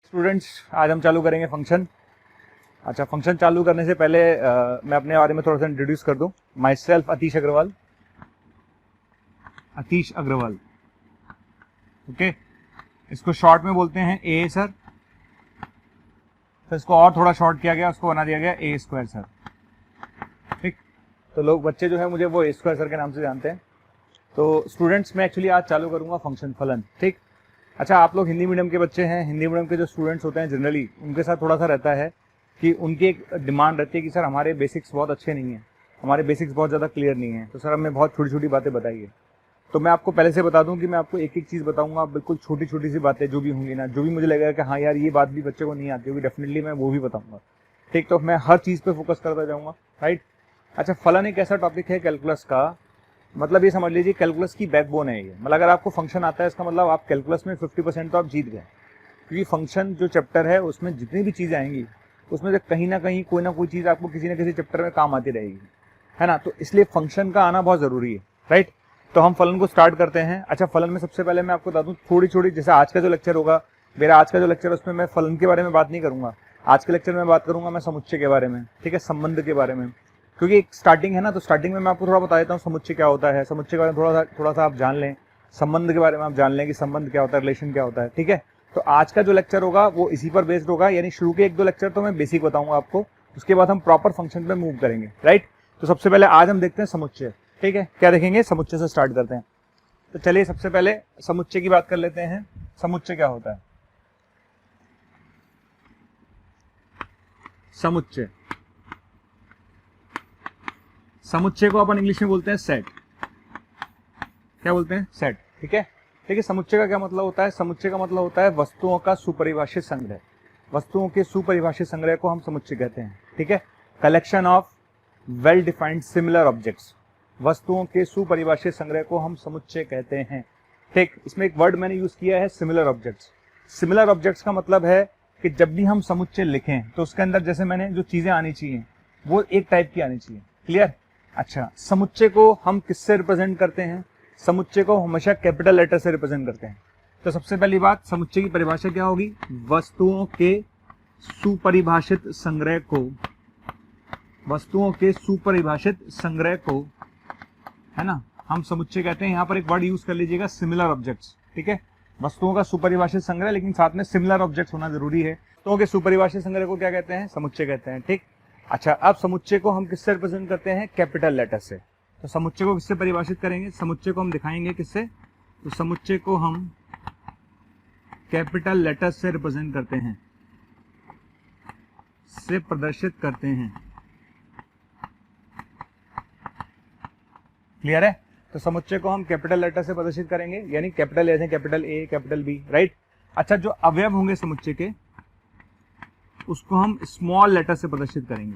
Students, आज हम चालू करेंगे फंक्शन। अच्छा, फंक्शन चालू करने से पहले मैं अपने बारे में थोड़ा सा इंट्रोड्यूस कर दूं। Myself Atish Agarwal. Okay, इसको शॉर्ट में बोलते हैं ए सर। तो इसको और थोड़ा शॉर्ट किया गया, उसको बना दिया गया ए स्क्वायर सर। ठीक, तो लोग बच्चे जो है मुझे वो ए स्क्वायर सर के नाम से जानते हैं। तो स्टूडेंट्स, मैं एक्चुअली आज चालू करूंगा फंक्शन फलन। ठीक, अच्छा, आप लोग हिंदी मीडियम के बच्चे हैं। हिंदी मीडियम के जो स्टूडेंट्स होते हैं जनरली उनके साथ थोड़ा सा रहता है कि उनकी एक डिमांड रहती है कि सर हमारे बेसिक्स बहुत अच्छे नहीं हैं, हमारे बेसिक्स बहुत ज़्यादा क्लियर नहीं है, तो सर हमें बहुत छोटी छोटी बातें बताइए। तो मैं आपको पहले से बता दूं कि मैं आपको एक एक चीज़ बताऊंगा, बिल्कुल छोटी छोटी सी बातें जो भी होंगी ना, जो भी मुझे लगेगा कि हाँ यार ये बात भी बच्चे को नहीं आती होगी, डेफिनेटली मैं वो भी बताऊंगा। ठीक, तो मैं हर चीज़ पे फोकस करता जाऊँगा। राइट, अच्छा, फलन एक ऐसा टॉपिक है कैलकुलस का, मतलब ये समझ लीजिए कैलकुलस की बैकबोन है ये। मतलब अगर आपको फंक्शन आता है इसका मतलब आप कैलकुलस में 50% तो आप जीत गए, क्योंकि फंक्शन जो चैप्टर है उसमें जितनी भी चीज़ें आएंगी उसमें से कहीं ना कहीं कोई ना कोई चीज़ आपको किसी न किसी चैप्टर में काम आती रहेगी, है ना। तो इसलिए फंक्शन का आना बहुत ज़रूरी है। राइट, तो हम फलन को स्टार्ट करते हैं। अच्छा, फलन में सबसे पहले मैं आपको बता दूँ थोड़ी छोटी, जैसे आज का जो लेक्चर होगा, मेरा आज का जो लेक्चर है उसमें मैं फलन के बारे में बात नहीं करूँगा। आज के लेक्चर में बात करूँगा मैं समुच्चय के बारे में, ठीक है, संबंध के बारे में, क्योंकि एक स्टार्टिंग है ना। तो स्टार्टिंग में मैं आपको थोड़ा बता देता हूँ समुच्चय क्या होता है, समुच्चय के बारे में थोड़ा सा आप जान लें, संबंध के बारे में आप जान लें कि संबंध क्या होता है, रिलेशन क्या होता है। ठीक है, तो आज का जो लेक्चर होगा वो इसी पर बेस्ड होगा, यानी शुरू के एक दो लेक्चर तो मैं बेसिक बताऊंगा आपको, उसके बाद हम प्रॉपर फंक्शन पे मूव करेंगे। राइट, तो सबसे पहले आज हम देखते हैं समुच्चय। ठीक है, क्या देखेंगे, समुच्चय से स्टार्ट करते हैं। तो चलिए सबसे पहले समुच्चय की बात कर लेते हैं। समुच्चय क्या होता है? समुच्चय, समुच्चय को अपन इंग्लिश में बोलते हैं सेट। क्या बोलते हैं? सेट। ठीक है, देखिए समुच्चय का क्या मतलब होता है? समुच्चय का मतलब होता है वस्तुओं का सुपरिभाषित संग्रह। वस्तुओं के सुपरिभाषित संग्रह को हम समुच्चय कहते हैं। ठीक है, collection of well defined similar objects. वस्तुओं के सुपरिभाषित संग्रह को हम समुच्चय कहते हैं। ठीक, इसमें एक वर्ड मैंने यूज किया है, सिमिलर ऑब्जेक्ट्स। सिमिलर ऑब्जेक्ट्स का मतलब है कि जब भी हम समुच्चय लिखें तो उसके अंदर जैसे मैंने जो चीजें आनी चाहिए वो एक टाइप की आनी चाहिए। क्लियर? अच्छा, समुच्चय को हम किससे रिप्रेजेंट करते हैं? समुच्चय को हमेशा कैपिटल लेटर से रिप्रेजेंट करते हैं। तो सबसे पहली बात, समुच्चय की परिभाषा क्या होगी? वस्तुओं के सुपरिभाषित संग्रह को, वस्तुओं के सुपरिभाषित संग्रह को, है ना, हम समुच्चय कहते हैं। यहां पर एक वर्ड यूज कर लीजिएगा, सिमिलर ऑब्जेक्ट्स। ठीक है, वस्तुओं का सुपरिभाषित संग्रह, लेकिन साथ में सिमिलर ऑब्जेक्ट्स होना जरूरी है। तो के सुपरिभाषित संग्रह को क्या कहते हैं? समुच्चय कहते हैं। ठीक, अच्छा, अब समुच्चय को हम किससे रिप्रेजेंट करते हैं? कैपिटल लेटर से। तो समुच्चय को किससे परिभाषित करेंगे? समुच्चय को हम दिखाएंगे किससे? तो समुच्चय को हम कैपिटल लेटर से रिप्रेजेंट करते हैं, से प्रदर्शित करते हैं। क्लियर है? तो समुच्चय को हम कैपिटल लेटर से प्रदर्शित करेंगे, यानी कैपिटल जैसे capital A, capital B. Right, अच्छा, जो अवयव होंगे समुच्चय के उसको हम स्मॉल लेटर से प्रदर्शित करेंगे।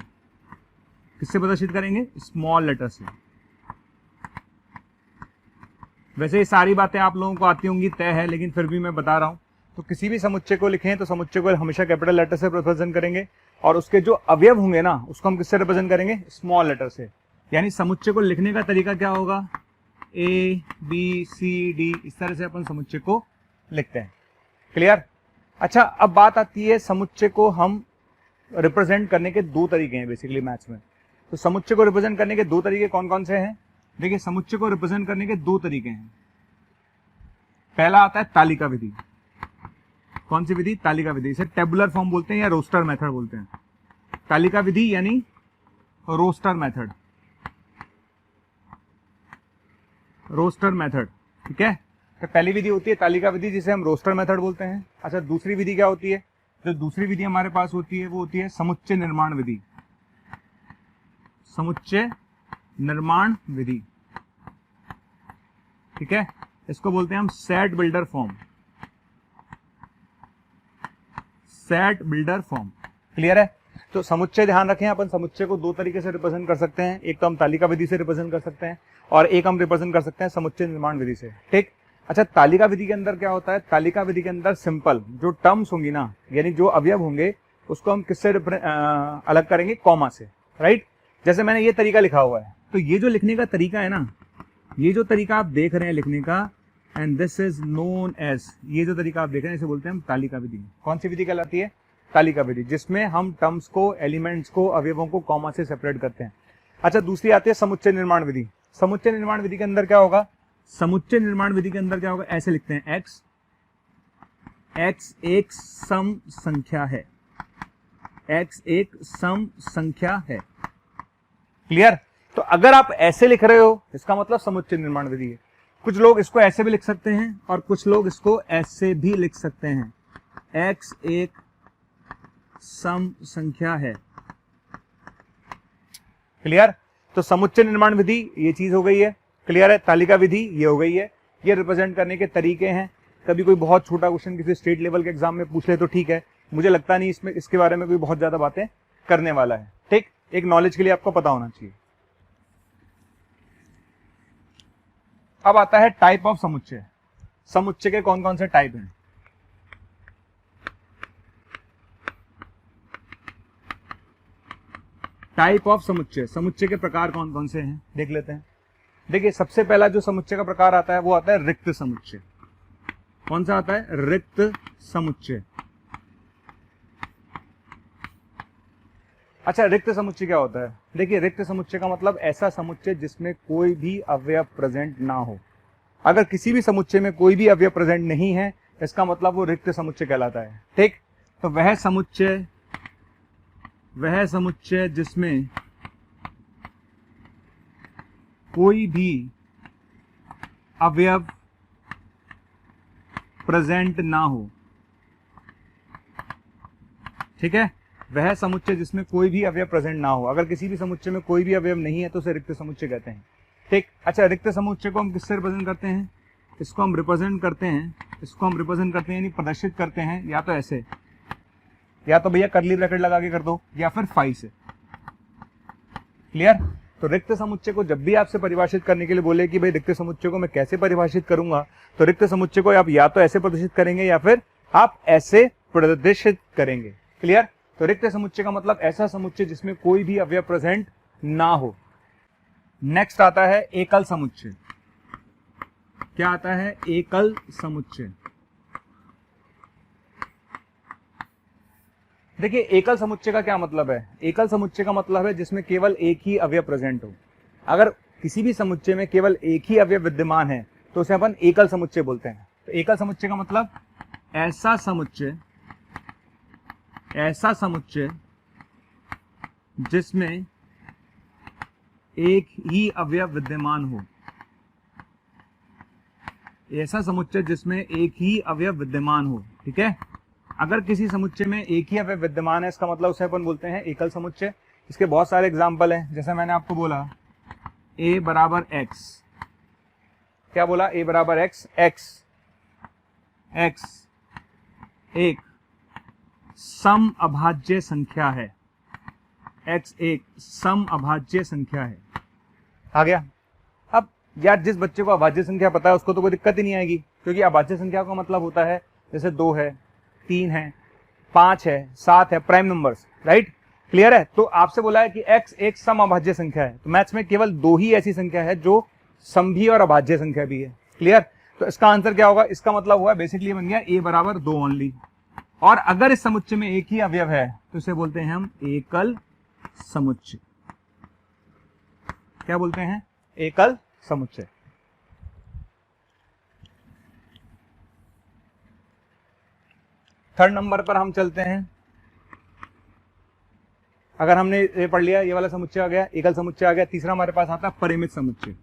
किससे प्रदर्शित करेंगे? स्मॉल लेटर से। वैसे ये सारी बातें आप लोगों को आती होंगी, तय है, लेकिन फिर भी मैं बता रहा हूं। तो किसी भी समुच्चय को लिखें तो समुच्चय को हमेशा कैपिटल लेटर से रिप्रेजेंट करेंगे, और उसके जो अवयव होंगे ना उसको हम किससे रिप्रेजेंट करेंगे? स्मॉल लेटर से। यानी समुच्चय को लिखने का तरीका क्या होगा? ए बी सी डी, इस तरह से अपन समुच्चय को लिखते हैं। क्लियर? अच्छा, अब बात आती है समुच्चय को हम रिप्रेजेंट करने के दो तरीके हैं बेसिकली मैथ्स में। तो समुच्चय को रिप्रेजेंट करने के दो तरीके कौन कौन से हैं? देखिए, समुच्चय को रिप्रेजेंट करने के दो तरीके हैं। पहला आता है तालिका विधि। कौन सी विधि? तालिका विधि। इसे टेबुलर फॉर्म बोलते हैं या रोस्टर मेथड बोलते हैं। तालिका विधि यानी रोस्टर मेथड, रोस्टर मेथड। ठीक है, तो पहली विधि होती है तालिका विधि, जिसे हम रोस्टर मेथड बोलते हैं। अच्छा, दूसरी विधि क्या होती है? जो दूसरी विधि हमारे पास होती है वो होती है समुच्चय निर्माण विधि। समुच्चय निर्माण विधि। ठीक है, इसको बोलते हैं हम set builder form. Set builder form. Clear है? तो समुच्चय ध्यान रखें, अपन समुच्चय को दो तरीके से रिप्रेजेंट कर सकते हैं। एक तो हम तालिका विधि से रिप्रेजेंट कर सकते हैं, और एक हम रिप्रेजेंट कर सकते हैं समुच्चय निर्माण विधि से। ठीक, अच्छा, तालिका विधि के अंदर क्या होता है? तालिका विधि के अंदर सिंपल जो टर्म्स होंगी ना, यानी जो अवयव होंगे उसको हम किससे अलग करेंगे? कॉमा से। राइट, जैसे मैंने ये तरीका लिखा हुआ है, तो ये जो लिखने का तरीका है ना, ये जो तरीका आप देख रहे हैं लिखने का, and this is known as, ये जो तरीका आप देख रहे हैं इसे बोलते हैं हम तालिका विधि। कौन सी विधि कहलाती है? तालिका विधि, जिसमें हम टर्म्स को, एलिमेंट्स को, अवयवों को कॉमा से सेपरेट करते हैं। अच्छा, दूसरी आती है समुच्चय निर्माण विधि। समुच्चय निर्माण विधि के अंदर क्या होगा? समुच्चय निर्माण विधि के अंदर क्या होगा? ऐसे लिखते हैं, x एक सम संख्या है, x एक सम संख्या है। क्लियर? तो अगर आप ऐसे लिख रहे हो इसका मतलब समुच्चय निर्माण विधि है। कुछ लोग इसको ऐसे भी लिख सकते हैं और कुछ लोग इसको ऐसे भी लिख सकते हैं, x एक सम संख्या है। क्लियर? तो समुच्चय निर्माण विधि ये चीज हो गई है। क्लियर है? तालिका विधि ये हो गई है। ये रिप्रेजेंट करने के तरीके हैं। कभी कोई बहुत छोटा क्वेश्चन किसी स्टेट लेवल के एग्जाम में पूछ ले तो ठीक है, मुझे लगता नहीं इसमें इसके बारे में कोई बहुत ज्यादा बातें करने वाला है। ठीक, एक नॉलेज के लिए आपको पता होना चाहिए। अब आता है टाइप ऑफ समुच्चय। समुच्चय के कौन कौन से टाइप हैं? टाइप ऑफ समुच्चय, समुच्चय के प्रकार कौन कौन से हैं देख लेते हैं। देखिए, सबसे पहला जो समुच्चय का प्रकार आता है वो आता है रिक्त समुच्चय। कौन सा आता है? रिक्त समुच्चय। अच्छा, रिक्त समुच्चय क्या होता है? देखिए, रिक्त समुच्चय का मतलब ऐसा समुच्चय जिसमें कोई भी अवयव प्रेजेंट ना हो। अगर किसी भी समुच्चय में कोई भी अवयव प्रेजेंट नहीं है, इसका मतलब वो रिक्त समुच्चय कहलाता है। ठीक, तो वह समुच्चय जिसमें कोई भी अवयव प्रेजेंट ना हो। ठीक है, वह समुच्चय जिसमें कोई भी अवयव प्रेजेंट ना हो। अगर किसी भी समुच्चय में कोई भी अवयव नहीं है तो उसे रिक्त समुच्चय कहते हैं। ठीक, अच्छा, रिक्त समुच्चय को हम किससे रिप्रेजेंट करते हैं? इसको हम रिप्रेजेंट करते हैं यानी प्रदर्शित करते हैं, या तो ऐसे, या तो भैया कर्ली ब्रैकेट लगा के कर दो, या फिर फाई से। क्लियर? तो रिक्त समुच्चय को जब भी आपसे परिभाषित करने के लिए बोले कि भाई रिक्त समुच्चय को मैं कैसे परिभाषित करूंगा, तो रिक्त समुच्चय को आप या तो ऐसे प्रदर्शित करेंगे या फिर आप ऐसे प्रदर्शित करेंगे। क्लियर? तो रिक्त समुच्चय का मतलब ऐसा समुच्चय जिसमें कोई भी अवयव प्रेजेंट ना हो। नेक्स्ट आता है एकल समुच्चय। क्या आता है? एकल समुच्चय। देखिए, एकल समुच्चय का क्या मतलब है? एकल समुच्चय का मतलब है जिसमें केवल एक ही अवयव प्रेजेंट हो। अगर किसी भी समुच्चय में केवल एक ही अवयव विद्यमान है तो उसे अपन एकल समुच्चय बोलते हैं। तो एकल समुच्चय का मतलब ऐसा समुच्चय जिसमें एक ही अवयव विद्यमान हो। ऐसा समुच्चय जिसमें एक ही अवयव विद्यमान हो। ठीक है, अगर किसी समुच्चय में एक ही अवयव विद्यमान है इसका मतलब उसे अपन बोलते हैं एकल समुच्चय। इसके बहुत सारे एग्जाम्पल हैं, जैसे मैंने आपको बोला a बराबर x। क्या बोला? a बराबर x। x एक सम अभाज्य संख्या है। x एक सम अभाज्य संख्या है। आ गया? अब यार, जिस बच्चे को अभाज्य संख्या पता है उसको तो कोई दिक्कत ही नहीं आएगी, क्योंकि अभाज्य संख्या का मतलब होता है जैसे 2 है, 3 है, 5 है, 7 है, प्राइम नंबर्स। राइट? क्लियर है? तो आपसे बोला है कि x एक सम अभाज्य संख्या है, तो मैथ्स में केवल 2 ही ऐसी संख्या है जो सम भी और अभाज्य संख्या भी है। क्लियर? तो इसका आंसर क्या होगा? इसका मतलब हुआ बेसिकली बन गया a बराबर 2 ओनली। और अगर इस समुच्चय में एक ही अवयव है तो इसे बोलते हैं हम एकल समुच्चय। क्या बोलते हैं? एकल समुच्चय। थर्ड नंबर पर हम चलते हैं। अगर हमने ये पढ़ लिया, ये वाला समुच्चय आ गया, एकल समुच्चय आ गया। तीसरा हमारे पास आता है परिमित समुच्चय।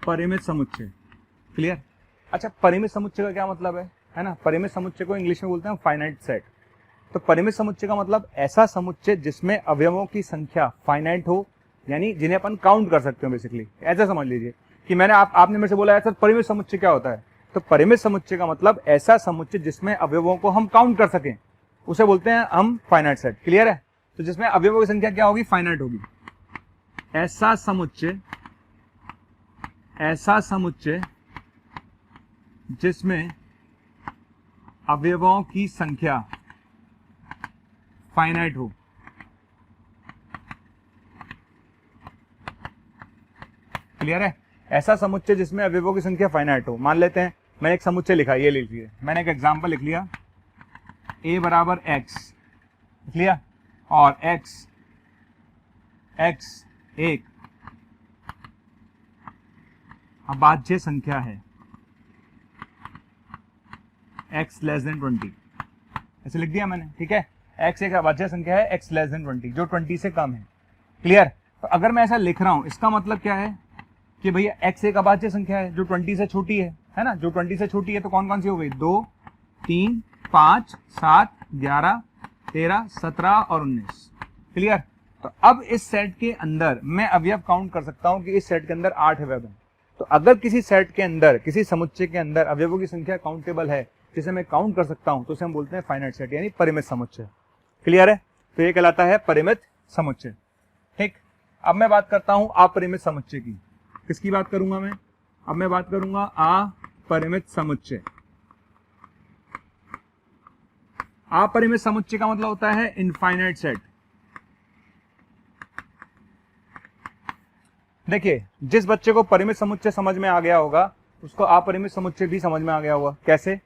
परिमित समुच्चय। क्लियर? अच्छा, परिमित समुच्चय का क्या मतलब है ना? परिमित समुच्चय को इंग्लिश में बोलते हैं फाइनाइट सेट। तो परिमित समुच्चय का मतलब ऐसा समुच्चय जिसमें अवयवों की संख्या फाइनाइट हो, यानी जिन्हें अपन काउंट कर सकते हो। बेसिकली ऐसा समझ लीजिए कि आपने मेरे से बोला है सर परिमित समुच्चय क्या होता है, तो परिमित समुच्चय का मतलब ऐसा समुच्चय जिसमें अवयवों को हम काउंट कर सकें, उसे बोलते हैं हम फाइनाइट सेट। क्लियर है? तो जिसमें अवयवों की संख्या क्या होगी? फाइनाइट होगी। ऐसा समुच्चय जिसमें अवयवों की संख्या फाइनाइट हो। क्लियर है? ऐसा समुच्चय जिसमें अवयवों की संख्या फाइनाइट हो। मान लेते हैं मैंने एक समुच्चय लिखा, ये लिख लीजिए, मैंने एक एग्जाम्पल लिख लिया, a बराबर x लिख लिया और x एक अभाज्य संख्या है, x लेस देन 20, ऐसे लिख दिया मैंने, ठीक है? x एक अभाज्य संख्या है, x लेस देन 20, जो 20 से कम है। क्लियर? तो अगर मैं ऐसा लिख रहा हूं, इसका मतलब क्या है कि भैया x एक अभाज्य संख्या है जो 20 से छोटी है ना? जो 20 से छोटी है तो कौन कौन सी हो गई? 2, 3, 5, 7, 11, 13, 17 और 19। क्लियर? तो अब इस सेट के अंदर मैं अवयव काउंट कर सकता हूं कि इस सेट के अंदर 8 अवयव हैं। तो अगर किसी सेट के अंदर, किसी समुच्चय के अंदर अवयवों की संख्या काउंटेबल है, जिसे मैं काउंट कर सकता हूं, तो उसे हम बोलते हैं फाइनाइट सेट, यानी परिमित समुच्चय। क्लियर है? तो ये कहलाता है परिमित समुच्चय। ठीक, अब मैं बात करता हूं अपरिमित समुच्चय की। किसकी बात करूंगा मैं? अब मैं बात करूंगा अपरिमित समुच्चय। अपरिमित समुच्चय का मतलब होता है इनफाइनाइट सेट। देखिए, जिस बच्चे को परिमित समुच्चय समझ में आ गया होगा उसको अपरिमित समुच्चय भी समझ में आ गया होगा। कैसे?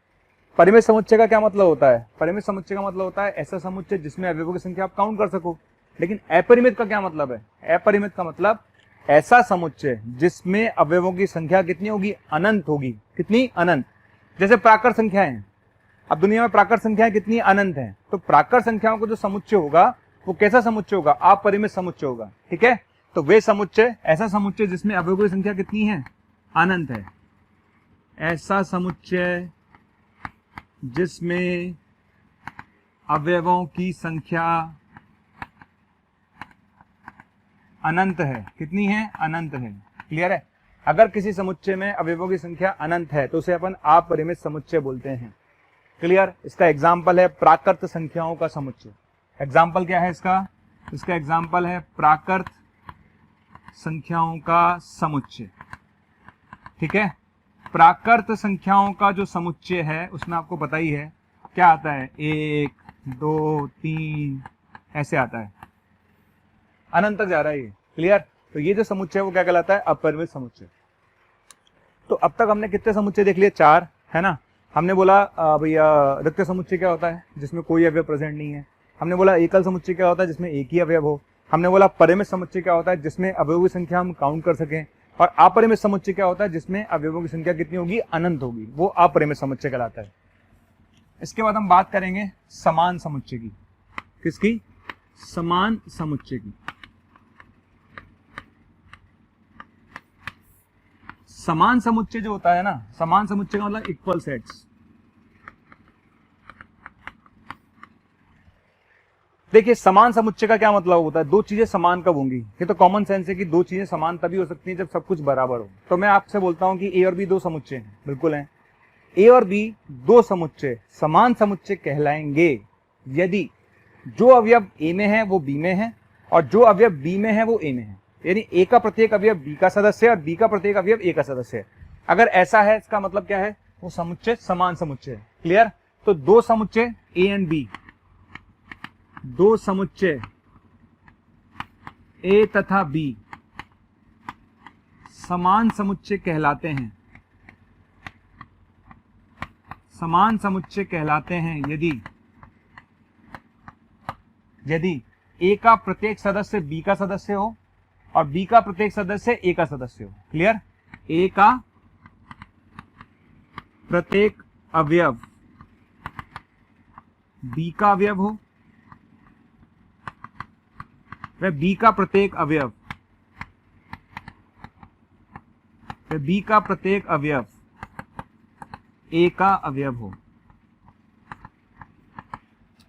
परिमित समुच्चय का क्या मतलब होता है? परिमित समुच्चय का मतलब होता है ऐसा समुच्चय जिसमें अवयवों की संख्या आप काउंट कर सको। लेकिन अपरिमित का क्या मतलब है? अपरिमित का मतलब ऐसा समुच्चय जिसमें अवयवों की संख्या कितनी होगी? अनंत होगी। कितनी? अनंत। जैसे प्राकृत संख्याएं, अब दुनिया में प्राकृत संख्याएं कितनी? अनंत हैं। तो प्राकृत संख्याओं को जो समुच्चय होगा वो कैसा समुच्चय होगा? अपरिमित समुच्चय होगा। ठीक है? तो वे समुच्चय, ऐसा समुच्चय जिसमें अवयवों की संख्या कितनी है? अनंत है। ऐसा समुच्चय जिसमें अवयवों की संख्या अनंत है। कितनी है? अनंत है। क्लियर है? अगर किसी समुच्चय में अवयवों की संख्या अनंत है तो उसे अपन अपरिमित समुच्चय बोलते हैं। क्लियर? इसका एग्जाम्पल है प्राकृत संख्याओं का समुच्चय। एग्जाम्पल क्या है इसका? इसका एग्जाम्पल है प्राकृत संख्याओं का समुच्चय। ठीक है? प्राकृत संख्याओं का जो समुच्चय है उसमें आपको पता ही है क्या आता है? 1, 2, 3 ऐसे आता है, अनंत तक जा रहा है ये। क्लियर? तो ये जो समुच्चय है वो क्या कहलाता है? अपरिमित समुच्चय। तो अब तक हमने कितने समुच्चय देख लिए? 4, है ना? हमने बोला भैया रिक्त समुच्चय क्या होता है? जिसमें कोई अवयव प्रेजेंट नहीं है। हमने बोला एकल समुच्चय क्या होता है? जिसमें एक ही अवयव हो। हमने बोला परिमित समुच्चय क्या होता है? जिसमें अवयवों की संख्या हम काउंट कर सकें। और अपरिमित समुच्चय क्या होता है? जिसमें अवयवों की संख्या कितनी होगी? अनंत होगी। वो अपरिमित समुच्चय कहलाता है। इसके बाद हम बात करेंगे समान समुच्चय की। किसकी? समान समुच्चय की। समान समुच्चय जो होता है ना, समान समुच्चय का मतलब इक्वल सेट्स। देखिए, समान समुच्चय का क्या मतलब होता है? दो चीजें समान कब होंगी? ये तो कॉमन सेंस है कि दो चीजें समान तभी हो सकती हैं जब सब कुछ बराबर हो। तो मैं आपसे बोलता हूं कि ए और बी दो समुच्चय हैं। बिल्कुल हैं। ए और बी दो समुच्चय समान समुच्चय कहलाएंगे यदि जो अवयव ए में है वो बी में है और जो अवयव बी में है वो ए में है। यानी ए का प्रत्येक अवयव बी का सदस्य है और बी का प्रत्येक अवयव ए का सदस्य है। अगर ऐसा है, इसका मतलब क्या है? वो समुच्चय समान समुच्चय है। क्लियर? तो दो समुच्चय ए एंड बी, दो समुच्चय ए तथा बी समान समुच्चय कहलाते हैं। समान समुच्चय कहलाते हैं यदि ए का प्रत्येक सदस्य बी का सदस्य हो और बी का प्रत्येक सदस्य ए का सदस्य हो। क्लियर? ए का प्रत्येक अवयव बी का अवयव हो वह बी का प्रत्येक अवयव ए का अवयव हो।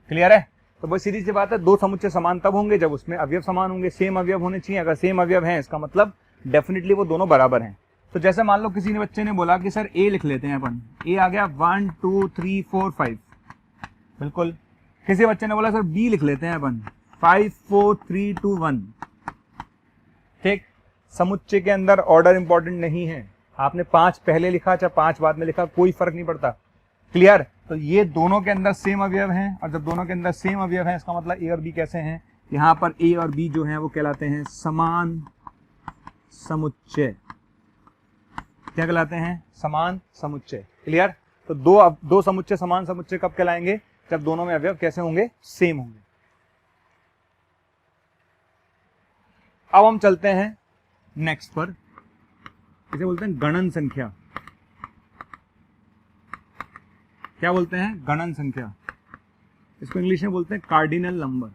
क्लियर है? तो बस सीधी सी बात है, दो समुच्चय समान तब होंगे जब उसमें अवयव समान होंगे। सेम अवयव होने चाहिए। अगर सेम अवयव हैं इसका मतलब डेफिनेटली वो दोनों बराबर हैं। तो जैसे मान लो किसी ने बच्चे ने बोला कि सर ए लिख लेते हैं अपन, ए आ गया 1 2 3 4 5। बिल्कुल। किसी बच्चे ने बोला सर बी लिख लेते हैं अपन, 5 4 3 2 1। ठीक? समुच्चय के अंदर ऑर्डर इंपॉर्टेंट नहीं है। आपने 5 पहले लिखा चाहे 5 बाद में लिखा, कोई फर्क नहीं पड़ता। क्लियर? तो ये दोनों के अंदर सेम अवयव हैं और जब दोनों के अंदर सेम अवयव हैं इसका मतलब ए और बी कैसे हैं? यहाँ पर ए और बी जो हैं वो कहलाते हैं समान समुच्चय। क्या कहलाते हैं? समान समुच्चय। क्लियर? तो दो समुच्चय समान समुच्चय कब कहलाएंगे? जब दोनों में अवयव कैसे होंगे? सेम होंगे। अब हम चलते हैं नेक्स्ट पर, इसे बोलते हैं गणन संख्या। क्या बोलते हैं? गणन संख्या। इसको इंग्लिश में बोलते हैं कार्डिनल नंबर।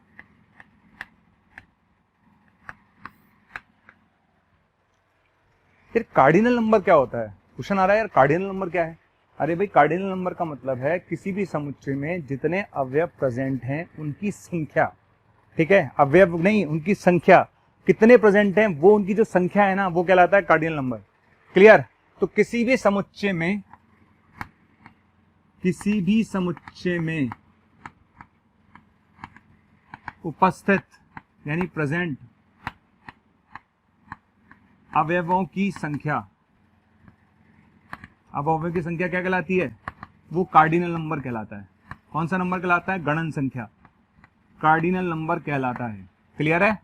फिर कार्डिनल नंबर क्या होता है? क्वेश्चन आ रहा है यार, कार्डिनल नंबर क्या है? अरे भाई, कार्डिनल नंबर का मतलब है किसी भी समुच्चय में जितने अवयव प्रेजेंट हैं उनकी संख्या। ठीक है, अवयव नहीं, उनकी संख्या। कितने प्रेजेंट हैं वो उनकी जो संख्या है ना, वो कहलाता है कार्डिनल नंबर। क्लियर? तो किसी भी समुच्चय में उपस्थित यानी प्रेजेंट अवयवों की संख्या, अवयवों की संख्या क्या कहलाती है? वो कार्डिनल नंबर कहलाता है। कौन सा नंबर कहलाता है? गणन संख्या, कार्डिनल नंबर कहलाता है। क्लियर है?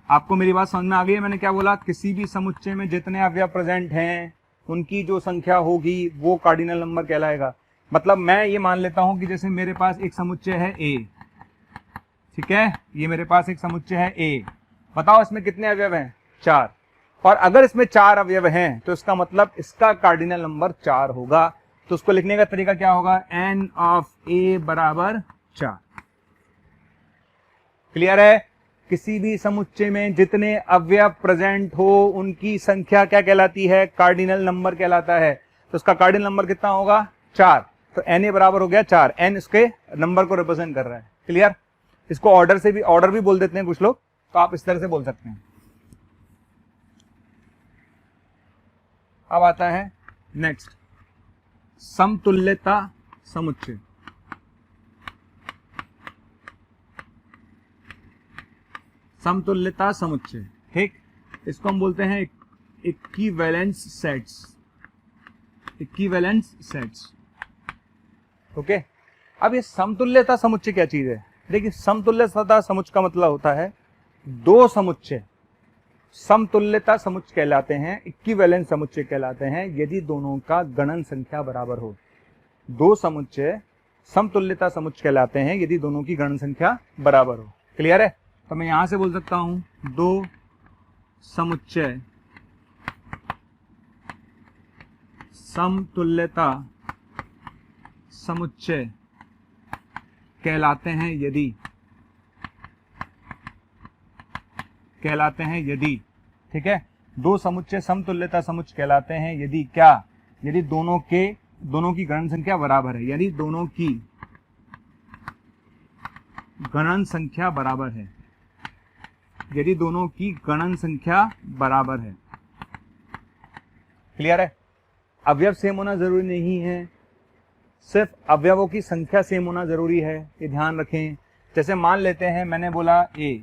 आपको मेरी बात समझ में आ गई है? मैंने क्या बोला? किसी भी समुच्चय में जितने अवयव प्रेजेंट हैं उनकी जो संख्या होगी वो कार्डिनल नंबर कहलाएगा। मतलब मैं ये मान लेता हूं कि जैसे मेरे पास एक समुच्चय है ए, ठीक है, ये मेरे पास एक समुच्चय है ए। बताओ इसमें कितने अवयव हैं? 4। और अगर इसमें 4 अवयव हैं तो इसका मतलब इसका कार्डिनल नंबर 4 होगा। तो उसको लिखने का तरीका क्या होगा? n ऑफ a बराबर 4। क्लियर है? किसी भी समुच्चय में जितने अवयव प्रेजेंट हो उनकी संख्या क्या कहलाती है? कार्डिनल नंबर कहलाता है। तो उसका कार्डिनल नंबर कितना होगा? 4। तो na बराबर हो गया 4। n इसके नंबर को रिप्रेजेंट कर रहा है। क्लियर? इसको ऑर्डर भी बोल देते हैं कुछ लोग, तो आप इस तरह से बोल सकते हैं। अब आता है नेक्स्ट, समतुल्यता समुच्चय। समतुल्यता समुच्चय, ठीक, इसको हम बोलते हैं equivalence sets. Equivalence sets, okay. अब ये समतुल्यता समुच्चय क्या चीज है? देखिए, समतुल्यता समुच्चय का मतलब होता है दो समुच्चय समतुल्यता समुच्चय कहलाते हैं, इक्विवेलेंस समुच्चय कहलाते हैं यदि दोनों का गणन संख्या बराबर हो। दो समुच्चय समतुल्यता समुच्चय कहलाते हैं यदि दोनों की गणन संख्या बराबर हो। क्लियर है? तो मैं यहां से बोल सकता हूं दो समुच्चय समतुल्यता समुच्चय कहलाते हैं यदि, ठीक है, दो समुच्चय समतुल्यता समुच्चय कहलाते हैं यदि क्या? यदि दोनों की गणन संख्या बराबर है, यानी दोनों की गणन संख्या बराबर है, यदि दोनों की गणन संख्या बराबर है। क्लियर है? अवयव सेम होना जरूरी नहीं है, सिर्फ अवयवों की संख्या सेम होना जरूरी है, ये ध्यान रखें। जैसे मान लेते हैं मैंने बोला ए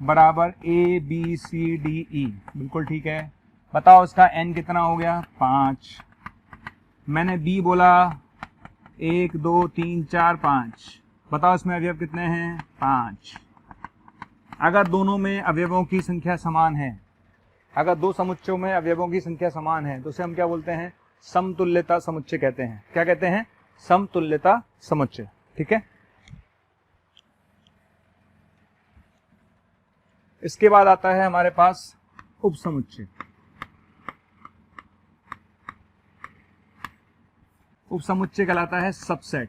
बराबर A B C D E, बिल्कुल ठीक है। बताओ इसका एन कितना हो गया? 5। मैंने बी बोला 1 2 3 4 5। बताओ इसमें अवयव कितने हैं? 5। अगर दोनों में अवयवों की संख्या समान है, अगर दो समुच्चयों में अवयवों की संख्या समान है तो उसे हम क्या बोलते हैं? समतुल्यता समुच्चय कहते हैं। क्या कहते हैं? समतुल्यता समुच्चय। ठीक है, इसके बाद आता है हमारे पास उपसमुच्चय। उपसमुच्चय कहलाता है सबसेट।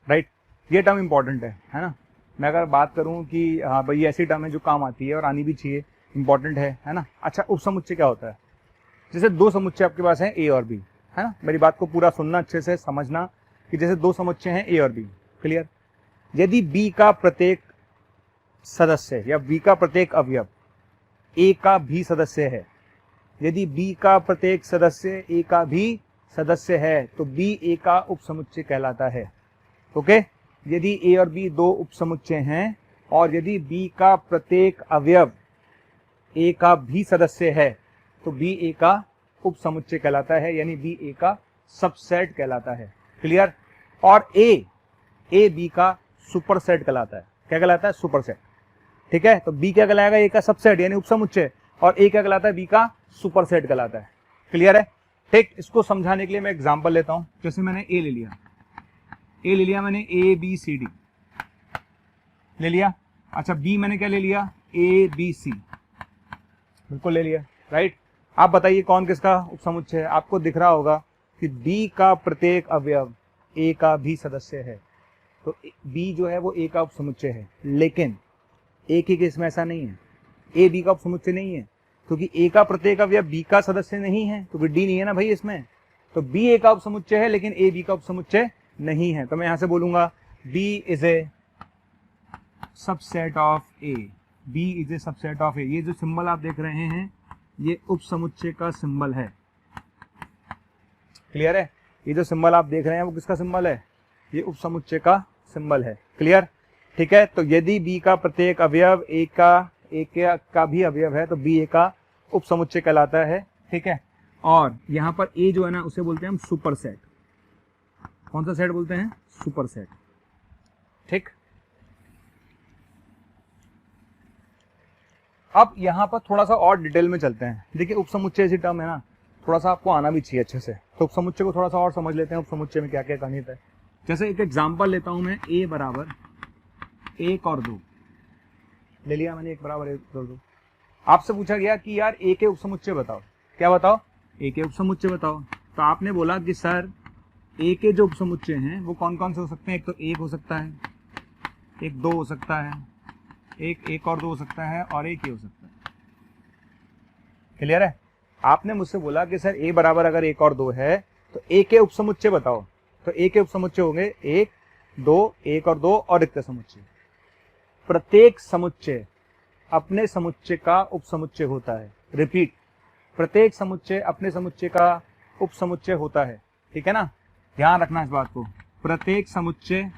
राइट, ये टर्म इंपॉर्टेंट है ना। मैं अगर बात करूं कि हाँ भाई ऐसी टर्म है जो काम आती है और आनी भी चाहिए, इंपॉर्टेंट है ना। अच्छा, उपसमुच्चय क्या होता है? जैसे दो समुच्चय आपके पास हैं ए और बी, है ना। मेरी बात को पूरा सुनना, अच्छे से समझना कि जैसे दो समुच्चय हैं ए और बी। क्लियर? यदि बी का प्रत्येक सदस्य या बी का प्रत्येक अवयव ए का भी सदस्य है, यदि बी का प्रत्येक सदस्य ए का भी सदस्य है तो बी ए का उपसमुच्चय कहलाता है। ओके, यदि ए और बी दो उपसमुच्चय हैं और यदि बी का प्रत्येक अवयव ए का भी सदस्य है तो बी ए का उपसमुच्चय कहलाता है, यानी बी ए का सबसेट कहलाता है। क्लियर? और ए बी का सुपरसेट कहलाता है। क्या कहलाता है? सुपरसेट। ठीक है, तो बी क्या कहलाएगा? ए का सबसेट यानी उपसमुच्चय। और ए क्या कहलाता है, बी का सुपरसेट कहलाता है। क्लियर है? ठीक, इसको समझाने के लिए मैं एग्जांपल लेता हूं। जैसे मैंने ए ले लिया मैंने, ए बी सी डी ले लिया। अच्छा, बी मैंने क्या ले लिया, ए बी सी, बिल्कुल ले लिया, राइट। आप बताइए कौन किसका उपसमुच्चय है? आपको दिख रहा होगा कि बी का प्रत्येक अवयव ए का भी सदस्य है, तो बी जो है वो ए का उपसमुच्चय है। लेकिन ए के केस में ऐसा नहीं है, ए बी का उपसमुच्चय नहीं है, क्योंकि ए का प्रत्येक अवयव बी का सदस्य नहीं है, क्योंकि डी नहीं है ना भाई इसमें। तो बी ए का उपसमुच्चय है लेकिन ए बी का उपसमुच्चय नहीं है। तो मैं यहां से बोलूंगा B is a subset of A, B is a subset of A. ये जो सिंबल आप देख रहे हैं ये उपसमुच्चय का सिंबल है। क्लियर है? ये जो सिंबल आप देख रहे हैं वो किसका सिंबल है, ये उपसमुच्चय का सिंबल है। क्लियर? ठीक है, तो यदि बी का प्रत्येक अवयव ए का भी अवयव है तो बी ए का उपसमुच्चय कहलाता है। ठीक है, और यहां पर ए जो है ना उसे बोलते हैं हम सुपर सेट। कौन सा सेट बोलते हैं, सुपर सेट। ठीक, अब यहां पर थोड़ा सा और डिटेल में चलते हैं। देखिए उपसमुच्चय ऐसी टर्म है ना, थोड़ा सा आपको आना भी चाहिए अच्छे से, तो उपसमुच्चय को थोड़ा सा और समझ लेते हैं। उपसमुच्चय में क्या क्या गणित है। जैसे एक एग्जांपल लेता हूं मैं, ए बराबर 1 और 2 ले लिया मैंने, 1 बराबर 1 और 2। आपसे पूछा गया कि यार ए के उपसमुच्चय बताओ। क्या बताओ, ए के उपसमुच्चय बताओ। तो आपने बोला कि सर ए के जो उपसमुच्चय हैं वो कौन कौन से हो सकते हैं। एक तो 1 हो सकता है, एक 2 हो सकता है, एक और 2 हो सकता है, और एक ही हो सकता है। क्लियर है? आपने मुझसे बोला कि सर ए बराबर अगर 1 और 2 है तो ए के उपसमुच्चय बताओ। तो ए के उपसमुच्चय होंगे 1, 2, 1 और 2 और रिक्त समुच्चय। प्रत्येक समुच्चय अपने समुच्चय का उपसमुच्चय होता है। रिपीट, प्रत्येक समुच्चय अपने समुच्चय का उपसमुच्चय होता है। ठीक है ना, ध्यान रखना इस बात को। प्रत्येक समुच्चय,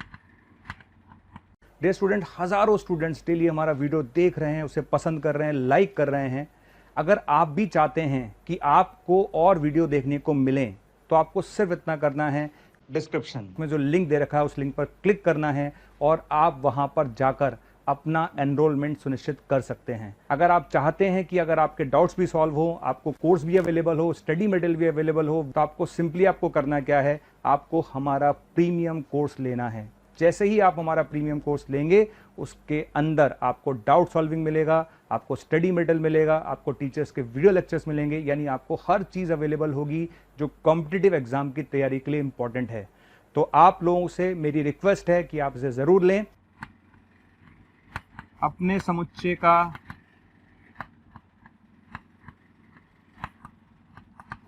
डियर स्टूडेंट, हजारों स्टूडेंट्स डेली हमारा वीडियो देख रहे हैं, उसे पसंद कर रहे हैं, लाइक कर रहे हैं। अगर आप भी चाहते हैं कि आपको और वीडियो देखने को मिले तो आपको सिर्फ इतना करना है, डिस्क्रिप्शन में जो लिंक दे रखा है उस लिंक पर क्लिक करना है और आप वहां पर जाकर अपना एनरोलमेंट सुनिश्चित कर सकते हैं। अगर आप चाहते हैं कि अगर आपके डाउट्स भी सॉल्व हो, आपको कोर्स भी अवेलेबल हो, स्टडी मटेरियल भी अवेलेबल हो, तो आपको सिंपली आपको करना क्या है, आपको हमारा प्रीमियम कोर्स लेना है। जैसे ही आप हमारा प्रीमियम कोर्स लेंगे उसके अंदर आपको डाउट सॉल्विंग मिलेगा, आपको स्टडी मटेरियल मिलेगा, आपको टीचर्स के वीडियो लेक्चर्स मिलेंगे, यानी आपको हर चीज़ अवेलेबल होगी जो कॉम्पिटिटिव एग्जाम की तैयारी के लिए इंपॉर्टेंट है। तो आप लोगों से मेरी रिक्वेस्ट है कि आप इसे ज़रूर लें। अपने समुच्चय का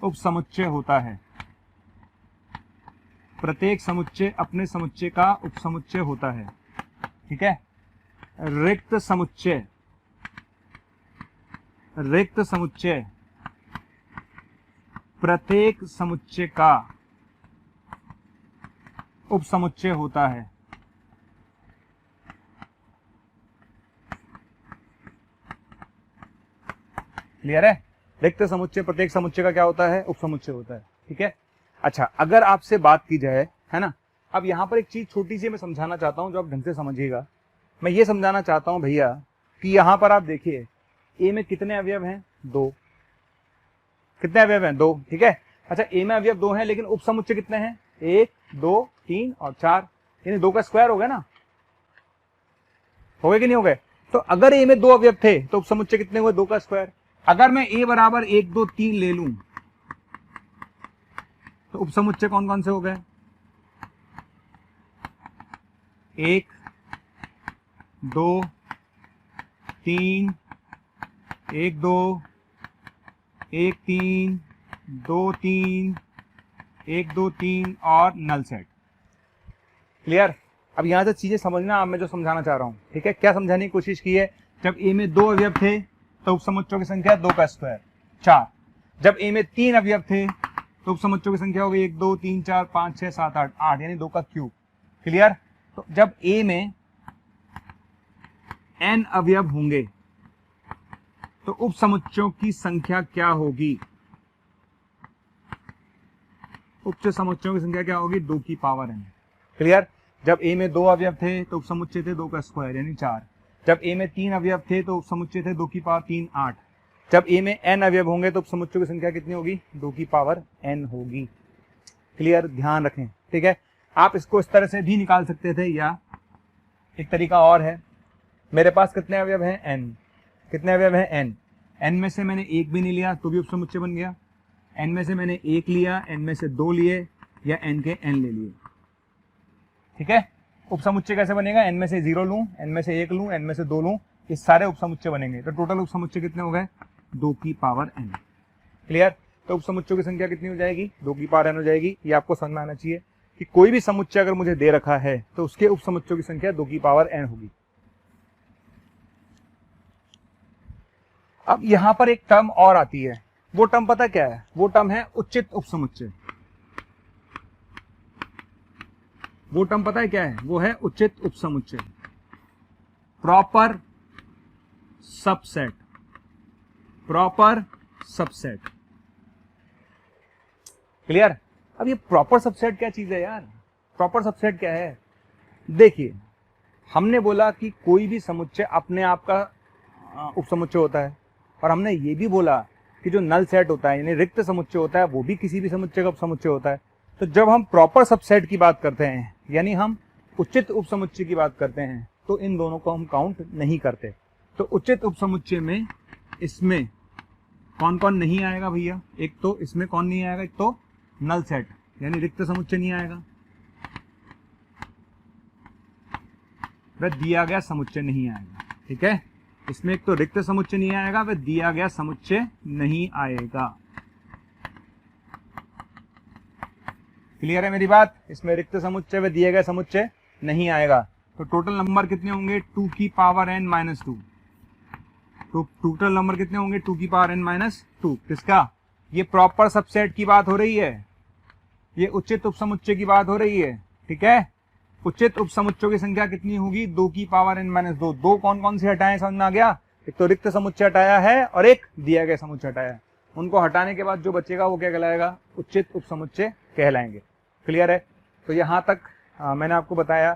उपसमुच्चय होता है। प्रत्येक समुच्चय अपने समुच्चय का उपसमुच्चय होता है। ठीक है, रिक्त समुच्चय प्रत्येक समुच्चय का उपसमुच्चय होता है। क्लियर है? रिक्त समुच्चय प्रत्येक समुच्चय का क्या होता है, उपसमुच्चय होता है। ठीक है, अच्छा, अगर आपसे बात की जाए, है ना, अब यहां पर एक चीज छोटी सी मैं समझाना चाहता हूं जो आप ढंग से समझिएगा। मैं ये समझाना चाहता हूं भैया कि यहां पर आप देखिए ए में कितने अवयव हैं, 2। कितने अवयव हैं, 2। ठीक है, अच्छा, ए में अवयव 2 हैं लेकिन उपसमुच्चय कितने हैं, 1, 2, 3 और 4, यानी 2 का स्क्वायर हो गया ना, हो गए कि नहीं हो गए। तो अगर ए में 2 अवयव थे तो उपसमुच्चय कितने हुए, 2 का स्क्वायर। अगर मैं ए बराबर 1, 2, 3 ले लूं तो उपसमुच्चय कौन कौन से हो गए, 1, 2, 3, 1, 2, 1, 3, 2, 3, 1, 2, 3 और नल सेट। क्लियर? अब यहां से चीजें समझना, अब मैं जो समझाना चाह रहा हूं। ठीक है, क्या समझाने की कोशिश की है, जब ए में 2 अवयव थे तो उपसमुच्चयों की संख्या 2 का स्क्वायर 4। जब ए में 3 अवयव थे तो उपसमुच्चयों की संख्या हो गई 1, 2, 3, 4, 5, 6, 7, 8, 8, यानी 2 का क्यूब। क्लियर? तो जब ए में n अवयव होंगे तो उपसमुच्चयों की संख्या क्या होगी, उपसमुच्चयों की संख्या क्या होगी, 2 की पावर n। क्लियर? जब ए में 2 अवयव थे तो उपसमुच्चय थे 2 का स्क्वायर यानी 4। जब ए में 3 अवयव थे तो उपसमुच्चय थे 2 की पावर 3, 8। जब ए में n अवयव होंगे तो उपसमुच्चयों की संख्या कितनी होगी, 2 की पावर n होगी। क्लियर, ध्यान रखें, ठीक है। आप इसको इस तरह से भी निकाल सकते थे, या एक तरीका और है, मेरे पास कितने अवयव हैं, n, कितने अवयव हैं, n में से मैंने एक भी नहीं लिया तो भी उपसमुच्चय बन गया, n में से मैंने एक लिया, n में से 2 लिए, या n के n ले लिए, ठीक है। उपसमुच्चय कैसे बनेगा, n में से 0 लूं, n में से 1 लूं, n में से 2 लूं, ये सारे उपसमुच्चय बनेंगे। तो टोटल उपसमुच्चय कितने हो गए, 2 की पावर n। क्लियर, तो उपसमुच्चयों की संख्या कितनी हो जाएगी, 2 की पावर n हो जाएगी। ये आपको समझ में आना चाहिए कि कोई भी समुच्चय अगर मुझे दे रखा है तो उसके उपसमुच्चयों की संख्या 2 की पावर n होगी। अब यहां पर एक टर्म और आती है, वो टर्म पता क्या है, वो टर्म है उचित उपसमुच्चय। वो टर्म पता है क्या है, वो है उचित उपसमुच्चय, proper subset, proper subset. Clear. अब ये प्रॉपर सबसेट क्या चीज है यार, प्रॉपर सबसेट क्या है, देखिए हमने बोला कि कोई भी समुच्चय अपने आप का उपसमुच्चय होता है, और हमने ये भी बोला कि जो नल सेट होता है यानी रिक्त समुच्चय होता है वो भी किसी भी समुच्चय का उपसमुच्चय होता है। तो जब हम प्रॉपर सबसेट की बात करते हैं यानी हम उचित उपसमुच्चय की बात करते हैं तो इन दोनों को हम काउंट नहीं करते। तो उचित उपसमुच्चय में इसमें कौन कौन नहीं आएगा भैया, एक तो इसमें कौन नहीं आएगा, एक तो नल सेट यानी रिक्त समुच्चय नहीं आएगा, वह दिया गया समुच्चय नहीं आएगा, ठीक है। इसमें एक तो रिक्त समुच्चय नहीं आएगा, वह दिया गया समुच्चय नहीं आएगा। क्लियर है मेरी बात, इसमें रिक्त समुच्चय व दिए गए समुच्चय नहीं आएगा। तो टोटल नंबर कितने होंगे, 2 की पावर n माइनस 2। तो टोटल नंबर कितने होंगे, 2 की पावर n माइनस 2। किसका, ये प्रॉपर सबसेट की बात हो रही है, ये उचित उपसमुच्चय की बात हो रही है, ठीक है। उचित उपसमुच्चयों की संख्या कितनी होगी, 2 की पावर n माइनस 2। दो कौन कौन से हटाए समझ में आ गया, एक तो रिक्त समुच्चय हटाया है और एक दिया गया समुच्चय हटाया है। उनको हटाने के बाद जो बचेगा वो क्या कहलाएगा, उचित उपसमुच्चय कहलाएंगे। क्लियर है। तो यहाँ तक मैंने आपको बताया,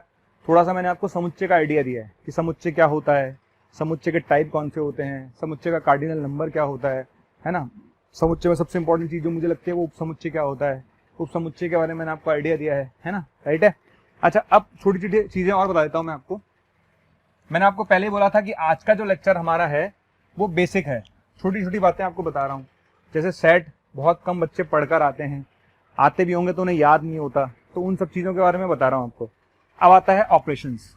थोड़ा सा मैंने आपको समुच्चय का आइडिया दिया है कि समुच्चय क्या होता है, समुच्चय के टाइप कौन से होते हैं, समुच्चय का कार्डिनल नंबर क्या होता है ना। समुच्चय में सबसे इंपॉर्टेंट चीज जो मुझे लगती है वो उपसमुच्चय क्या होता है, उपसमुच्चय के बारे में मैंने आपको आइडिया दिया है ना, राइट है। अच्छा, अब छोटी छोटी चीजें और बता देता हूँ मैं आपको। मैंने आपको पहले बोला था कि आज का जो लेक्चर हमारा है वो बेसिक है, छोटी छोटी बातें आपको बता रहा हूँ। जैसे सेट बहुत कम बच्चे पढ़कर आते हैं, आते भी होंगे तो उन्हें याद नहीं होता, तो उन सब चीजों के बारे में बता रहा हूँ आपको। अब आता है ऑपरेशंस,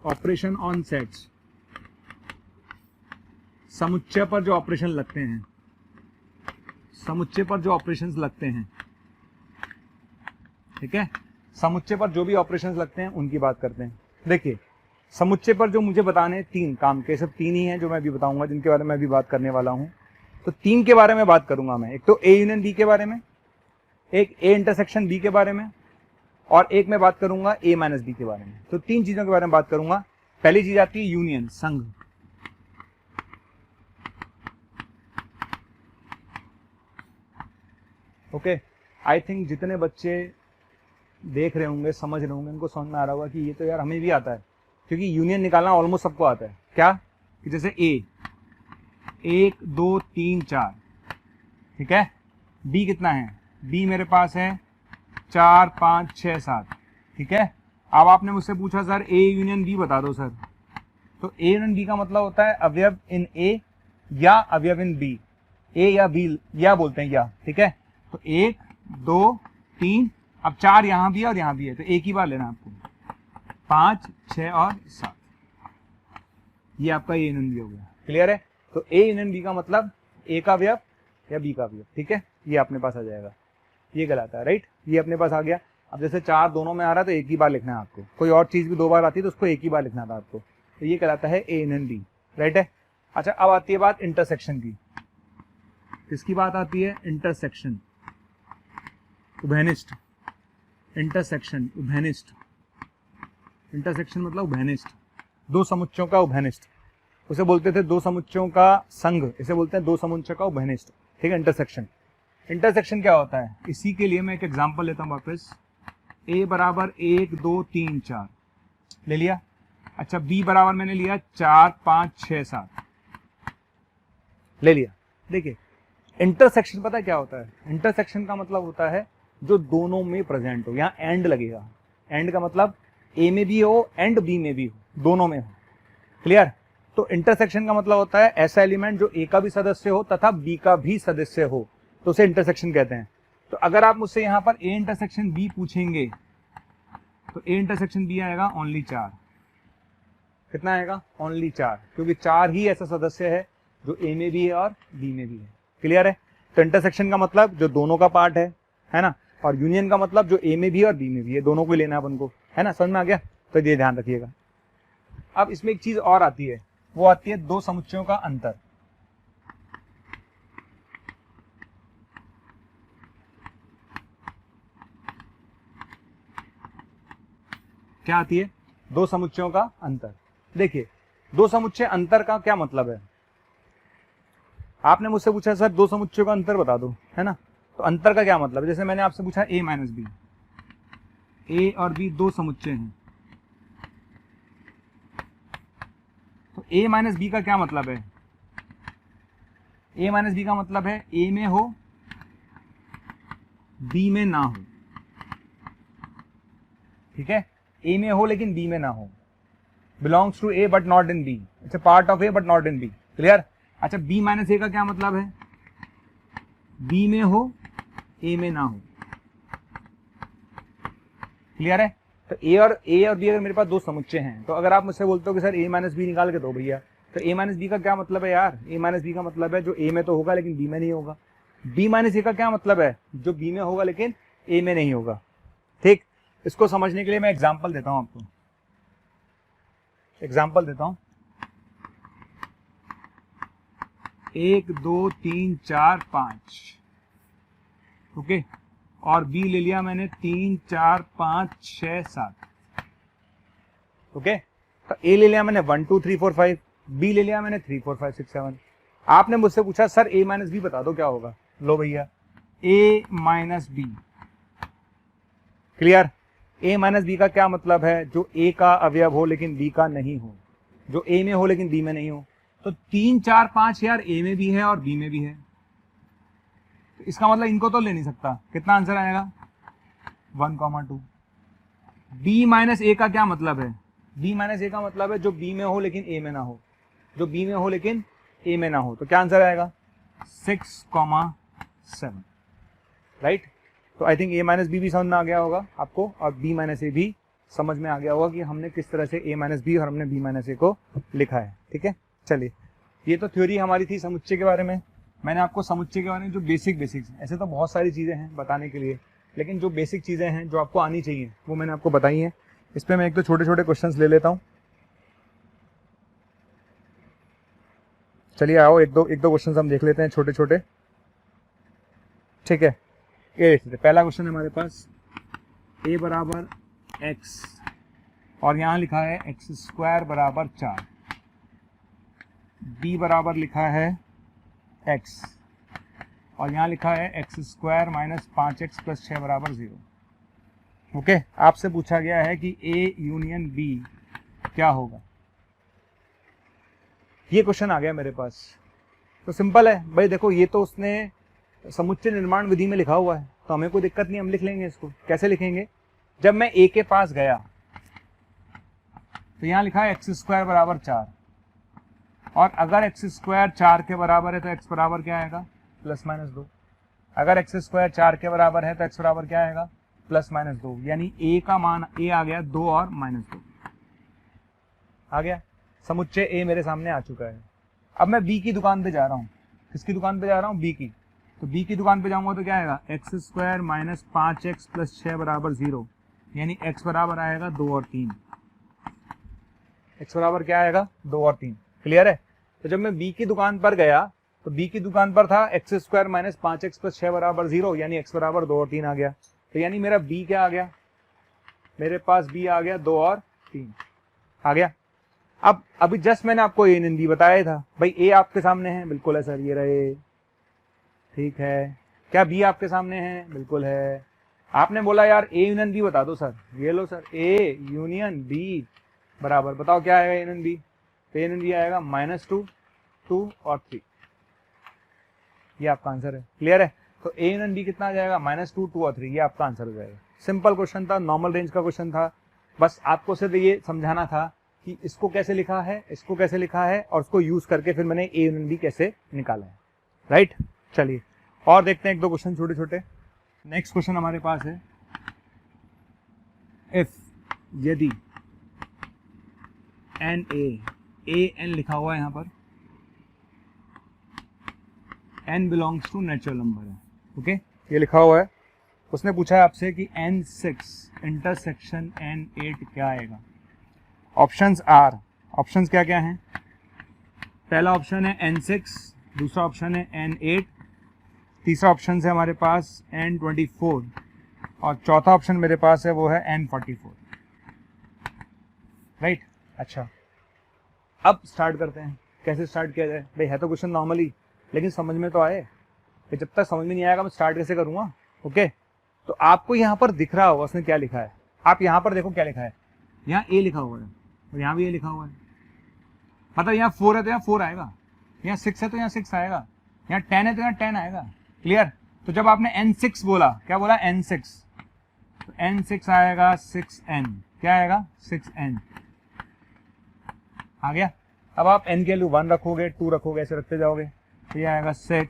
ऑपरेशन ऑन सेट्स, समुच्चय पर जो ऑपरेशन लगते हैं, समुच्चय पर जो ऑपरेशंस लगते हैं, ठीक है। समुच्चय पर जो भी ऑपरेशंस लगते हैं उनकी बात करते हैं। देखिए समुच्चय पर जो मुझे बताने 3 काम के, सब 3 ही हैं जो मैं अभी बताऊंगा, जिनके बारे में मैं अभी बात करने वाला हूं। तो 3 के बारे में बात करूंगा मैं, एक तो ए यूनियन बी के बारे में, एक ए इंटरसेक्शन बी के बारे में, और एक मैं बात करूंगा ए माइनस बी के बारे में। तो 3 चीजों के बारे में बात करूंगा। पहली चीज आती है यूनियन, संघ। ओके, आई थिंक जितने बच्चे देख रहे होंगे, समझ रहे होंगे, उनको समझ में आ रहा होगा कि ये तो यार हमें भी आता है, क्योंकि यूनियन निकालना ऑलमोस्ट सबको आता है। क्या कि जैसे ए 1 2 3 4, ठीक है। बी कितना है, बी मेरे पास है 4 5 6 7, ठीक है। अब आपने मुझसे पूछा सर ए यूनियन बी बता दो सर, तो ए यूनियन बी का मतलब होता है अवयव इन ए या अवयव इन बी, ए या बी या बोलते हैं या, ठीक है। तो 1 2 3, अब 4 यहां भी है और यहां भी है, तो एक ही बार लेना आपको, 5 6 और 7, ये आपका ए यूनियन बी हो गया। क्लियर है। तो ए यूनियन बी का मतलब ए का अवयव या बी का अवयव, ठीक है। ये अपने पास आ जाएगा, ये कहलाता है, राइट। ये अपने पास आ गया। अब जैसे 4 दोनों में आ रहा है तो एक ही बार लिखना है आपको, कोई और चीज भी 2 बार आती है तो उसको एक ही बार लिखना था आपको, तो ये कहलाता है ए यूनियन बी, राइट है। अच्छा, अब आती है बात इंटरसेक्शन की। किसकी बात आती है, इंटरसेक्शन, उभयनिष्ठ, इंटरसेक्शन उभयनिष्ठ। इंटरसेक्शन मतलब उभयनिष्ठ, 2 समुच्चयों का उभयनिष्ठ, उसे बोलते थे 2 समुच्चयों का संघ, इसे बोलते हैं 2 समुच्चयों का उभयनिष्ठ, ठीक है। इंटरसेक्शन, इंटरसेक्शन क्या होता है, इसी के लिए मैं एक एग्जांपल लेता हूं वापस। a बराबर 1 2 3 4 ले लिया, अच्छा बी बराबर मैंने लिया 4 5 6 7 ले लिया। देखिए इंटरसेक्शन पता है क्या होता है? इंटरसेक्शन का मतलब होता है जो दोनों में प्रेजेंट हो। यहाँ एंड लगेगा, एंड का मतलब ए में भी हो एंड बी में भी हो, दोनों में हो। क्लियर? तो इंटरसेक्शन का मतलब होता है ऐसा एलिमेंट जो ए का भी सदस्य हो तथा बी का भी सदस्य हो, तो उसे इंटरसेक्शन कहते हैं। तो अगर आप मुझसे यहाँ पर ए इंटरसेक्शन बी पूछेंगे तो ए इंटरसेक्शन बी आएगा ओनली 4। कितना आएगा? ओनली 4, क्योंकि 4 ही ऐसा सदस्य है जो ए में भी है और बी में भी है। क्लियर है? तो इंटरसेक्शन का मतलब जो दोनों का पार्ट है ना, और यूनियन का मतलब जो ए में भी है और बी में भी है, दोनों को लेना है अपन को, है ना? समझ में आ गया? तो ये ध्यान रखिएगा। अब इसमें एक चीज और आती है, वो आती है दो समुच्चयों का अंतर। क्या आती है? दो समुच्चयों का अंतर। देखिए दो समुच्चय अंतर का क्या मतलब है? आपने मुझसे पूछा सर दो समुच्चयों का अंतर बता दो, है ना? तो अंतर का क्या मतलब है? जैसे मैंने आपसे पूछा a माइनस बी, ए और बी दो समुच्चय हैं, तो a माइनस बी का क्या मतलब है? a माइनस बी का मतलब है a में हो b में ना हो। ठीक है? a में हो लेकिन b में ना हो, belongs to a but not in b, it's a part of a but not in b। Clear? अच्छा b माइनस ए का क्या मतलब है? b में हो a में ना हो। क्लियर है? तो a और b अगर मेरे पास दो समुच्चय हैं, तो अगर आप मुझसे बोलते हो कि सर a माइनस बी निकाल के दो भैया, तो a माइनस बी का क्या मतलब है यार? a माइनस बी का मतलब है जो a में तो होगा लेकिन b में नहीं होगा। b माइनस ए का क्या मतलब है? जो b में होगा लेकिन a में नहीं होगा। ठीक? इसको समझने के लिए मैं एग्जाम्पल देता हूं आपको, एग्जाम्पल देता हूं। 1 2 3 4 5, ओके, और बी ले लिया मैंने 3 4 5 6 7, ओके। तो ए ले लिया मैंने 1 2 3 4 5, बी ले लिया मैंने 3 4 5 6 7। आपने मुझसे पूछा सर ए माइनस बी बता दो क्या होगा। लो भैया ए माइनस बी। क्लियर? ए माइनस बी का क्या मतलब है? जो ए का अवयव हो लेकिन बी का नहीं हो, जो ए में हो लेकिन बी में नहीं हो। तो 3 4 5 यार ए में भी है और बी में भी है, तो इसका मतलब इनको तो ले नहीं सकता। कितना आंसर आएगा? 1,2। बी माइनस ए का क्या मतलब है? बी माइनस ए का मतलब है जो बी में हो लेकिन ए में ना हो, जो बी में हो लेकिन ए में ना हो। तो क्या आंसर आएगा? 6,7। राइट? तो I think A minus B भी समझ में आ गया होगा आपको, और बी माइनस ए भी समझ में आ गया होगा कि हमने किस तरह से ए माइनस बी और हमने बी माइनस ए को लिखा है। ठीक है? चलिए, ये तो थ्योरी हमारी थी समुच्चय के बारे में। मैंने आपको समुच्चय के बारे में जो बेसिक्स, ऐसे तो बहुत सारी चीज़ें हैं बताने के लिए, लेकिन जो बेसिक चीज़ें हैं जो आपको आनी चाहिए वो मैंने आपको बताई हैं। इस पर मैं एक दो छोटे छोटे क्वेश्चंस ले लेता हूँ। चलिए आओ एक दो क्वेश्चंस हम देख लेते हैं छोटे छोटे। ठीक है, ये देख लेते हैं। पहला क्वेश्चन है हमारे पास, a बराबर x और यहाँ लिखा है एक्स स्क्वायर बराबर 4, b बराबर लिखा है x और यहाँ लिखा है x square minus 5x plus 6 बराबर 0। ओके, आपसे पूछा गया है कि a यूनियन b क्या होगा। ये क्वेश्चन आ गया मेरे पास। तो सिंपल है भाई, देखो ये तो उसने समुच्चय निर्माण विधि में लिखा हुआ है, तो हमें कोई दिक्कत नहीं, हम लिख लेंगे इसको। कैसे लिखेंगे? जब मैं a के पास गया तो यहाँ लिखा है एक्स स्क्वायर बराबर 4, और अगर एक्स स्क्वायर 4 के बराबर है तो एक्स बराबर क्या आएगा? Plus minus 2। अगर एक्स स्क्वायर 4 के बराबर है तो एक्स बराबर क्या आएगा? Plus minus 2। यानी a का मान a आ गया 2 और माइनस 2 आ गया। समुच्चय a मेरे सामने आ चुका है। अब मैं b की दुकान पे जा रहा हूँ। किसकी दुकान पे जा रहा हूँ? b की। तो b की दुकान पे जाऊंगा तो क्या आएगा? X square minus 5x plus 6 बराबर 0, यानी x बराबर आएगा 2 और 3। x बराबर क्या आएगा? 2 और 3। क्लियर है? तो जब मैं b की दुकान पर गया तो b की दुकान पर था x square minus 5x plus 6 बराबर 0, यानी x बराबर 2 और 3 आ गया। तो यानी मेरा b क्या आ गया? मेरे पास b आ गया 2 और 3 आ गया। अब अभी जस्ट मैंने आपको ए यूनियन बी बताया था। भाई ए आपके सामने है, बिल्कुल है सर, ये रहे। ठीक है, क्या बी आपके सामने है? बिल्कुल है। आपने बोला यार ए यूनियन बी बता दो सर, ये लो सर, ए यूनियन बी बराबर, बताओ क्या आएगा एन एन बी, तो एन एन बी आएगा -2, 2 और 3, ये आपका आंसर है। क्लियर है? तो ए एन बी कितना आ जाएगा, -2, 2 और 3, ये आपका आंसर हो जाएगा। सिंपल क्वेश्चन था, नॉर्मल रेंज का क्वेश्चन था, बस आपको सिर्फ ये समझाना था कि इसको कैसे लिखा है, इसको कैसे लिखा है, और उसको यूज करके फिर मैंने ए एन बी कैसे निकाला है। राइट, चलिए और देखते हैं एक दो क्वेश्चन छोटे छोटे। नेक्स्ट क्वेश्चन हमारे पास है, इफ यदि एन ए एन लिखा हुआ है यहाँ पर, n belongs to natural number है, ओके ये लिखा हुआ है। उसने पूछा है आपसे कि n6 इंटरसेक्शन n8 क्या आएगा। ऑप्शंस आर, ऑप्शंस क्या क्या हैं, पहला ऑप्शन है n6, दूसरा ऑप्शन है n8, तीसरा ऑप्शन है हमारे पास n24 और चौथा ऑप्शन मेरे पास है वो है n44। राइट, अच्छा अब स्टार्ट करते हैं, कैसे स्टार्ट किया जाए। भाई है तो क्वेश्चन नॉर्मली, लेकिन समझ में तो आए, कि जब तक समझ में नहीं आएगा मैं स्टार्ट कैसे करूंगा। ओके, तो आपको यहाँ पर दिख रहा होगा उसने क्या लिखा है, आप यहाँ पर देखो क्या लिखा है, यहाँ ए लिखा हुआ है और यहाँ भी ए लिखा हुआ है, मतलब यहाँ 4 है तो यहाँ 4 आएगा, यहाँ 6 है तो यहाँ 6 आएगा, यहाँ 10 है तो यहाँ 10 आएगा। क्लियर? तो जब आपने n6 बोला, क्या बोला n6, तो n6 आएगा 6n, क्या आएगा 6n, आ गया। अब आप n के लिए 1 रखोगे, 2 रखोगे, ऐसे रखते जाओगे, तो ये आएगा 6,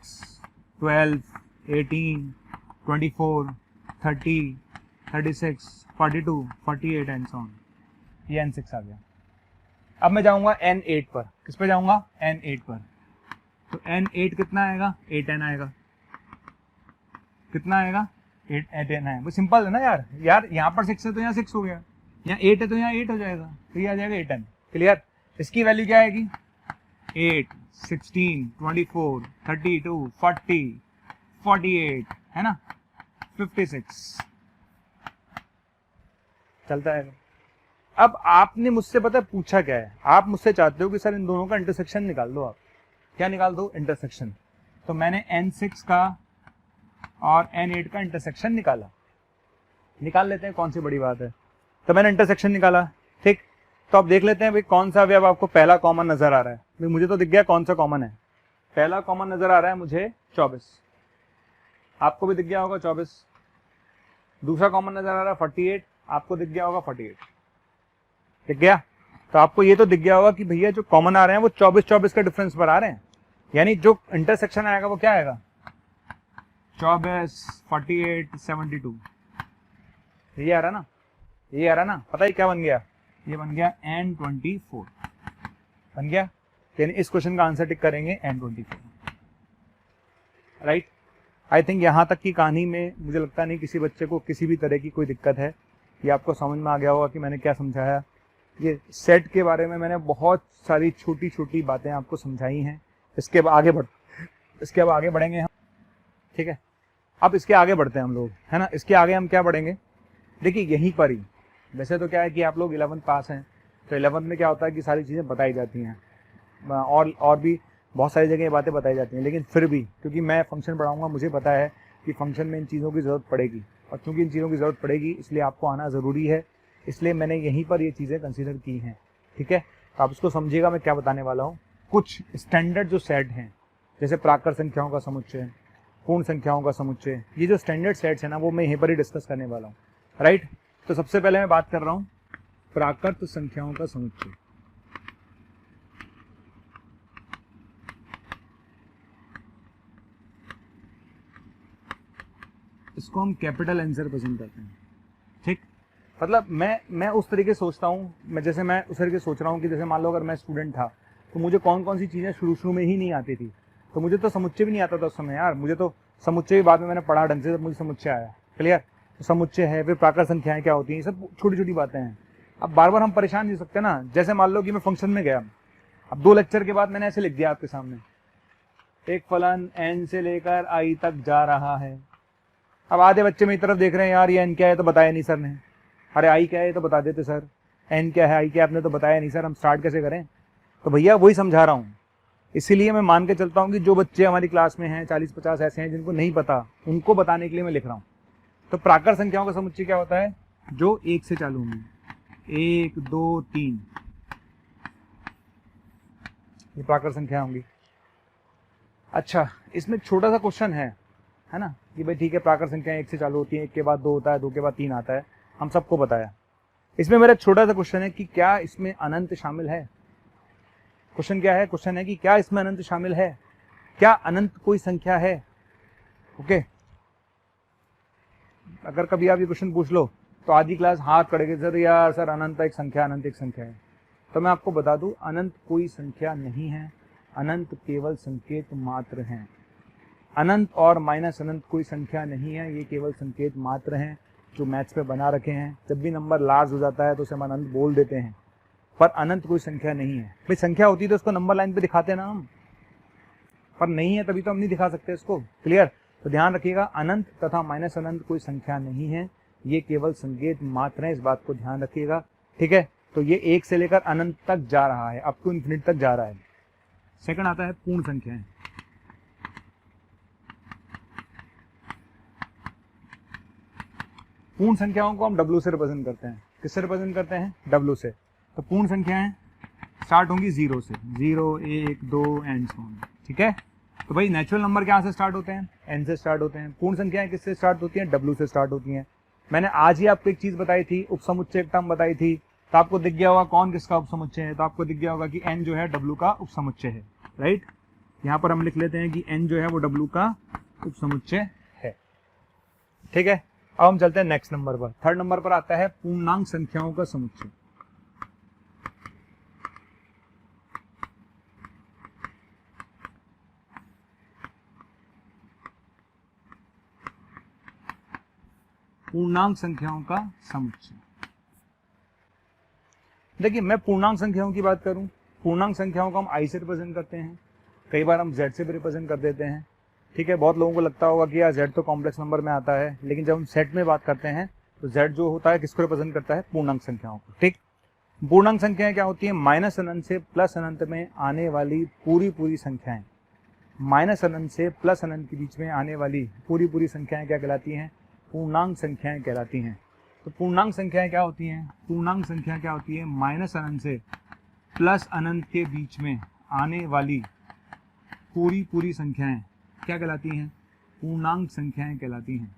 12, 18, 24, 30, 36, 42, 48 एंड सो ऑन, ये n6 आ गया। अब मैं जाऊंगा n8 पर, किस पे जाऊंगा, n8 पर, तो n8 कितना आएगा, 8n आएगा, कितना आएगा 8n आएगा। वो सिंपल है ना यार, यहाँ पर 6 है तो यहाँ 6 हो गया, यहाँ 8 है तो यहाँ 8 हो जाएगा, तो ये आ जाएगा 8n। क्लियर? इसकी वैल्यू क्या आएगी, 8, 16, 24, 32, 40, 48 है ना, 56 चलता है। अब आपने मुझसे पता है पूछा क्या है, आप मुझसे चाहते हो कि सर इन दोनों का इंटरसेक्शन निकाल दो, आप क्या निकाल दो, इंटरसेक्शन। तो मैंने n6 का और n8 का इंटरसेक्शन निकाला, निकाल लेते हैं, कौन सी बड़ी बात है। तो मैंने इंटरसेक्शन निकाला, ठीक। तो अब देख लेते हैं भाई कौन सा अवयव आपको पहला कॉमन नजर आ रहा है। भाई मुझे तो दिख गया कौन सा कॉमन है, पहला कॉमन नजर आ रहा है मुझे 24, आपको भी दिख गया होगा 24। दूसरा कॉमन नजर आ रहा है 48, आपको दिख गया होगा 48, दिख गया। तो आपको ये तो दिख गया होगा कि भैया जो कॉमन आ रहे हैं वो 24 का डिफरेंस पर आ रहे हैं, यानी जो इंटरसेक्शन आएगा वो क्या आएगा, 24, 48, 72, ये आ रहा ना, ये आ रहा ना। पता ही क्या बन गया, ये बन गया n24 बन गया, यानी इस क्वेश्चन का आंसर टिक करेंगे n24। राइट, आई थिंक यहाँ तक की कहानी में मुझे लगता नहीं किसी बच्चे को किसी भी तरह की कोई दिक्कत है। ये आपको समझ में आ गया होगा कि मैंने क्या समझाया। ये सेट के बारे में मैंने बहुत सारी छोटी छोटी बातें आपको समझाई हैं। इसके अब आगे बढ़ेंगे हम, ठीक है। अब इसके आगे बढ़ते हैं हम लोग, है ना। इसके आगे हम क्या बढ़ेंगे, देखिए यहीं पर ही, वैसे तो क्या है कि आप लोग 11th पास हैं, तो 11th में क्या होता है कि सारी चीज़ें बताई जाती हैं और भी बहुत सारी जगह ये बातें बताई जाती हैं, लेकिन फिर भी क्योंकि मैं फंक्शन पढ़ाऊंगा मुझे पता है कि फंक्शन में इन चीज़ों की ज़रूरत पड़ेगी, और क्योंकि इन चीज़ों की ज़रूरत पड़ेगी इसलिए आपको आना ज़रूरी है, इसलिए मैंने यहीं पर ये चीज़ें कंसिडर की हैं, ठीक है। तो आप इसको समझिएगा मैं क्या बताने वाला हूँ। कुछ स्टैंडर्ड जो सेट हैं, जैसे प्राकृत संख्याओं का समुच्चय, पूर्ण संख्याओं का समुच्चय, ये जो स्टैंडर्ड सेट्स हैं ना वो मैं यहीं पर ही डिस्कस करने वाला हूँ। राइट, तो सबसे पहले मैं बात कर रहा हूँ प्राकृत संख्याओं का समुच्चय। इसको हम कैपिटल एन से रिप्रेजेंट करते हैं, ठीक। मतलब मैं उस तरीके सोचता हूँ, मैं उस तरीके सोच रहा हूँ कि जैसे मान लो अगर मैं स्टूडेंट था तो मुझे कौन कौन सी चीज़ें शुरू में ही नहीं आती थी, तो मुझे तो समुच्चय भी नहीं आता था उस समय यार। मुझे तो समुच्चय भी बाद में मैंने पढ़ा ढंग से, तब मुझे समुच्चय आया। क्लियर, तो समुच्चय है, फिर प्राकृत संख्याएं क्या होती हैं, ये सब छोटी छोटी बातें हैं। अब बार बार हम परेशान नहीं हो सकते ना। जैसे मान लो कि मैं फंक्शन में गया, अब 2 लेक्चर के बाद मैंने ऐसे लिख दिया आपके सामने, एक फलन n से लेकर i तक जा रहा है। अब आधे बच्चे मेरी तरफ देख रहे हैं, यार ये n क्या है तो बताया नहीं सर ने, अरे i क्या है तो बता देते सर, n क्या है i क्या आपने तो बताया नहीं सर, हम स्टार्ट कैसे करें। तो भैया वही समझा रहा हूँ, इसीलिए मैं मान के चलता हूँ कि जो बच्चे हमारी क्लास में हैं 40-50 ऐसे हैं जिनको नहीं पता, उनको बताने के लिए मैं लिख रहा हूँ। तो प्राकृत संख्याओं का समुच्चय क्या होता है, जो 1 से चालू होंगी, 1 2 3, ये प्राकृत संख्या होंगी। अच्छा, इसमें छोटा सा क्वेश्चन है ना, कि भाई ठीक है प्राकृत संख्या 1 से चालू होती है, 1 के बाद 2 होता है, 2 के बाद 3 आता है, हम सबको बताया। इसमें मेरा छोटा सा क्वेश्चन है कि क्या इसमें अनंत शामिल है। क्वेश्चन क्या है? क्वेश्चन है कि क्या इसमें अनंत शामिल है, क्या अनंत कोई संख्या है। ओके, अगर कभी आप ये क्वेश्चन पूछ लो तो आधी क्लास हाथ करेगी, सर यार सर अनंत एक संख्या, अनंत एक संख्या है। तो मैं आपको बता दूं, अनंत कोई संख्या नहीं है, अनंत केवल संकेत मात्र हैं। अनंत और माइनस अनंत कोई संख्या नहीं है, ये केवल संकेत मात्र हैं जो मैथ्स पे बना रखे हैं। जब भी नंबर लार्ज हो जाता है तो उसे हम अनंत बोल देते हैं, पर अनंत कोई संख्या नहीं है। भाई संख्या होती तो उसको नंबर लाइन पे दिखाते ना हम, पर नहीं है तभी तो हम नहीं दिखा सकते इसको। क्लियर? तो ध्यान रखिएगा, अनंत तथा माइनस अनंत कोई संख्या नहीं है, ये केवल संकेत मात्र है, इस बात को ध्यान रखिएगा। ठीक है, तो ये 1 से लेकर अनंत तक जा रहा है, अप टू इन्फिनिट तक जा रहा है। सेकंड आता है पूर्ण संख्याएं। पूर्ण संख्याओं को हम W से रिप्रेजेंट करते हैं। किससे रिप्रेजेंट करते हैं? W से। तो पूर्ण संख्याएं स्टार्ट होंगी 0 से, 0 1 2 एंड सो ऑन। ठीक है, तो भाई नेचुरल नंबर कहाँ से स्टार्ट होते हैं? N से स्टार्ट होते हैं। पूर्ण संख्याएं किससे स्टार्ट होती हैं? W से स्टार्ट होती हैं। मैंने आज ही आपको एक चीज बताई थी, उपसमुच्चय एक टर्म बताई थी, तो आपको दिख गया होगा कौन किसका उपसमुच्चय है। तो आपको दिख गया होगा कि N जो है W का उपसमुच्चय है। राइट, यहाँ पर हम लिख लेते हैं कि N जो है वो W का उपसमुच्चय है। ठीक है, अब हम चलते हैं नेक्स्ट नंबर पर। थर्ड नंबर पर आता है पूर्णांक संख्याओं का समुच्चय। पूर्णांक संख्याओं का समुच्चय। देखिए, मैं पूर्णांक संख्याओं की बात करूं, पूर्णांक संख्याओं को हम I से रिप्रेजेंट करते हैं, कई बार हम Z से भी रिप्रेजेंट कर देते हैं। ठीक है, बहुत लोगों को लगता होगा कि यार Z तो कॉम्प्लेक्स नंबर में आता है, लेकिन जब हम सेट में बात करते हैं तो Z जो होता है किसको रिप्रेजेंट करता है? पूर्णांक संख्याओं को। ठीक, पूर्णांक संख्याएं क्या होती है? माइनस अनंत से प्लस अनंत में आने वाली पूरी संख्याएं। माइनस अनंत से प्लस अनंत के बीच में आने वाली पूरी संख्याएं क्या कहलाती हैं? पूर्णांक संख्याएं कहलाती हैं। तो पूर्णांक संख्याएं क्या होती हैं? पूर्णांक संख्या क्या होती है? माइनस अनंत से प्लस अनंत के बीच में आने वाली पूरी संख्याएं क्या कहलाती हैं? पूर्णांक संख्याएं कहलाती हैं।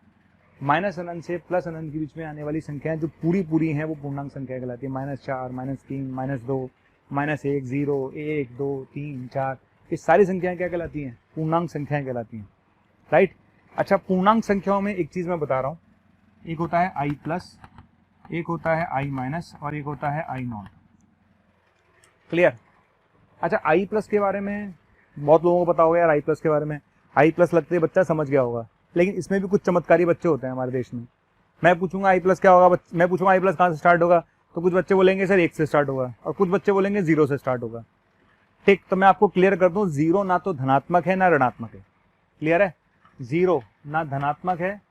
माइनस अनंत से प्लस अनंत के बीच में आने वाली संख्याएं जो पूरी हैं वो पूर्णांक संख्या कहलाती है। -4, -3, -2, -1, 0, 1 2 3 4, ये सारी संख्याएं क्या कहलाती हैं? पूर्णांक संख्याएं कहलाती हैं। राइट। अच्छा, पूर्णांक संख्याओं में एक चीज मैं बता रहा हूँ, एक होता है I प्लस, एक होता है I माइनस और एक होता है I नॉट। क्लियर? अच्छा, I प्लस के बारे में बहुत लोगों को पता होगा यार, I प्लस के बारे में। I प्लस लगते ही बच्चा समझ गया होगा, लेकिन इसमें भी कुछ चमत्कारी बच्चे होते हैं हमारे देश में। मैं पूछूंगा I प्लस क्या होगा, मैं पूछूंगा I प्लस कहाँ से स्टार्ट होगा, तो कुछ बच्चे बोलेंगे सर 1 से स्टार्ट होगा और कुछ बच्चे बोलेंगे 0 से स्टार्ट होगा। ठीक, तो मैं आपको क्लियर कर दूं, 0 ना तो धनात्मक है ना ऋणात्मक है। क्लियर है? 0 ना धनात्मक है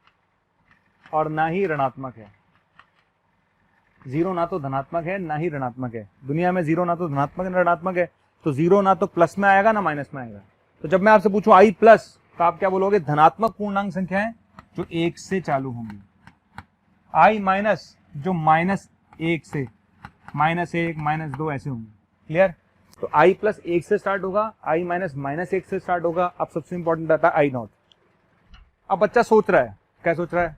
और ना ही ऋणात्मक है। 0 ना तो धनात्मक है ना ही ऋणात्मक है। दुनिया में 0 ना तो धनात्मक ना ऋणात्मक है, तो 0 ना तो प्लस में आएगा ना माइनस में आएगा। तो जब मैं आपसे पूछूं I प्लस, तो आप क्या बोलोगे? धनात्मक पूर्णांक संख्याएं जो 1 से चालू होंगी। I माइनस जो -1 से, -1 -2 ऐसे होंगे। क्लियर? तो I प्लस 1 से स्टार्ट होगा, I माइनस -1 से स्टार्ट होगा। अब सबसे इंपॉर्टेंट आता है I नॉट। अब बच्चा सोच रहा है, क्या सोच रहा है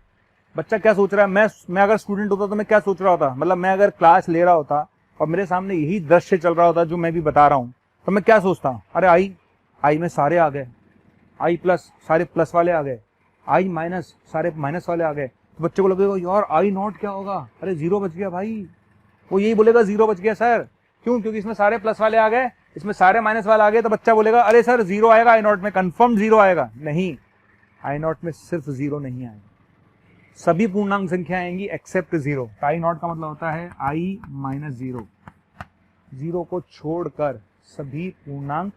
बच्चा? क्या सोच रहा है? मैं अगर स्टूडेंट होता तो मैं क्या सोच रहा होता? मतलब मैं अगर क्लास ले रहा होता और मेरे सामने यही दृश्य चल रहा होता जो मैं भी बता रहा हूं, तो मैं क्या सोचता? अरे I में सारे आ गए, I प्लस सारे प्लस वाले आ गए, I माइनस सारे माइनस वाले आ गए। तो बच्चे को लगेगा यार I नॉट क्या होगा? अरे 0 बच गया भाई। वो यही बोलेगा 0 बच गया सर। क्यों? क्योंकि इसमें सारे प्लस वाले आ गए, इसमें सारे माइनस वाले आ गए। तो बच्चा बोलेगा अरे सर 0 आएगा I नॉट में, कंफर्म 0 आएगा। नहीं, I नॉट में सिर्फ 0 नहीं आएगा, सभी पूर्णांक संख्या आएंगी एक्सेप्ट 0। I नॉट का मतलब होता है I माइनस 0, 0 को छोड़कर सभी पूर्णांक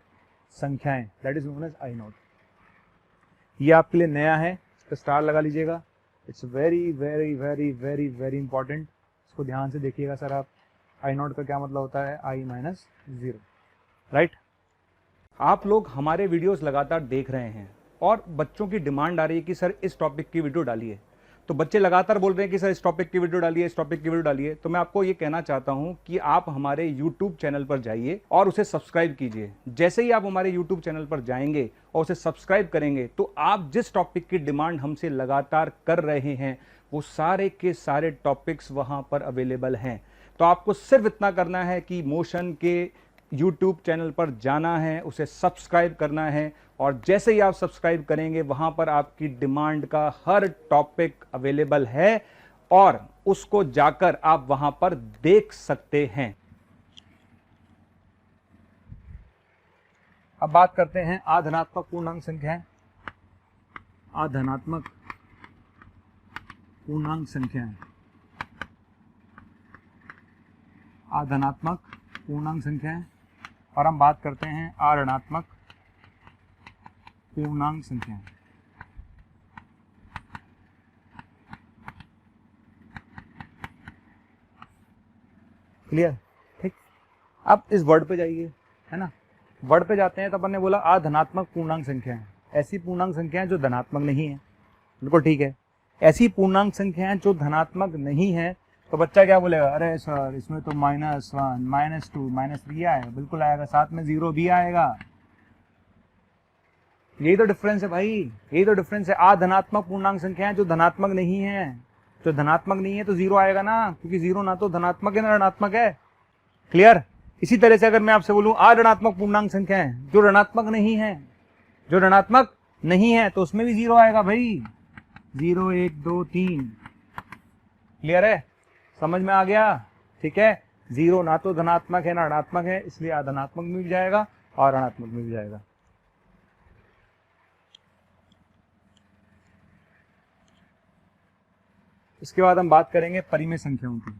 संख्याएं, that is known as I not. ये आपके लिए नया है, तो स्टार लगा लीजिएगा। It's very very very very very important, इसको ध्यान से देखिएगा सर आप। I नॉट का क्या मतलब होता है? I minus 0। राइट। आप लोग हमारे वीडियोस लगातार देख रहे हैं और बच्चों की डिमांड आ रही है कि सर इस टॉपिक की वीडियो डालिए, तो बच्चे लगातार बोल रहे हैं कि सर इस टॉपिक की वीडियो डालिए, इस टॉपिक की वीडियो डालिए। तो मैं आपको ये कहना चाहता हूं कि आप हमारे यूट्यूब चैनल पर जाइए और उसे सब्सक्राइब कीजिए। जैसे ही आप हमारे यूट्यूब चैनल पर जाएंगे और उसे सब्सक्राइब करेंगे तो आप जिस टॉपिक की डिमांड हमसे लगातार कर रहे हैं वो सारे के सारे टॉपिक्स वहां पर अवेलेबल हैं। तो आपको सिर्फ इतना करना है कि मोशन के यूट्यूब चैनल पर जाना है, उसे सब्सक्राइब करना है, और जैसे ही आप सब्सक्राइब करेंगे वहां पर आपकी डिमांड का हर टॉपिक अवेलेबल है और उसको जाकर आप वहां पर देख सकते हैं। अब बात करते हैं आधनात्मक पूर्णांक संख्याएं। आधनात्मक पूर्णांक संख्याएं, आधनात्मक पूर्णांक संख्याएं, और हम बात करते हैं अऋणात्मक पूर्णांक संख्याएं। क्लियर? ठीक। अब इस वर्ड पे जाइए, है ना। वर्ड पे जाते हैं तो अपन ने बोला अधनात्मक पूर्णांक संख्याएं, ऐसी पूर्णांक संख्याएं जो धनात्मक नहीं है। बिल्कुल ठीक है। ऐसी पूर्णांक संख्याएं जो धनात्मक नहीं है, तो बच्चा क्या बोलेगा, अरे सर इसमें तो -1, -2, -3 आएगा। बिल्कुल आएगा, साथ में 0 भी आएगा। यही तो डिफरेंस है भाई, यही तो डिफरेंस है। अधनात्मक पूर्णांक संख्याएं जो धनात्मक नहीं है, जो धनात्मक नहीं है तो 0 आएगा ना, क्योंकि 0 ना तो धनात्मक है ना ऋणात्मक है। क्लियर? इसी तरह से अगर मैं आपसे बोलूं अऋणात्मक पूर्णांक संख्याएं जो ऋणात्मक नहीं है, जो ऋणात्मक नहीं है, तो उसमें भी 0 आएगा भाई। 0, 1, 2, 3। क्लियर है? समझ में आ गया? ठीक है। 0 ना तो धनात्मक है ना ऋणात्मक है, इसलिए अधनात्मक में भी जाएगा और ऋणात्मक में भी जाएगा। इसके बाद हम बात करेंगे परिमेय संख्याओं की।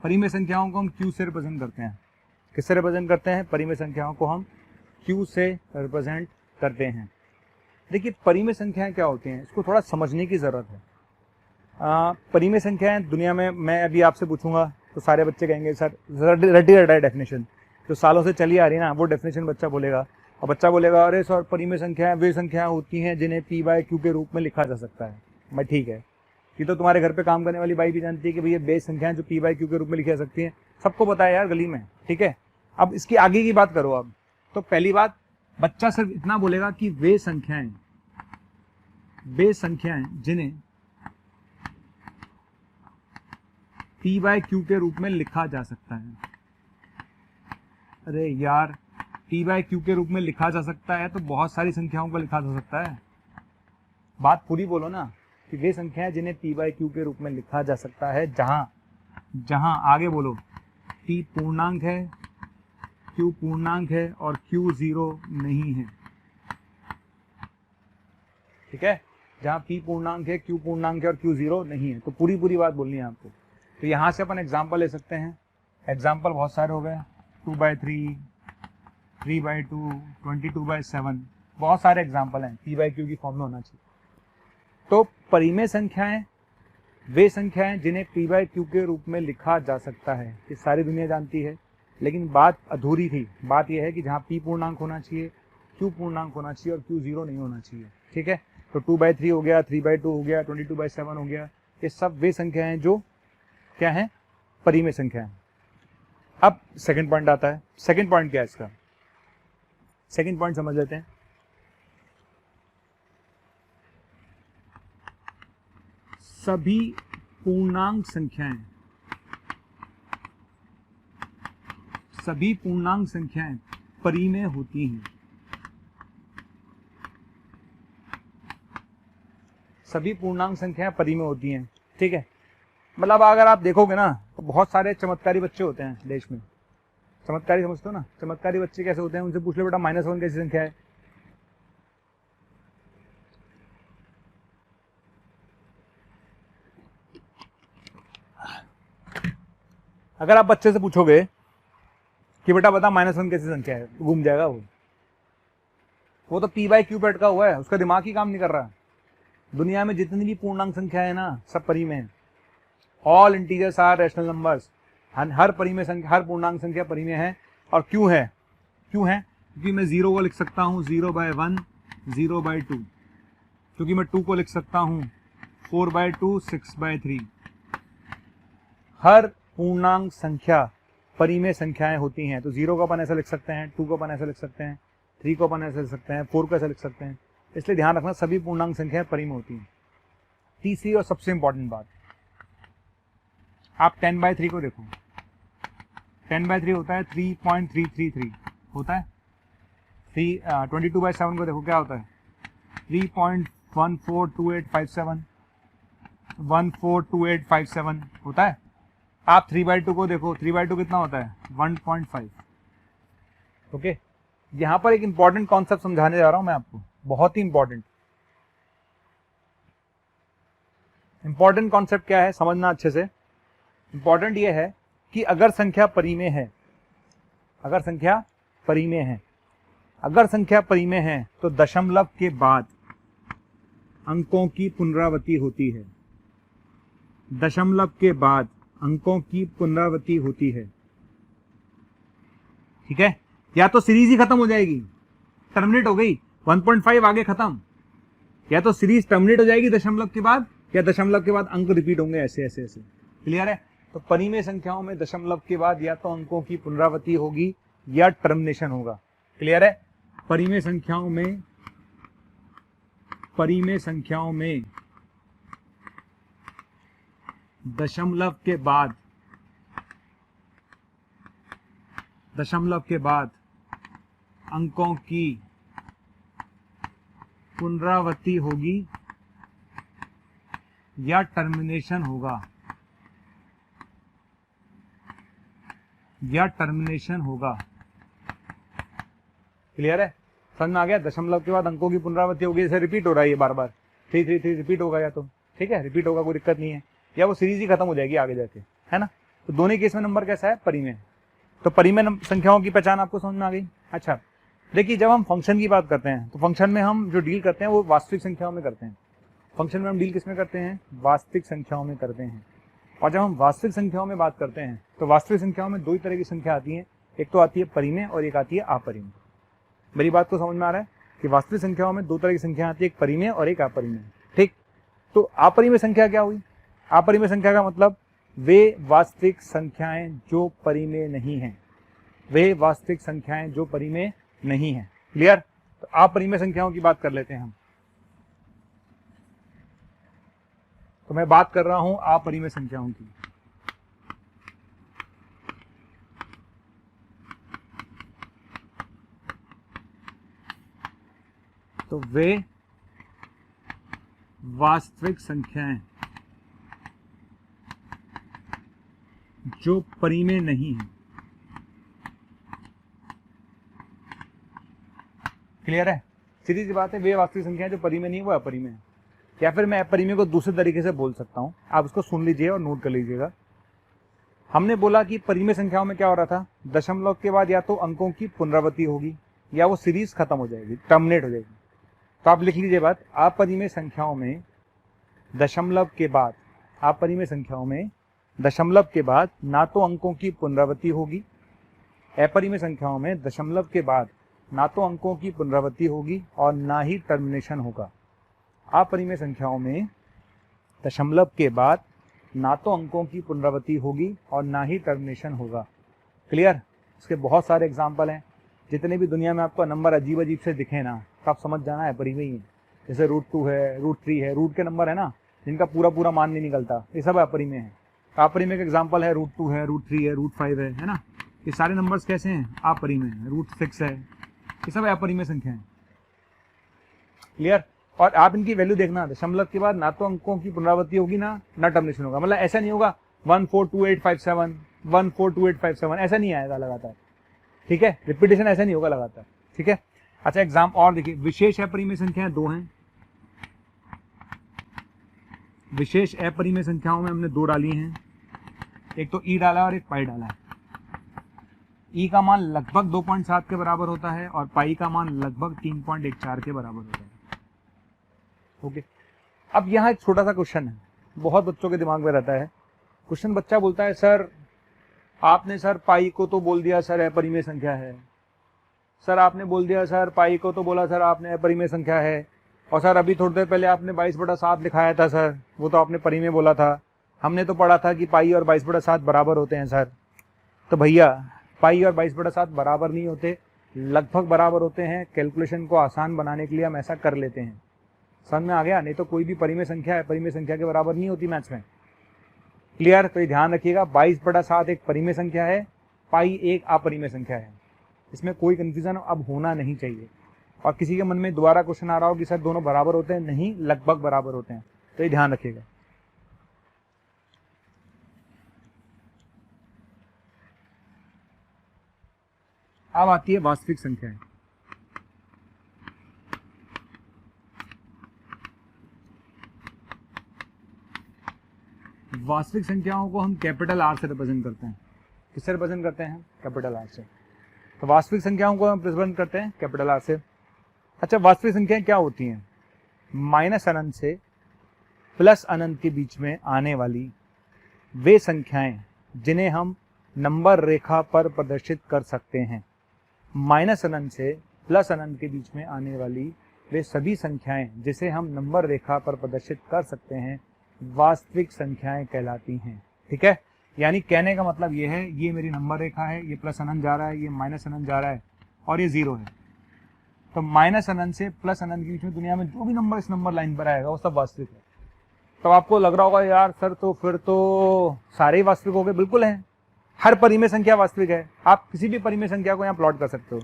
परिमेय संख्याओं को हम Q से रिप्रेजेंट करते हैं। किससे रिप्रेजेंट करते हैं? परिमेय संख्याओं को हम Q से रिप्रेजेंट करते हैं। देखिए परिमेय संख्याएं क्या होती हैं, इसको थोड़ा समझने की जरूरत है। परिमेय संख्याएं दुनिया में, मैं अभी आपसे पूछूंगा तो सारे बच्चे कहेंगे सर रटी रटाई डेफिनेशन जो सालों से चली आ रही है ना, वो डेफिनेशन बच्चा बोलेगा। और बच्चा बोलेगा अरे सर परिमेय संख्याएं वे संख्याएं होती हैं जिन्हें P/Q के रूप में लिखा जा सकता है। मैं ठीक है, ये तो तुम्हारे घर पे काम करने वाली बाई भी जानती है कि भैया बेस संख्याएं जो P/Q के रूप में लिखी जा सकती हैं, सबको पता है यार गली में। ठीक है। अब इसकी आगे की बात करो। अब तो पहली बात, बच्चा सिर्फ इतना बोलेगा कि वे संख्याएं जिन्हें P/Q के रूप में लिखा जा सकता है। अरे यार P/Q के रूप में लिखा जा सकता है तो बहुत सारी संख्याओं को लिखा जा सकता है। बात पूरी बोलो ना, कि वे संख्याएं जिन्हें P/Q के रूप में लिखा जा सकता है, जहां आगे बोलो P पूर्णांक है, Q पूर्णांक है और Q 0 नहीं है। ठीक है। जहां P पूर्णांक है, Q पूर्णांक है और Q 0 नहीं है। तो पूरी बात बोलनी है आपको। तो यहां से अपन एग्जाम्पल ले सकते हैं। एग्जाम्पल बहुत सारे हो गए, 2/3, 3/2, 22/7, बहुत सारे एग्जाम्पल हैं। P/Q की फॉर्म में होना चाहिए। तो परिमेय संख्याएं वे संख्याएं जिन्हें P/Q के रूप में लिखा जा सकता है, ये सारी दुनिया जानती है। लेकिन बात अधूरी थी। बात यह है कि जहां P पूर्णांक होना चाहिए, Q पूर्णांक होना चाहिए और Q 0 नहीं होना चाहिए। ठीक है। तो 2/3 हो गया, 3/2 हो गया, 22/7 हो गया, ये सब वे संख्याएं जो क्या है? परिमेय संख्याएं। अब सेकंड पॉइंट आता है। सेकंड पॉइंट क्या है इसका? सेकंड पॉइंट समझ लेते हैं। सभी पूर्णांक संख्याएं परिमेय होती हैं। सभी पूर्णांक संख्याएं परिमेय होती हैं। ठीक है। मतलब अगर आप देखोगे ना तो बहुत सारे चमत्कारी बच्चे होते हैं देश में। चमत्कारी समझते हो ना? चमत्कारी बच्चे कैसे होते हैं? उनसे पूछ लो बेटा -1 कैसी संख्या है? अगर आप बच्चे से पूछोगे कि बेटा बता -1 कैसी संख्या है, तो घूम जाएगा वो तो P/Q पे अटका हुआ है, उसका दिमाग ही काम नहीं कर रहा। दुनिया में जितनी भी पूर्णांक संख्या है ना, सब परिमेय है। All integers are rational numbers. हर परिमेय संख्या, हर पूर्णांक संख्या परिमेय है। और क्यों है? क्योंकि मैं 0 को लिख सकता हूँ 0/1, 0/2, क्योंकि मैं 2 को लिख सकता हूँ 4/2, 6/3। हर पूर्णांक संख्या परिमेय संख्याएं होती हैं, तो 0 को अपन ऐसा लिख सकते हैं, 2 को अपन ऐसा लिख सकते हैं, 3 को अपन ऐसा लिख सकते हैं, 4 को ऐसा लिख सकते हैं। इसलिए ध्यान रखना सभी पूर्णांक संख्याएं परिमेय होती हैं। तीसरी और सबसे इंपॉर्टेंट बात, आप 10/3 को देखो, 10/3 होता है 3.333 होता है। 22/7 को देखो क्या होता है 3.142857, 142857 होता है। आप 3/2 को देखो, 3/2 कितना होता है 1.5। ओके, यहां पर एक इंपॉर्टेंट कॉन्सेप्ट समझाने जा रहा हूं मैं आपको, बहुत ही इंपॉर्टेंट कॉन्सेप्ट क्या है समझना अच्छे से। इंपॉर्टेंट ये है कि अगर संख्या परिमेय है, अगर संख्या परिमेय है तो दशमलव के बाद अंकों की पुनरावृत्ति होती है। दशमलव के बाद अंकों की पुनरावृत्ति होती है, ठीक है। या तो सीरीज ही खत्म हो जाएगी, टर्मिनेट हो गई, 1.5 आगे खत्म, या तो सीरीज टर्मिनेट हो जाएगी दशमलव के बाद, या दशमलव के बाद अंक रिपीट होंगे, ऐसे ऐसे ऐसे। क्लियर है? तो परिमेय संख्याओं में दशमलव के बाद या तो अंकों की पुनरावृत्ति होगी या टर्मिनेशन होगा। क्लियर है? परिमेय संख्याओं में दशमलव के बाद अंकों की पुनरावृत्ति होगी या टर्मिनेशन होगा, क्लियर है? समझ में आ गया? दशमलव के बाद अंकों की पुनरावृत्ति होगी, जैसे रिपीट हो रहा है ये बार बार 333 रिपीट होगा, या तो ठीक है रिपीट होगा, कोई दिक्कत नहीं है, या वो सीरीज ही खत्म हो जाएगी आगे जाके, है ना। तो दोनों केस में नंबर कैसा है? परिमेय। तो परिमेय संख्याओं की पहचान आपको समझ में आ गई। अच्छा देखिए, जब हम फंक्शन की बात करते हैं तो फंक्शन में हम जो डील करते हैं वो वास्तविक संख्याओं में करते हैं। फंक्शन में हम डील किसमें करते हैं? वास्तविक संख्याओं में करते हैं। और जब हम वास्तविक संख्याओं में बात करते हैं तो वास्तविक संख्याओं में दो ही तरह की संख्या आती है, एक तो आती है परिमेय और एक आती है अपरिमेय। मेरी बात को समझ में आ रहा है कि वास्तविक संख्याओं में दो तरह की संख्या आती है, एक परिमेय और एक अपरिमेय। ठीक, तो अपरिमेय संख्या क्या हुई? अपरिमेय संख्या का मतलब वे वास्तविक संख्याएं जो परिमेय नहीं हैं, वे वास्तविक संख्याएं जो परिमेय नहीं हैं। क्लियर? तो अपरिमेय संख्याओं की बात कर लेते हैं हम। तो मैं बात कर रहा हूं अपरिमेय संख्याओं की। तो वे वास्तविक संख्याएं जो परिमेय नहीं है। क्लियर है? सीधी सी बात है, वे वास्तविक संख्याएं जो परिमेय नहीं है वो अपरिमेय है। या फिर मैं अपरिमेय को दूसरे तरीके से बोल सकता हूं, आप उसको सुन लीजिए और नोट कर लीजिएगा। हमने बोला कि परिमेय संख्याओं में क्या हो रहा था, दशमलव के बाद या तो अंकों की पुनरावृत्ति होगी या वो सीरीज खत्म हो जाएगी, टर्मिनेट हो जाएगी। तो आप लिख लीजिए बात, अपरिमेय संख्याओं में दशमलव के बाद, अपरिमेय संख्याओं में दशमलव के बाद ना तो अंकों की पुनरावृत्ति होगी, अपरिमेय संख्याओं में दशमलव के बाद ना तो अंकों की पुनरावृत्ति होगी और ना ही टर्मिनेशन होगा। अपरिमेय संख्याओं में दशमलव के बाद ना तो अंकों की पुनरावृत्ति होगी और ना ही टर्मिनेशन होगा। क्लियर? इसके बहुत सारे एग्जाम्पल हैं। जितने भी दुनिया में आपको नंबर अजीब अजीब से दिखे ना, तो आप समझ जाना है परिमेय ही है। जैसे √2 है, √3 है, रूट के नंबर है ना जिनका पूरा मान नहीं निकलता, ये सब अपरिमेय है। अपरिमेय का एग्जाम्पल है √2 है, √3 है, √5 है ना। ये सारे नंबर्स कैसे हैं? अपरिमेय है। √6 है, ये सब अपरिमेय संख्या है। क्लियर? और आप इनकी वैल्यू देखना, दशमलव के बाद ना तो अंकों की पुनरावृत्ति होगी ना टर्मिनेशन होगा। मतलब ऐसा नहीं होगा 142857 142857 ऐसा नहीं आएगा लगातार। ठीक है, रिपीटेशन ऐसा नहीं होगा लगातार। ठीक है, अच्छा एग्जाम और देखिए, विशेष अपरिमेय संख्याएं दो हैं। विशेष अपरिमेय संख्याओं में हमने दो डाली हैं, एक तो ई डाला और एक पाई डाला है। ई का मान लगभग 2.7 के बराबर होता है और पाई का मान लगभग 3.14 के बराबर होता है। ओके, अब यहाँ एक छोटा सा क्वेश्चन है, बहुत बच्चों के दिमाग में रहता है। क्वेश्चन बच्चा बोलता है, सर आपने सर पाई को तो बोल दिया सर अपरिमेय संख्या है, सर आपने बोल दिया सर पाई को तो बोला सर आपने परिमेय संख्या है, और सर अभी थोड़ी देर पहले आपने 22/7 लिखाया था सर, वो तो आपने परिमेय बोला था। हमने तो पढ़ा था कि पाई और 22/7 बराबर होते हैं सर। तो भैया पाई और 22/7 बराबर नहीं होते, लगभग बराबर होते हैं। कैलकुलेशन को आसान बनाने के लिए हम ऐसा कर लेते हैं। समझ में आ गया? नहीं तो कोई भी परिमेय संख्या है परिमेय संख्या के बराबर नहीं होती मैथ्स में। क्लियर? तो ये ध्यान रखिएगा, 22/7 एक परिमेय संख्या है, पाई एक अपरिमेय संख्या है। इसमें कोई कंफ्यूजन अब होना नहीं चाहिए। और किसी के मन में दोबारा क्वेश्चन आ रहा हो कि सर दोनों बराबर होते हैं, नहीं, लगभग बराबर होते हैं, तो ये ध्यान रखिएगा। अब आती है वास्तविक संख्याएं। वास्तविक संख्याओं को हम कैपिटल आर से रिप्रेजेंट करते हैं। किससे रिप्रेजेंट करते हैं? कैपिटल आर से। तो वास्तविक संख्याओं को हम रिप्रेजेंट करते हैं कैपिटल आर से। अच्छा, वास्तविक संख्याएं क्या होती हैं? माइनस अनंत से प्लस अनंत के बीच में आने वाली वे संख्याएं जिन्हें हम नंबर रेखा पर प्रदर्शित कर सकते हैं। माइनस अनंत से प्लस अनंत के बीच में आने वाली वे सभी संख्याएं जिसे हम नंबर रेखा पर प्रदर्शित कर सकते हैं वास्तविक संख्याएं कहलाती हैं। ठीक है, यानी कहने का मतलब ये है, ये मेरी नंबर रेखा है, ये प्लस अनंत जा रहा है, ये माइनस अनंत जा रहा है और ये 0 है। तो माइनस अनंत से प्लस अनंत के बीच में दुनिया में जो भी नंबर इस नंबर लाइन पर आएगा वो सब वास्तविक है। तो आपको लग रहा होगा यार सर तो फिर तो सारे ही वास्तविक हो गए। बिल्कुल है, हर परिमेय संख्या वास्तविक है। आप किसी भी परिमेय संख्या को यहाँ प्लॉट कर सकते हो।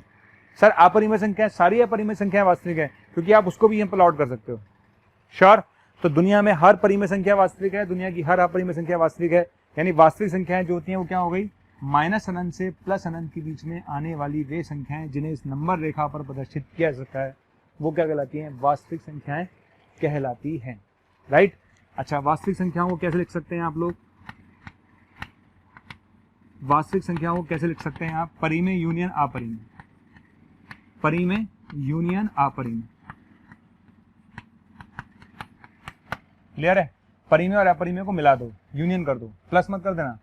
सर अपरिमेय संख्या, सारी अपरिमेय संख्या वास्तविक है, क्योंकि आप उसको भी यहाँ प्लॉट कर सकते हो। श्योर? तो दुनिया में हर परिमेय संख्या वास्तविक है, दुनिया की हर अपरिमेय संख्या वास्तविक है। यानी वास्तविक संख्याएं जो होती हैं वो क्या हो गई? माइनस अनंत से प्लस अनंत के बीच में आने वाली वे संख्याएं जिन्हें इस नंबर रेखा पर प्रदर्शित किया जा सकता है वो क्या कहलाती हैं? वास्तविक संख्याएं कहलाती हैं। राइट? अच्छा, वास्तविक संख्याओं को कैसे लिख सकते हैं आप लोग? वास्तविक संख्याओं को कैसे लिख सकते हैं आप? परिमेय यूनियन अपरिमेय, परिमेय यूनियन अपरिमेय। क्लियर है? परिमेय और अपरिमेय को मिला दो, यूनियन कर दो, प्लस मत कर देना।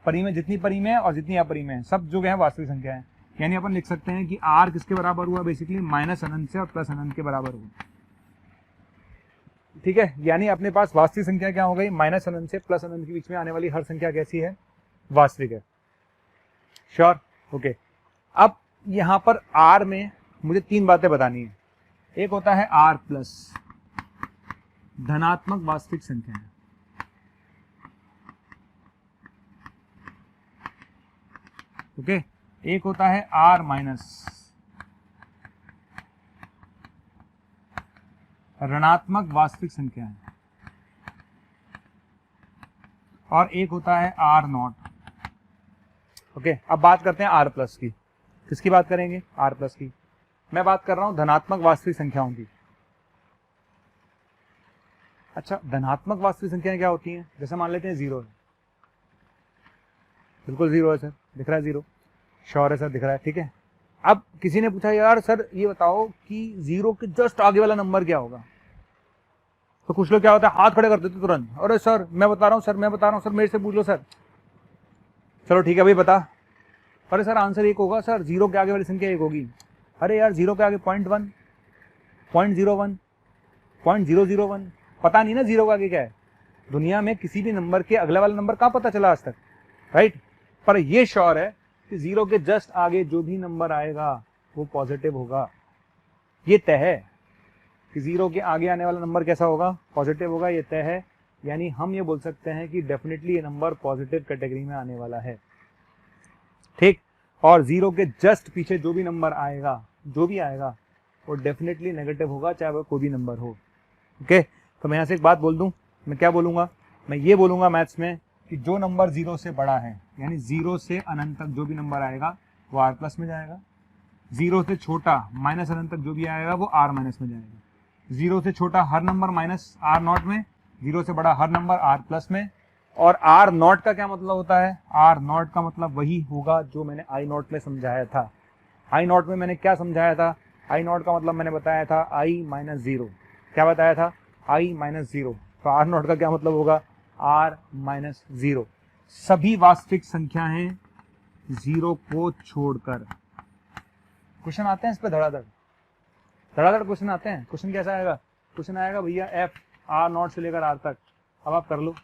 परिमेय जितनी परिमेय है और जितनी अपरिमेय है सब जो है वास्तविक संख्या है। यानी अपन लिख सकते हैं कि r किसके बराबर हुआ? बेसिकली माइनस अनंत से और प्लस अनंत के बराबर हुआ। ठीक है, यानी अपने पास वास्तविक संख्या क्या हो गई? माइनस अनंत से प्लस अनंत के बीच में आने वाली हर संख्या कैसी है? वास्तविक है। श्योर? ओके। अब यहाँ पर r में मुझे 3 बातें बतानी है। एक होता है r प्लस, धनात्मक वास्तविक संख्या है। ओके, एक होता है r माइनस, ऋणात्मक वास्तविक संख्या है, और एक होता है r नॉट। ओके, अब बात करते हैं r प्लस की। किसकी बात करेंगे? r प्लस की। मैं बात कर रहा हूं धनात्मक वास्तविक संख्याओं की। अच्छा, धनात्मक वास्तविक संख्याएं क्या होती हैं? जैसे मान लेते हैं 0 है, बिल्कुल 0 है सर, दिख रहा है 0। श्योर है सर, दिख रहा है। ठीक है, अब किसी ने पूछा यार सर ये बताओ कि 0 के जस्ट आगे वाला नंबर क्या होगा? तो कुछ लोग क्या होता है, हाथ खड़े कर देते तुरंत, अरे सर मैं बता रहा हूँ सर, मैं बता रहा हूँ सर, मेरे से पूछ लो सर। चलो ठीक है भाई बता। अरे सर आंसर 1 होगा सर, 0 के आगे वाली संख्या 1 होगी। अरे यार 0 के आगे 0.1, 0.01, 0.001, पता नहीं ना 0 के आगे क्या है। दुनिया में किसी भी नंबर के अगला वाला नंबर कहाँ पता चला आज तक? राइट? पर ये श्योर है कि 0 के जस्ट आगे जो भी नंबर आएगा वो पॉजिटिव होगा। ये तय है कि 0 के आगे आने वाला नंबर कैसा होगा? पॉजिटिव होगा, ये तय है। यानी हम ये बोल सकते हैं कि डेफिनेटली ये नंबर पॉजिटिव कैटेगरी में आने वाला है। ठीक? और 0 के जस्ट पीछे जो भी नंबर आएगा, जो भी आएगा वो डेफिनेटली नेगेटिव होगा, चाहे वो कोई भी नंबर हो। ओके, तो मैं यहाँ से एक बात बोल दूं, मैं क्या बोलूँगा? मैं ये बोलूँगा मैथ्स में कि जो नंबर 0 से बड़ा है, यानी 0 से अनंत तक जो भी नंबर आएगा वो r प्लस में जाएगा। 0 से छोटा माइनस अनंत तक जो भी आएगा वो r माइनस में जाएगा। 0 से छोटा हर नंबर माइनस r नॉट में, 0 से बड़ा हर नंबर r प्लस में। और r नॉट का क्या मतलब होता है? r नॉट का मतलब वही होगा जो मैंने i नॉट में समझाया था। i नॉट में मैंने क्या समझाया था? i नॉट का मतलब मैंने बताया था i माइनस 0। क्या बताया था? i minus 0। तो r नॉट का क्या मतलब होगा? r minus 0। सभी वास्तविक संख्याएं 0 को छोड़कर क्वेश्चन आते हैं इस पे धड़ाधड़ क्वेश्चन आते हैं। क्वेश्चन कैसा आएगा? क्वेश्चन आएगा भैया एफ आर नॉट से लेकर आर तक। अब आप कर लो,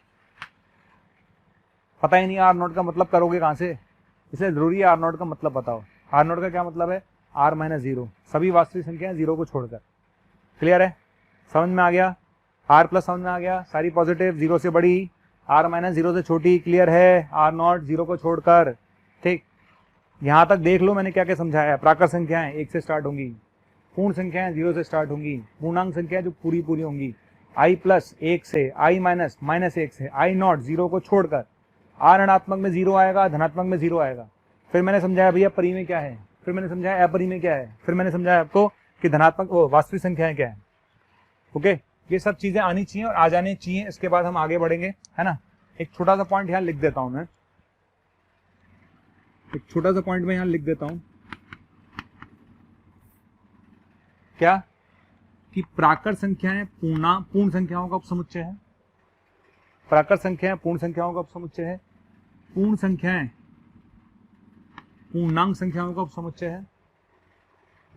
पता ही नहीं आर नॉट का मतलब करोगे कहाँ से, इसलिए जरूरी है आर नॉट का मतलब बताओ। आर नॉट का क्या मतलब है? आर माइनस जीरो, सभी वास्तविक संख्याएं जीरो को छोड़कर। क्लियर है? समझ में आ गया? आर प्लस समझ में आ गया, सारी पॉजिटिव जीरो से बड़ी, आर माइनस जीरो से छोटी। क्लियर है? आर नॉट जीरो को छोड़कर। ठीक, यहाँ तक देख लो मैंने क्या क्या समझाया। प्राकृत संख्याएं एक से स्टार्ट होंगी, पूर्ण संख्याएं जीरो से स्टार्ट होंगी, पूर्णांक संख्याएं जो पूरी पूरी होंगी आई प्लस एक से, आई माइनस माइनस एक से, आई नॉट जीरो को छोड़कर। आर ऋणात्मक में जीरो आएगा, धनात्मक में जीरो आएगा। फिर मैंने समझाया भैया परिमेय क्या है, फिर मैंने समझाया अपरिमेय क्या है, फिर मैंने समझाया आपको कि धनात्मक वास्तविक संख्याएं क्या है। ओके, ये सब चीजें आनी चाहिए और आ जानी चाहिए। इसके बाद हम आगे बढ़ेंगे, है ना। एक छोटा सा पॉइंट यहाँ लिख देता हूं मैं, एक छोटा सा पॉइंट मैं यहाँ लिख देता हूं, क्या कि प्राकृत संख्याएं पूर्ण संख्याओं का उपसमुच्चय है। प्राकृत संख्याएं पूर्ण संख्याओं का उपसमुच्चय है, पूर्ण संख्याएं पूर्णांक संख्याओं का उपसमुच्चय है।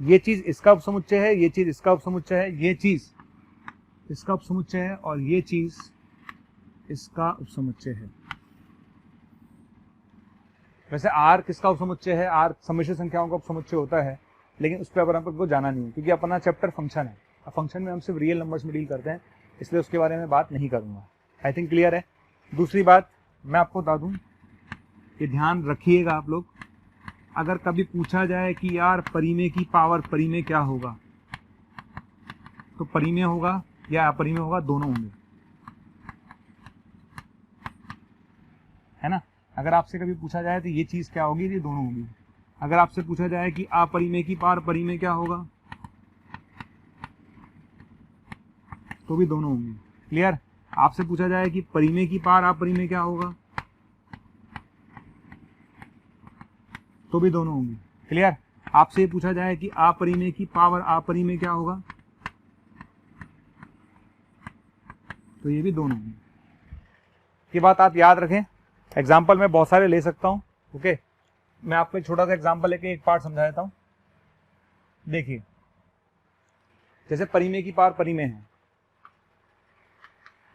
ये चीज इसका उपसमुच्चय है, ये चीज इसका उपसमुच्चय है, ये चीज इसका उपसमुच्चय है और ये चीज इसका उपसमुच्चय है। वैसे आर किसका उपसमुच्चय है? आर सम्मिश्र संख्याओं का उपसमुच्चय होता है, लेकिन उस पर अब आपको जाना नहीं है क्योंकि अपना चैप्टर फंक्शन है। अब फंक्शन में हम सिर्फ रियल नंबर्स में डील करते हैं, इसलिए उसके बारे में बात नहीं करूंगा। आई थिंक क्लियर है। दूसरी बात मैं आपको बता दूं, ये ध्यान रखिएगा आप लोग, अगर कभी पूछा जाए कि यार परिमेय की पावर परिमेय क्या होगा, तो परिमेय होगा या अपरिमेय होगा, दोनों होंगे, है ना। अगर आपसे कभी पूछा जाए तो ये चीज क्या होगी, ये दोनों होंगी। अगर आपसे पूछा जाए कि अपरिमेय की पावर परिमेय क्या होगा, तो भी दोनों होंगी। क्लियर? आपसे पूछा जाए कि परिमेय की पावर अपरिमेय क्या होगा, तो भी दोनों होंगी। क्लियर? आपसे ये पूछा जाए कि अपरिमेय की पावर अपरिमेय क्या होगा, तो ये भी दोनों होंगी। ये बात आप याद रखें। एग्जाम्पल मैं बहुत सारे ले सकता हूं। ओके, मैं आपको एक छोटा सा एग्जाम्पल लेके एक पार्ट समझा देता हूं। देखिए, जैसे परिमेय की पावर परिमेय है,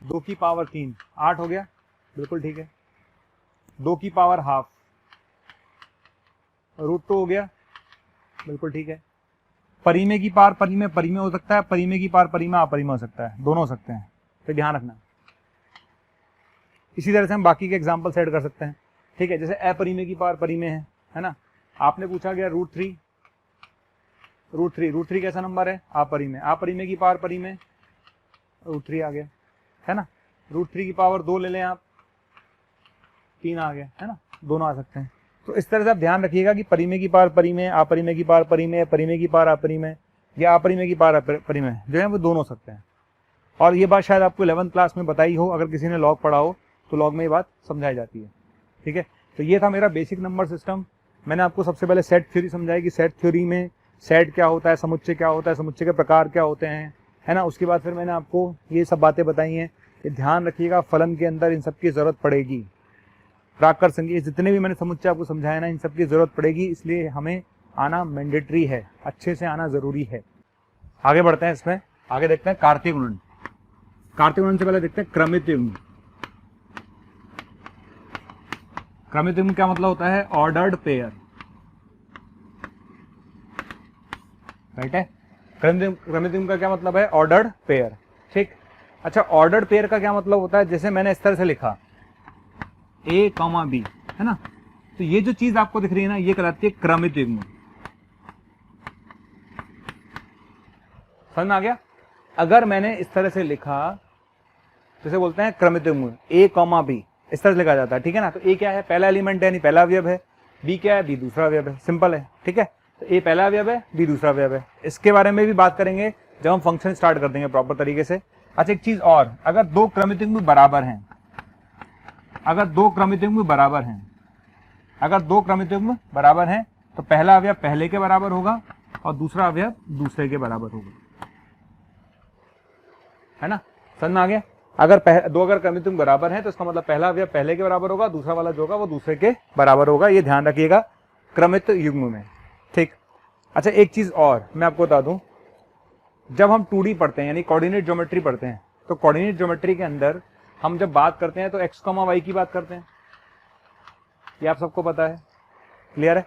2 की पावर 3 8 हो गया, बिल्कुल ठीक है। 2 की पावर हाफ √2 हो गया, बिल्कुल ठीक है। परिमेय की पावर परिमेय परिमेय हो सकता है, परिमेय की पावर परिमेय अपरिमेय हो सकता है, दोनों हो सकते हैं, तो ध्यान रखना। इसी तरह से हम बाकी के एग्जाम्पल सेट कर सकते हैं। ठीक है, जैसे अपरिमेय की पावर परिमेय है ना। आपने पूछा गया √3 √3 कैसा नंबर है? अपरिमेय। अपरिमेय की पावर परिमेय, √3 आ गया, है ना। √3 की पावर 2 ले लें आप, 3 आ गया, है ना। दोनों आ सकते हैं। तो इस तरह से आप ध्यान रखिएगा कि परिमेय की पावर परिमेय, अपरिमेय की पावर परिमेय, परिमेय की पावर अपरिमेय या अपरिमेय की पावर परिमेय जो है वो दोनों हो सकते हैं। और ये बात शायद आपको 11th क्लास में बताई हो, अगर किसी ने लॉग पढ़ा हो तो लॉग में ये बात समझाई जाती है। ठीक है, तो ये था मेरा बेसिक नंबर सिस्टम। मैंने आपको सबसे पहले सेट थ्योरी समझाई कि सेट थ्योरी में सेट क्या होता है, समुच्चय क्या होता है, समुच्चय के प्रकार क्या होते हैं, है ना। उसके बाद फिर मैंने आपको ये सब बातें बताई हैं। ये ध्यान रखिएगा, फलन के अंदर इन सब की जरूरत पड़ेगी। प्राकृत संख्या जितने भी मैंने समुच्चय आपको समझाया ना, इन सब की जरूरत पड़ेगी, इसलिए हमें आना मैंडेटरी है, अच्छे से आना जरूरी है। आगे बढ़ते हैं, इसमें आगे देखते हैं कार्तीय गुणन। कार्तीय गुणन से पहले देखते हैं क्रमित युग्म। क्रमित युग्म क्या मतलब होता है? ऑर्डर्ड पेयर, राइट है। क्रमित युग्म का क्या मतलब है? Ordered pair. ठीक, अच्छा, ऑर्डर्ड पेयर का क्या मतलब होता है? जैसे मैंने इस तरह से लिखा A, B, है ना। तो ये जो चीज आपको दिख रही है ना, ये कहलाती है क्रमित युग्म। समझ में आ गया? अगर मैंने इस तरह से लिखा, जैसे बोलते हैं क्रमित युग्म A, B, इस तरह से लिखा जाता है। ठीक है ना। तो A क्या है? पहला एलिमेंट है, यानी पहला अवयव है। B क्या है? B दूसरा अवयव है। सिंपल है। ठीक है, तो A पहला अवयव है, B दूसरा अवयव है। इसके बारे में भी बात करेंगे जब हम फंक्शन स्टार्ट कर देंगे प्रॉपर तरीके से। अच्छा, एक चीज और, अगर दो क्रमित युग्म बराबर हैं, अगर दो क्रमित युग्म बराबर हैं, अगर दो क्रमित युग्म बराबर हैं, तो पहला अवयव पहले के बराबर होगा और दूसरा अवयव दूसरे के बराबर होगा, है ना। समझ में आ गया? अगर क्रमित युग्म बराबर हैं तो इसका मतलब पहला अवयव पहले के बराबर होगा, दूसरा वाला जो होगा वो दूसरे के बराबर होगा। ये ध्यान रखिएगा क्रमित युग्म में। ठीक, अच्छा एक चीज और मैं आपको बता दूं, जब हम 2D पढ़ते हैं यानी कोऑर्डिनेट ज्योमेट्री पढ़ते हैं, तो कोऑर्डिनेट ज्योमेट्री के अंदर हम जब बात करते हैं तो x, y की बात करते हैं, ये आप सबको पता है, क्लियर है।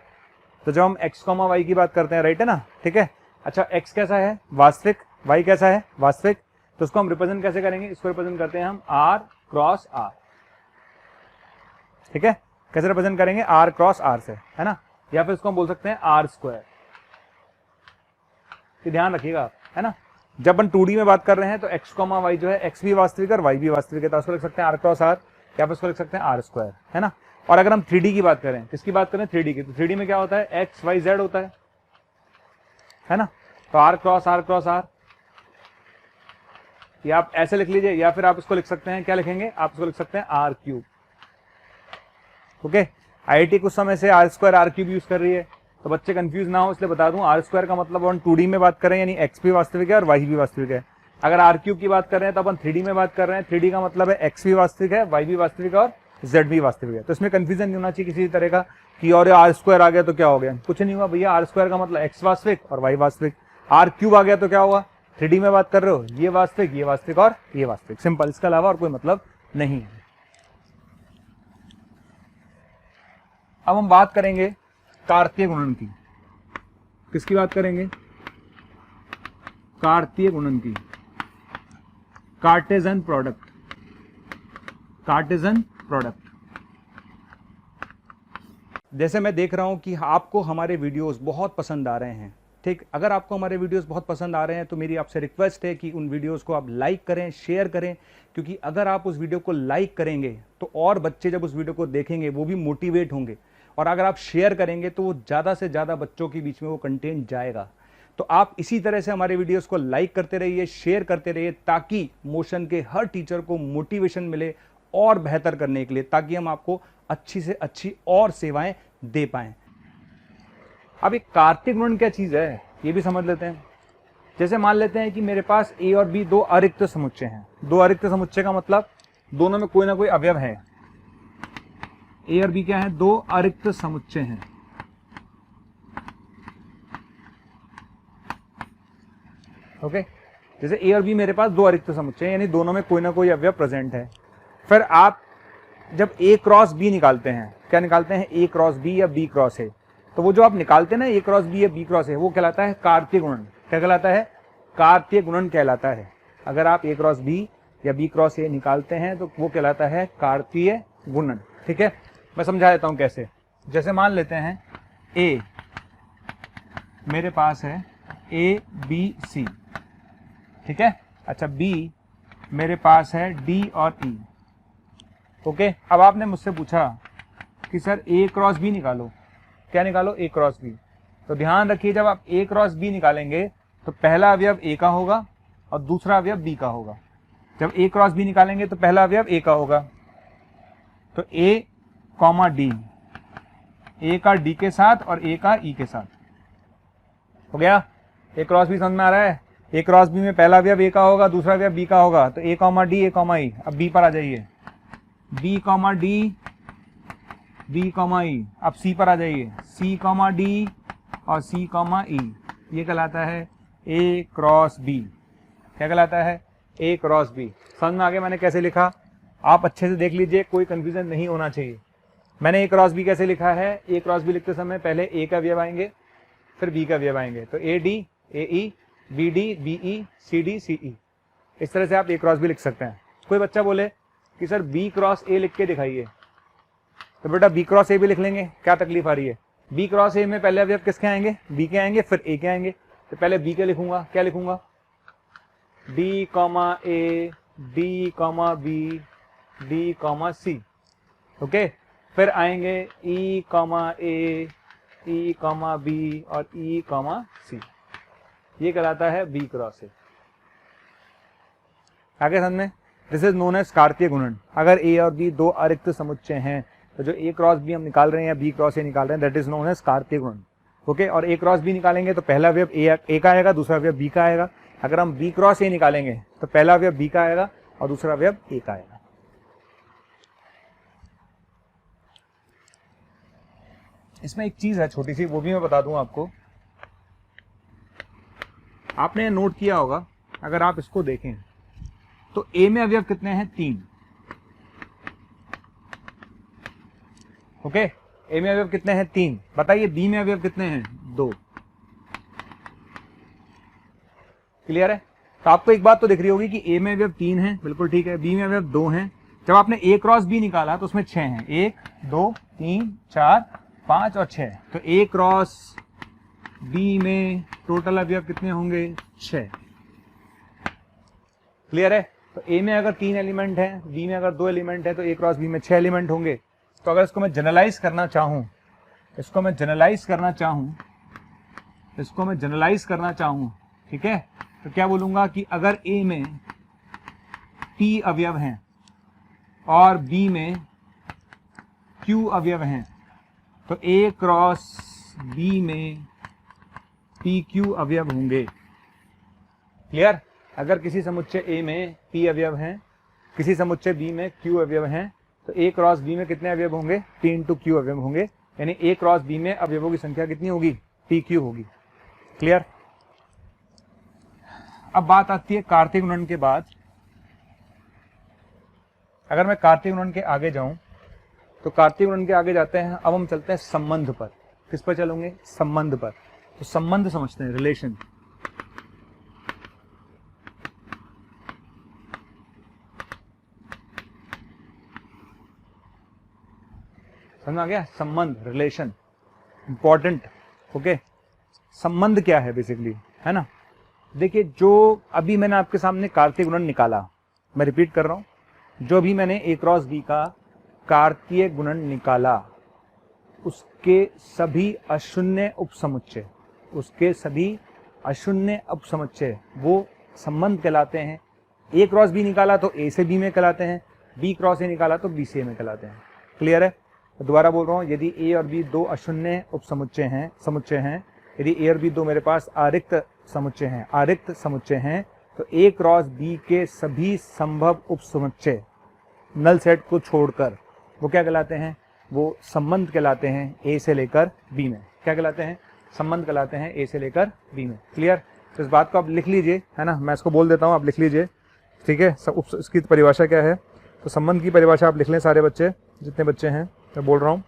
तो जब हम x, y की बात करते हैं, राइट है ना, ठीक है। अच्छा x कैसा है, वास्तविक, y कैसा है, वास्तविक, तो उसको हम रिप्रेजेंट कैसे करेंगे, इसको रिप्रेजेंट करते हैं हम r क्रॉस r, ठीक है। कैसे रिप्रेजेंट करेंगे, r क्रॉस r से, है ना, या फिर इसको हम बोल सकते हैं r स्क्वायर। ध्यान रखिएगा आप, है ना, जब हम 2D में बात कर रहे हैं तो x, y जो है, x भी वास्तविक है और y भी वास्तविक है, तो उसको लिख सकते हैं r क्रॉस r, या फिर उसको लिख सकते हैं r स्क्वायर, है ना। और अगर हम 3D की बात करें, किसकी बात करें, 3D की, तो 3D में क्या होता है, x, y, z होता है ना, तो r क्रॉस r, या आप ऐसे लिख लीजिए, या फिर आप इसको लिख सकते हैं, क्या लिखेंगे, आप इसको लिख सकते हैं r क्यूब। ओके, IIT कुछ समय से r square r cube use कर रही है, तो बच्चे कंफ्यूज ना हो इसलिए बता दूं, r स्क्वायर का मतलब अपन 2D में बात कर रहे हैं यानी x भी वास्तविक है और y भी वास्तविक है। अगर r क्यूब की बात कर रहे हैं तो अपन 3D में बात कर रहे हैं, 3D का मतलब है x भी वास्तविक है, y भी वास्तविक है और z भी वास्तविक है। तो इसमें कंफ्यूजन नहीं होना चाहिए किसी तरह का कि और r स्क्वायर आ गया तो क्या हो गया, कुछ नहीं हुआ भैया, r स्क्वायर का मतलब x वास्तविक और y वास्तविक, r क्यूब आ गया तो क्या हुआ, 3D में बात कर रहे हो, ये वास्तविक और ये वास्तविक, सिंपल, इसके अलावा और कोई मतलब नहीं है। अब हम बात करेंगे कार्तीय गुणन की, किसकी बात करेंगे, कार्तीय गुणन की, कार्टेजन प्रोडक्ट, कार्टेजन प्रोडक्ट। जैसे मैं देख रहा हूं कि आपको हमारे वीडियोस बहुत पसंद आ रहे हैं, ठीक, अगर आपको हमारे वीडियोस बहुत पसंद आ रहे हैं तो मेरी आपसे रिक्वेस्ट है कि उन वीडियोस को आप लाइक करें, शेयर करें, क्योंकि अगर आप उस वीडियो को लाइक करेंगे तो और बच्चे जब उस वीडियो को देखेंगे वो भी मोटिवेट होंगे, और अगर आप शेयर करेंगे तो वो ज़्यादा से ज़्यादा बच्चों के बीच में वो कंटेंट जाएगा। तो आप इसी तरह से हमारे वीडियोस को लाइक करते रहिए, शेयर करते रहिए, ताकि मोशन के हर टीचर को मोटिवेशन मिले और बेहतर करने के लिए, ताकि हम आपको अच्छी से अच्छी और सेवाएं दे पाएं। अब एक कार्तीय गुणन क्या चीज़ है ये भी समझ लेते हैं। जैसे मान लेते हैं कि मेरे पास a और b दो अरिक्त समुच्चय हैं, दो अरिक्त समुच्चय का मतलब दोनों में कोई ना कोई अवयव है, a और b क्या है, दो अरिक्त समुच्चय हैं, ओके। जैसे a और b मेरे पास दो अरिक्त समुच्चय हैं, यानी दोनों में कोई ना कोई अवयव प्रेजेंट है। फिर आप जब a क्रॉस b निकालते हैं, क्या निकालते हैं, a क्रॉस b या b क्रॉस a, तो वो जो आप निकालते हैं ना a क्रॉस b या b क्रॉस a, वो कहलाता है कार्तीय गुणन। क्या कहलाता है, कार्तीय गुणन कहलाता है। अगर आप a क्रॉस b या b क्रॉस a निकालते हैं तो वो कहलाता है कार्तीय गुणन, ठीक है। मैं समझा देता हूं कैसे। जैसे मान लेते हैं a मेरे पास है a b c, ठीक है। अच्छा b मेरे पास है d और e, ओके। अब आपने मुझसे पूछा कि सर a क्रॉस b निकालो, क्या निकालो, a क्रॉस b। तो ध्यान रखिए, जब आप a क्रॉस b निकालेंगे तो पहला अवयव a का होगा और दूसरा अवयव b का होगा। जब a क्रॉस b निकालेंगे तो पहला अवयव a का होगा, तो a कॉमा d, a का d के साथ और a का e के साथ, हो गया। a क्रॉस b समझ में आ रहा है, a क्रॉस b में पहला अवयव a का होगा, दूसरा अवयव b का होगा, तो a comma d, a comma e। अब b पर आ जाइए, b comma d, b comma e। अब c पर आ जाइए, c कॉमा d और c कॉमा e। ये कहलाता है a क्रॉस b। क्या कहलाता है, a क्रॉस b। समझ में आ गया मैंने कैसे लिखा, आप अच्छे से देख लीजिए, कोई कंफ्यूजन नहीं होना चाहिए। मैंने a क्रॉस b कैसे लिखा है, a क्रॉस b लिखते समय पहले a का अवयव आएंगे, फिर b का अवयव आएंगे, तो a d a e, b d b e, c d c e। इस तरह से आप a क्रॉस b लिख सकते हैं। कोई बच्चा बोले कि सर b क्रॉस a लिख के दिखाइए, तो बेटा b क्रॉस a भी लिख लेंगे, क्या तकलीफ आ रही है। b क्रॉस a में पहले अवयव किसके आएंगे, b के आएंगे, फिर a के आएंगे, तो पहले b के लिखूंगा, क्या लिखूंगा, d comma a, d comma b, d comma c, okay. फिर आएंगे e comma a, e comma b और e कॉमा c। ये कहलाता है b क्रॉस a। आगे समझ में, दिस इज नोन एज कार्तीय गुणन। अगर a और b दो अरिक्त समुच्चय हैं तो जो a क्रॉस b हम निकाल रहे हैं या b क्रॉस a निकाल रहे हैं, दैट इज नोन एज कार्तीय गुणन, ओके। और a क्रॉस b निकालेंगे तो पहला अवयव a का आएगा, दूसरा अवयव b का आएगा। अगर हम b क्रॉस a निकालेंगे तो पहला अवयव b का आएगा और दूसरा अवयव a का आएगा। इसमें एक चीज है छोटी सी, वो भी मैं बता दूं आपको आपने नोट किया होगा, अगर आप इसको देखें तो ए में अवयव कितने हैं? 3। ओके, ए में अवयव कितने हैं? 3। बताइए बी में अवयव कितने हैं? 2। क्लियर है? तो आपको एक बात तो दिख रही होगी कि ए में अवयव 3 है, बिल्कुल ठीक है, बी में अवयव 2 हैं। जब आपने ए क्रॉस बी निकाला तो उसमें 6 हैं, 1 2 3 4 5 और 6। तो ए क्रॉस बी में टोटल अवयव कितने होंगे? 6। क्लियर है? तो ए में अगर 3 एलिमेंट है, बी में अगर 2 एलिमेंट है, तो ए क्रॉस बी में 6 एलिमेंट होंगे। तो अगर इसको मैं जनरलाइज करना चाहूं, ठीक है, तो क्या बोलूंगा कि अगर ए में p अवयव हैं और b में q अवयव हैं, तो a क्रॉस b में pq अवयव होंगे। क्लियर? अगर किसी समुच्चय a में p अवयव हैं, किसी समुच्चय b में q अवयव हैं, तो a क्रॉस b में कितने अवयव होंगे? p इंटू q अवयव होंगे। यानी a क्रॉस b में अवयवों की संख्या कितनी होगी? pq होगी। क्लियर? अब बात आती है कार्तीय गुणन के बाद। अगर मैं कार्तीय गुणन के आगे जाऊं, तो कार्तीय गुणन के आगे जाते हैं, अब हम चलते हैं संबंध पर। किस पर चलोगे? संबंध पर। तो संबंध समझते हैं, रिलेशन। समझ आ गया? संबंध, रिलेशन, इंपॉर्टेंट। ओके, संबंध क्या है बेसिकली, है ना? देखिए, जो अभी मैंने आपके सामने कार्तीय गुणन निकाला, मैं रिपीट कर रहा हूं, जो भी मैंने ए क्रॉस बी का कार्तीय गुणन निकाला, उसके सभी अशून्य उपसमुच्चय वो संबंध कहलाते हैं। ए क्रॉस बी निकाला तो ए से बी में कहलाते हैं, बी क्रॉस ए निकाला तो बी से ए में कहलाते हैं। क्लियर है? तो दोबारा बोल रहा हूं, यदि ए और बी 2 अशून्य समुच्चय हैं, यदि ए और बी 2 मेरे पास आरिक्त समुच्चय हैं, तो ए क्रॉस बी के सभी संभव उपसमुच्चय नल सेट को छोड़कर वो क्या कहलाते हैं? वो संबंध कहलाते हैं ए से लेकर बी में। क्या कहलाते हैं? संबंध कहलाते हैं ए से लेकर बी में। क्लियर? तो इस बात को आप लिख लीजिए, है ना? मैं इसको बोल देता हूँ, आप लिख लीजिए, ठीक है? इसकी परिभाषा क्या है? तो संबंध की परिभाषा आप लिख लें, सारे बच्चे, जितने बच्चे हैं, मैं बोल रहा हूँ,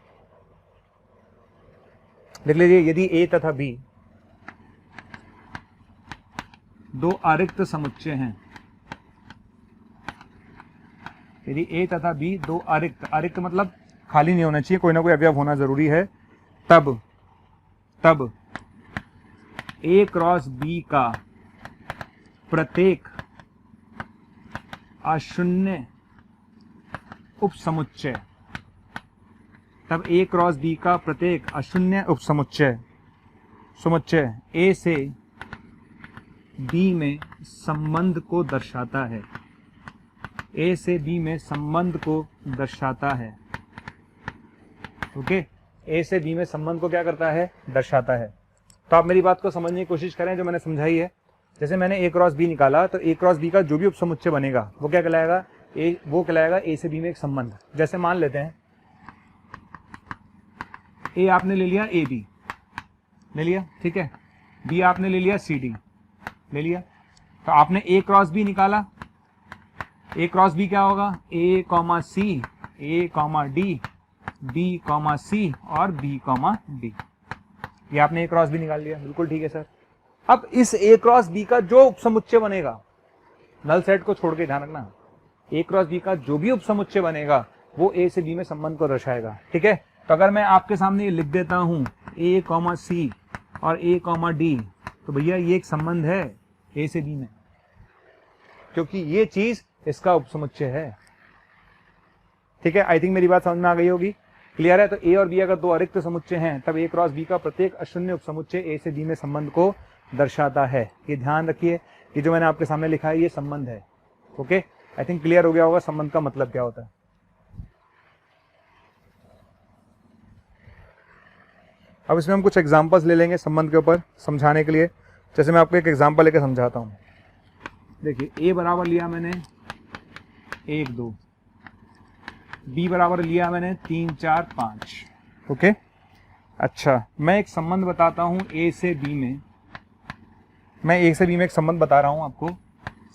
लिख लीजिए। यदि ए तथा बी 2 आरिक्त समुच्चय हैं, यदि ए तथा बी 2 आरिक्त मतलब खाली नहीं होना चाहिए, कोई ना कोई अवयव होना जरूरी है, तब ए क्रॉस बी का प्रत्येक अशून्य उपसमुच्चय, तब ए क्रॉस बी का प्रत्येक अशून्य उपसमुच्चय ए से बी में संबंध को दर्शाता है। ए से बी में संबंध को दर्शाता है। ओके, ए से बी में संबंध को क्या करता है? दर्शाता है। तो आप मेरी बात को समझने की कोशिश करें जो मैंने समझाई है। जैसे मैंने ए क्रॉस बी निकाला, तो ए क्रॉस बी का जो भी उपसमुच्चय बनेगा वो क्या कहलाएगा? वो कहलाएगा ए से बी में एक संबंध। जैसे मान लेते हैं ए आपने ले लिया, ए बी ले लिया, ठीक है, बी आपने ले लिया, सी डी ले लिया, तो आपने ए क्रॉस बी निकाला। ए क्रॉस बी क्या होगा? ए कॉमा सी, ए कॉमा डी, बी कॉमा सी और बी कॉमा डी। ये आपने ए क्रॉस बी निकाल लिया, बिल्कुल ठीक है सर। अब इस ए क्रॉस बी का जो उपसमुच्चय बनेगा, नल सेट को छोड़ के ध्यान रखना, ए क्रॉस बी का जो भी उपसमुच्चय बनेगा वो ए से बी में संबंध को दर्शाएगा। ठीक है, तो अगर मैं आपके सामने ये लिख देता हूं ए कॉमा सी और ए कॉमा डी, तो भैया ये एक संबंध है ए से बी में, क्योंकि ये चीज इसका उपसमुच्चय है। ठीक है, आई थिंक मेरी बात समझ में आ गई होगी, क्लियर है। तो ए और बी अगर 2 अरिक्त समुच्चय हैं, तब ए क्रॉस बी का प्रत्येक अशून्य उपसमुच्चय ए से बी में संबंध को दर्शाता है। ये ध्यान रखिए, ये जो मैंने आपके सामने लिखा है ये संबंध है। ओके, आई थिंक क्लियर हो गया होगा संबंध का मतलब क्या होता है। अब इसमें हम कुछ एग्जांपल्स ले लेंगे संबंध के ऊपर समझाने के लिए। जैसे मैं आपको एक एग्जांपल लेकर समझाता हूं। देखिए, ए बराबर लिया मैंने 1 2, बी बराबर लिया मैंने 3 4 5। ओके, अच्छा, मैं एक संबंध बताता हूं ए से बी में, मैं ए से बी में एक संबंध बता रहा हूं आपको।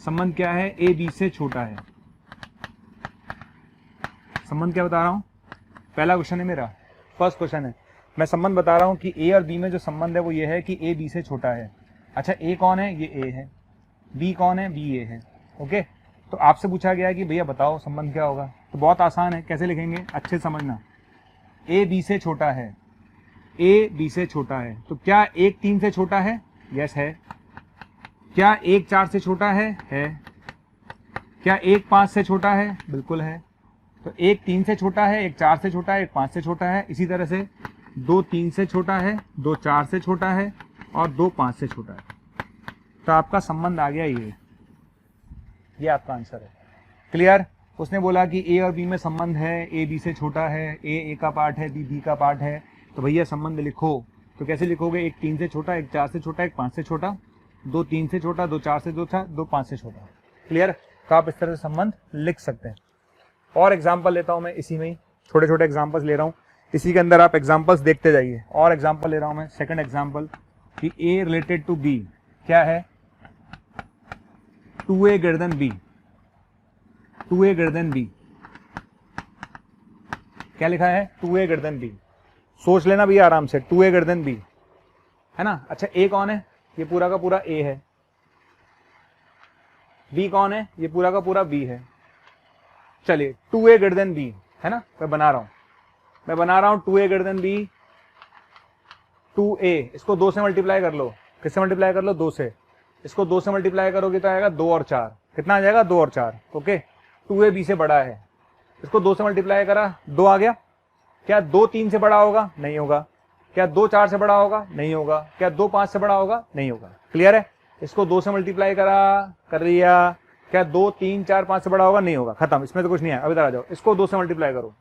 संबंध क्या है? ए बी से छोटा है। संबंध क्या बता रहा हूं? पहला क्वेश्चन है मेरा, फर्स्ट क्वेश्चन है। मैं संबंध बता रहा हूं कि ए और बी में जो संबंध है वो ये है कि ए बी से छोटा है। अच्छा, ए कौन है? ये ए है। बी कौन है? बी ए है। ओके, तो आपसे पूछा गया है कि भैया बताओ संबंध क्या होगा। तो बहुत आसान है, कैसे लिखेंगे अच्छे से समझना। ए बी से छोटा है, ए बी से छोटा है, तो क्या एक 3 से छोटा है? यस है। क्या एक 4 से छोटा है? है। क्या एक 5 से छोटा है? बिल्कुल है। तो एक 3 से छोटा है, एक 4 से छोटा है, एक 5 से छोटा है। इसी तरह से 2 3 से छोटा है, 2 4 से छोटा है और 2 5 से छोटा है। तो आपका संबंध आ गया ये आपका आंसर है। क्लियर? उसने बोला कि ए और बी में संबंध है, ए बी से छोटा है, ए का पार्ट है, बी बी का पार्ट है, तो भैया संबंध लिखो। तो कैसे लिखोगे? एक 3 से छोटा, एक 4 से छोटा, एक 5 से छोटा, 2 3 से छोटा, 2 4 से छोटा, 2 5 से छोटा। क्लियर? तो आप इस तरह से संबंध लिख सकते हैं। और एग्जाम्पल लेता हूं मैं इसी में ही, छोटे छोटे एग्जाम्पल्स ले रहा हूं, इसी के अंदर आप एग्जाम्पल्स देखते जाइए। और एग्जाम्पल ले रहा हूं मैं, सेकंड एग्जाम्पल कि ए रिलेटेड टू बी क्या है? 2a greater than B. 2a greater than B क्या लिखा है? 2a greater than B. सोच लेना भैया आराम से, 2a ग्रेटर देन बी है ना। अच्छा, ए कौन है? ये पूरा का पूरा ए है। बी कौन है? ये पूरा का पूरा बी है। चलिए 2a ग्रेटर देन बी है ना, मैं बना रहा हूं 2a greater than B. 2a, इसको 2 से मल्टीप्लाई कर लो। किससे मल्टीप्लाई कर लो? 2 से। इसको 2 से मल्टीप्लाई करोगे तो आएगा 2 और 4। कितना आ जाएगा? 2 और 4। ओके, 2a b से बड़ा है, इसको 2 से मल्टीप्लाई करा, 2 आ गया। क्या 2 3 से बड़ा होगा? नहीं होगा। क्या 2 4 से बड़ा होगा? नहीं होगा। क्या 2 5 से बड़ा होगा? नहीं होगा। क्लियर है? इसको 2 से मल्टीप्लाई कर दिया, क्या 2 3 4 5 से बड़ा होगा? नहीं होगा। खत्म, इसमें तो कुछ नहीं है। अब इधर आ जाओ, इसको 2 से मल्टीप्लाई करो,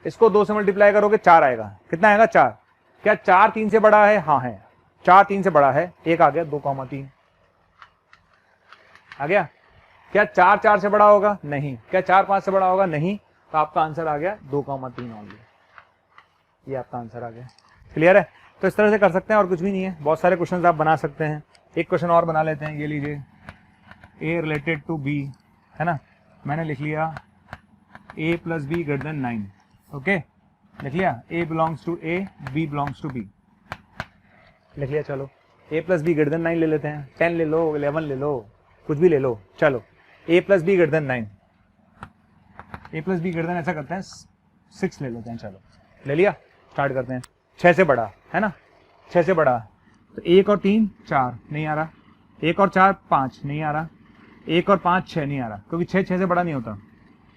इसको 2 से मल्टीप्लाई करोगे 4 आएगा। कितना आएगा? 4। क्या 4 3 से बड़ा है? हाँ है, 4 3 से बड़ा है। एक आ गया, 2,3 आ गया। क्या 4 4 से बड़ा होगा? नहीं। क्या 4 5 से बड़ा होगा? नहीं। तो आपका आंसर आ गया 2,3 ऑनली। ये आपका आंसर आ गया। क्लियर है? तो इस तरह से कर सकते हैं, और कुछ भी नहीं है। बहुत सारे क्वेश्चंस आप बना सकते हैं। एक क्वेश्चन और बना लेते हैं, ये लीजिए, ए रिलेटेड टू बी है ना। मैंने लिख लिया a plus B greater than 9। Okay, लिख लिया। a belongs to a, b belongs to b, लिख लिया। चलो a plus B greater than 9 ले लेते हैं। 10 ले लो, 11 ले लो, कुछ भी ले लो। चलो a plus B greater than 9, a plus B greater then, ऐसा करते हैं 6 ले लेते हैं। चलो ले लिया, स्टार्ट करते हैं। 6 से बड़ा है ना, 6 से बड़ा, तो 1 और 3 4 नहीं आ रहा, 1 और 4 5 नहीं आ रहा, 1 और 5 6 नहीं आ रहा, क्योंकि 6 से बड़ा नहीं होता।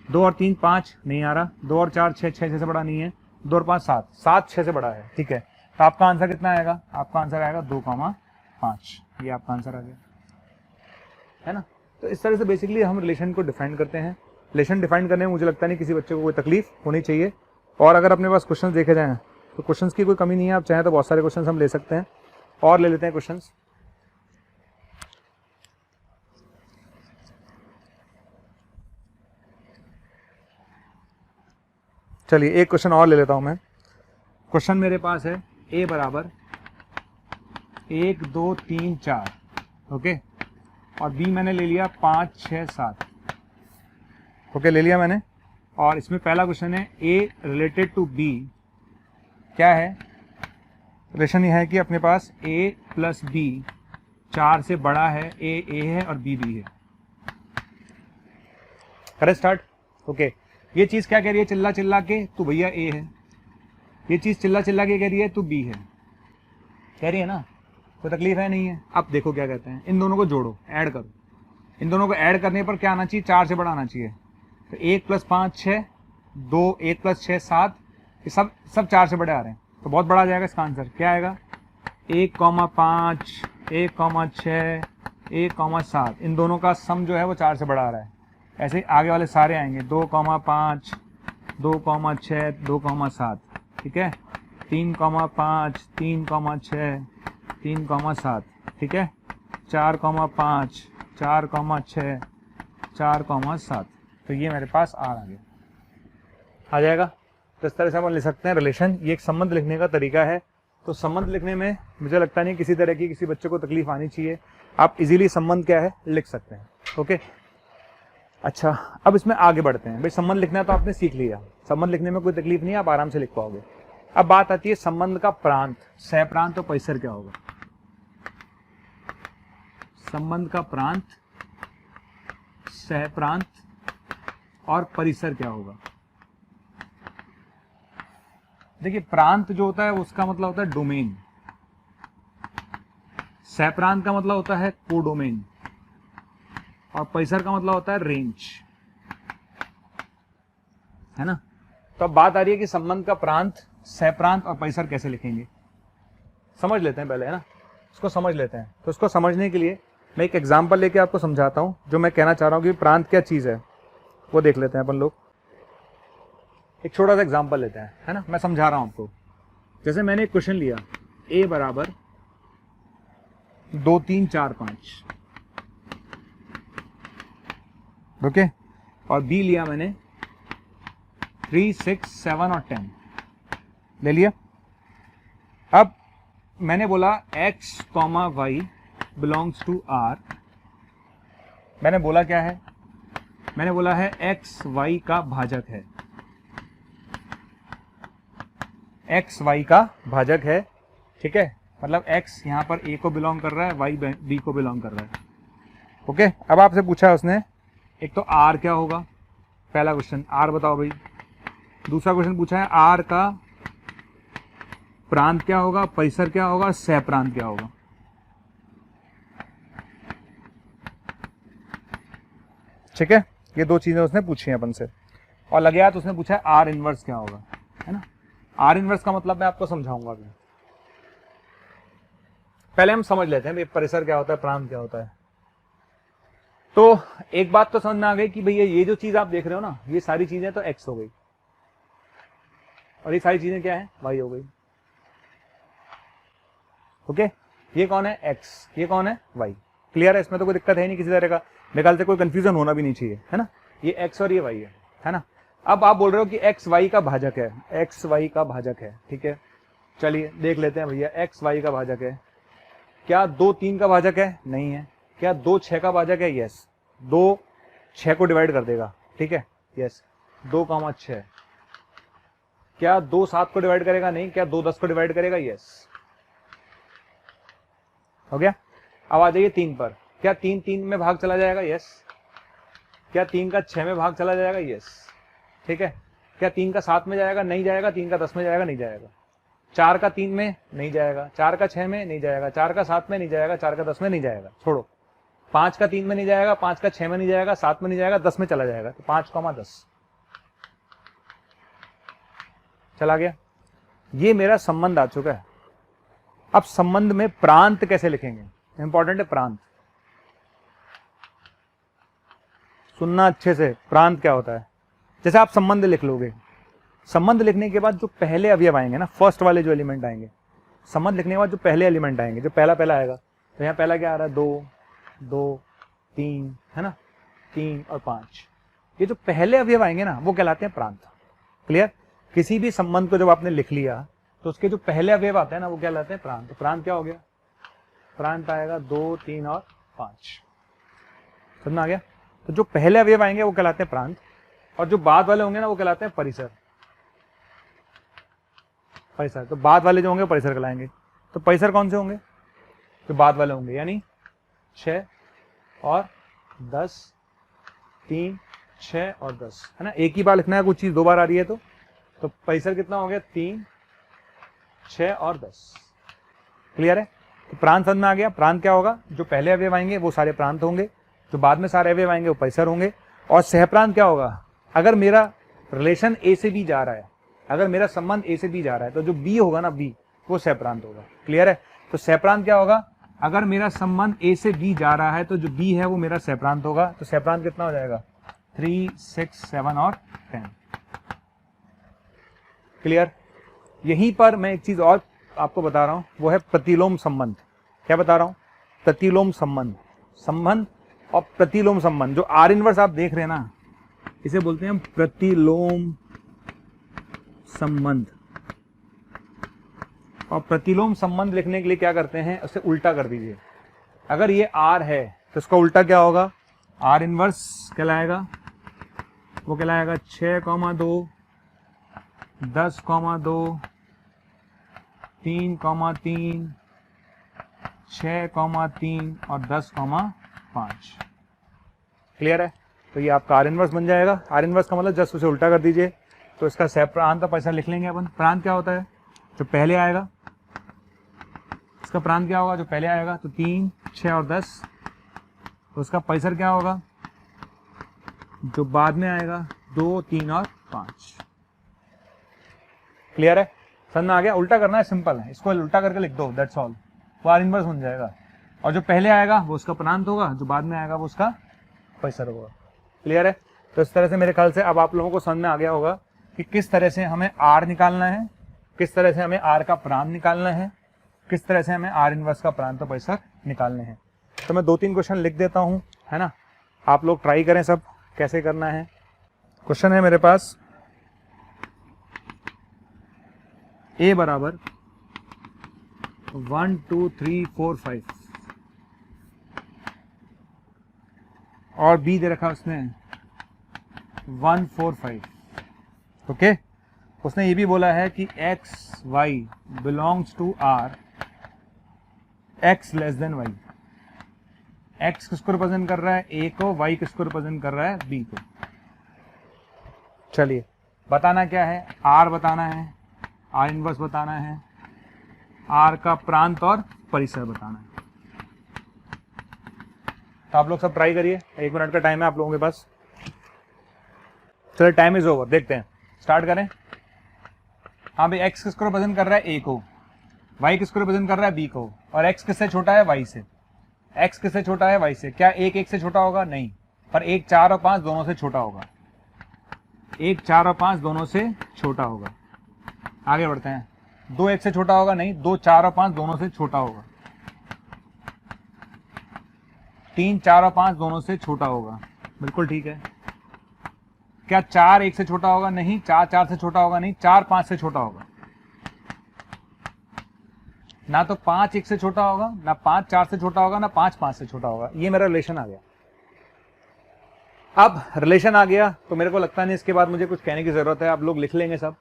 2 और 3 5 नहीं आ रहा, 2 और 4 6 से बड़ा नहीं है, 2 और 5 7 6 से बड़ा है। ठीक है, तो आपका आंसर कितना आएगा? आपका आंसर आएगा 2,5। ये आपका आंसर आ गया है ना। तो इस तरह से बेसिकली हम रिलेशन को डिफाइन करते हैं। रिलेशन डिफाइन करने में मुझे लगता नहीं किसी बच्चे को कोई तकलीफ होनी चाहिए। और अगर अपने पास क्वेश्चन देखे जाएं तो क्वेश्चंस की कोई कमी नहीं है। आप चाहें तो बहुत सारे क्वेश्चंस हम ले सकते हैं, और ले लेते हैं क्वेश्चंस। चलिए एक क्वेश्चन और ले लेता हूं मैं। क्वेश्चन मेरे पास है a बराबर 1 2 3 4, ओके, और b मैंने ले लिया 5 6 7, ओके, ले लिया मैंने। और इसमें पहला क्वेश्चन है a रिलेटेड टू b क्या है? रिलेशन यह है कि अपने पास a प्लस b 4 से बड़ा है, a है और b है। करें स्टार्ट। ओके, ये चीज क्या कह रही है? चिल्ला चिल्ला के तू भैया a है, ये चीज चिल्ला चिल्ला के कह रही है तू b है, कह रही है ना, कोई तकलीफ है? नहीं है। अब देखो क्या कहते हैं, इन दोनों को जोड़ो, ऐड करो। इन दोनों को ऐड करने पर क्या आना चाहिए? 4 से बड़ा आना चाहिए। तो 1 प्लस 5 6, 2 1 प्लस 6 7, ये सब 4 से बड़े आ रहे हैं, तो बहुत बड़ा आ जाएगा। इसका आंसर क्या आएगा? 1,5 1,6 1,7, इन दोनों का सम जो है वो 4 से बड़ा आ रहा है। ऐसे आगे वाले सारे आएंगे, 2,5 2,6 2,7, ठीक है, 3,5 3,6 3,7, ठीक है, 4,5 4,6 4,7। तो ये मेरे पास R आ गया, आ जाएगा। तो इस तरह से हम लिख सकते हैं रिलेशन। ये एक संबंध लिखने का तरीका है। तो संबंध लिखने में मुझे लगता नहीं किसी तरह की किसी बच्चे को तकलीफ आनी चाहिए। आप इजीली संबंध क्या है लिख सकते हैं। ओके, अच्छा अब इसमें आगे बढ़ते हैं। भाई संबंध लिखना तो आपने सीख लिया, संबंध लिखने में कोई तकलीफ नहीं है, आप आराम से लिख पाओगे। अब बात आती है संबंध का प्रांत, सह प्रांत और परिसर क्या होगा। संबंध का प्रांत, सह प्रांत और परिसर क्या होगा। देखिए प्रांत जो होता है उसका मतलब होता है डोमेन, सह प्रांत का मतलब होता है कोडोमेन और परिसर का मतलब होता है रेंज, है ना। तो अब बात आ रही है कि संबंध का प्रांत, सह प्रांत और परिसर कैसे लिखेंगे, समझ लेते हैं पहले, है ना। इसको समझ लेते हैं। तो इसको समझने के लिए मैं एक एग्जांपल लेके आपको समझाता हूं। जो मैं कहना चाह रहा हूं कि प्रांत क्या चीज है वो देख लेते हैं अपन लोग। एक छोटा सा एग्जांपल लेते हैं, है ना, मैं समझा रहा हूं आपको। जैसे मैंने एक क्वेश्चन लिया a बराबर 2 3 4 5, ओके, और b लिया मैंने 3 6 7 और 10 ले लिया। अब मैंने बोला x, y belongs to r। मैंने बोला क्या है, मैंने बोला है x y का भाजक है, x y का भाजक है, ठीक है। मतलब x यहां पर a को बिलोंग कर रहा है, y b को बिलोंग कर रहा है, ओके। अब आपसे पूछा उसने एक तो r क्या होगा, पहला क्वेश्चन r बताओ भाई। दूसरा क्वेश्चन पूछा है r का प्रांत क्या होगा, परिसर क्या होगा, सह प्रांत क्या होगा। ठीक है, ये दो चीजें उसने पूछी हैं अपन से। और लगे हाथ उसने पूछा है आर इनवर्स क्या होगा, है ना। आर इनवर्स का मतलब मैं आपको समझाऊंगा अभी। पहले हम समझ लेते हैं परिसर क्या होता है, प्रांत क्या होता है। तो एक बात तो समझ में आ गई कि भैया ये जो चीज आप देख रहे हो ना, ये सारी चीजें तो एक्स हो गई और ये सारी चीजें क्या है, वाई हो गई, ओके। ये कौन है एक्स, ये कौन है वाई। क्लियर है, इसमें तो कोई दिक्कत है नहीं किसी तरह का, मेरे ख्याल से कोई कंफ्यूजन होना भी नहीं चाहिए, है ना। ये एक्स और ये वाई है ना। अब आप बोल रहे हो कि एक्स वाई का भाजक है, एक्स वाई का भाजक है, ठीक है। चलिए देख लेते हैं भैया, एक्स वाई का भाजक है। क्या 2 3 का भाजक है, नहीं है। क्या 2 6 का भाजक है, यस। 2 6 को डिवाइड कर देगा, ठीक है, यस। 2 6। क्या 2 7 को डिवाइड करेगा, नहीं। क्या 2 10 को डिवाइड करेगा, यस। हो गया। अब आ जाइए 3 पर। क्या 3 3 में भाग चला जाएगा, यस। क्या 3 का 6 में भाग चला जाएगा, यस, ठीक है। क्या 3 का 7 में जाएगा, नहीं जाएगा। 3 का 10 में जाएगा, नहीं जाएगा। 4 का 3 में नहीं जाएगा, 4 का 6 में नहीं जाएगा, 4 का 7 में नहीं जाएगा, 4 का 10 में नहीं जाएगा, छोड़ो। 5 का 3 में नहीं जाएगा, 5 का 6 में नहीं जाएगा, 7 में नहीं जाएगा, 10 में चला जाएगा। तो 5, 10 चला गया। ये मेरा संबंध आ चुका है। अब संबंध में प्रांत कैसे लिखेंगे, इंपॉर्टेंट है प्रांत। सुनना अच्छे से, प्रांत क्या होता है। जैसे आप संबंध लिख लोगे, संबंध लिखने के बाद जो पहले अवयव आएंगे ना, फर्स्ट वाले जो एलिमेंट आएंगे, संबंध लिखने के बाद जो पहले एलिमेंट आएंगे, जो पहला आएगा, तो यहाँ पहला क्या आ रहा है, 2 2 3, है ना, 3 और 5। ये जो पहले अवयव आएंगे ना, वो कहलाते हैं प्रांत। क्लियर। किसी भी संबंध को जब आपने लिख लिया तो उसके जो पहले अवयव आते हैं ना, वो कहलाते हैं प्रांत। तो प्रांत क्या हो गया, प्रांत आएगा 2 3 और 5। समझ आ गया। तो जो पहले अवयव आएंगे वो कहलाते हैं प्रांत, और जो बाद वाले होंगे ना वो कहलाते हैं परिसर। परिसर, तो बाद वाले जो होंगे परिसर कहलाएंगे। तो परिसर कौन से होंगे, जो बाद वाले होंगे, यानी 6 और 10, 3 6 और 10, है ना। एक ही बार लिखना है, कुछ चीज 2 बार आ रही है तो परिसर कितना हो गया, 3 6 और 10। क्लियर है। तो प्रांत समझ में आ गया। प्रांत क्या होगा, जो पहले अवयव आएंगे वो सारे प्रांत होंगे, जो बाद में सारे अवयव आएंगे वो परिसर होंगे। और सहप्रांत क्या होगा, अगर मेरा रिलेशन ए से बी जा रहा है, अगर मेरा संबंध ए से बी जा रहा है, तो जो बी होगा ना, बी, वो सहप्रांत होगा। क्लियर है। तो सहप्रांत क्या होगा, अगर मेरा संबंध ए से बी जा रहा है तो जो बी है वो मेरा सहप्रांत होगा। तो सहप्रांत कितना हो जाएगा, 3 6 7 और 10। क्लियर। यहीं पर मैं एक चीज और आपको बता रहा हूं, वो है प्रतिलोम संबंध। क्या बता रहा हूं, प्रतिलोम संबंध। संबंध और प्रतिलोम संबंध, जो आर इनवर्स आप देख रहे हैं ना, इसे बोलते हैं प्रतिलोम संबंध। और प्रतिलोम संबंध लिखने के लिए क्या करते हैं, उसे उल्टा कर दीजिए। अगर ये R है तो इसका उल्टा क्या होगा, R इनवर्स कहलाएगा, वो कहलाएगा 6,2, 10,2, 3,3, 6,3 और 10,5। क्लियर है? तो ये आपका R इनवर्स बन जाएगा। R इनवर्स का मतलब जस्ट उसे उल्टा कर दीजिए। तो इसका प्रांत और पैसा लिख लेंगे अपन। प्रांत क्या होता है, जो पहले आएगा, इसका प्रांत क्या होगा, जो पहले आएगा, तो 3, 6 और 10। तो उसका पैसर क्या होगा, जो बाद में आएगा, 2, 3 और 5। क्लियर है? समझ में आ गया? उल्टा करना है, सिंपल है, इसको उल्टा करके लिख दो, दैट्स ऑल। वो R इनवर्स बन जाएगा। और जो पहले आएगा वो उसका प्रांत होगा, जो बाद में आएगा वो उसका पैसर होगा। क्लियर है? तो इस तरह से मेरे ख्याल से अब आप लोगों को समझ में आ गया होगा कि किस तरह से हमें R निकालना है, किस तरह से हमें R का प्रांत निकालना है, किस तरह से हमें R इनवर्स का प्रांत और पैसर निकालने हैं। तो मैं 2-3 क्वेश्चन लिख देता हूँ, है ना, आप लोग ट्राई करें सब कैसे करना है। क्वेश्चन है मेरे पास, A बराबर 1, 2, 3, 4, 5 और B दे रखा उसने 1, 4, 5। ओके, उसने ये भी बोला है कि x, y belongs to R, x less than y। x किसको रिप्रेजेंट कर रहा है, A को, y किसको रिप्रेजेंट कर रहा है, B को। चलिए बताना क्या है, R बताना है, R इनवर्स बताना है, R का प्रांत और परिसर बताना है। तो आप लोग सब ट्राई करिए, 1 मिनट का टाइम है आप लोगों के पास। चलिए टाइम इज ओवर, देखते हैं, स्टार्ट करें। हाँ भाई, x किसको रिप्रेजेंट कर रहा है, A को, y किसको रिप्रेजेंट कर रहा है, B को, और x किससे छोटा है, y से। x किससे छोटा है, y से। क्या 1 से छोटा होगा, नहीं, पर 1, 4 और 5 दोनों से छोटा होगा। 1, 4 और 5 दोनों से छोटा होगा। आगे बढ़ते हैं। 2 1 से छोटा होगा, नहीं, 2, 4 और 5 दोनों से छोटा होगा। 3, 4 और 5 दोनों से छोटा होगा, बिल्कुल ठीक है। क्या 4 1 से छोटा होगा, नहीं, 4 4 से छोटा होगा, नहीं, 4 5 से छोटा होगा। ना तो 5 1 से छोटा होगा, ना 5 4 से छोटा होगा, ना 5 5 से छोटा होगा। ये मेरा रिलेशन आ गया। अब रिलेशन आ गया तो मेरे को लगता नहीं इसके बाद मुझे कुछ कहने की जरूरत है, आप लोग लिख लेंगे सब।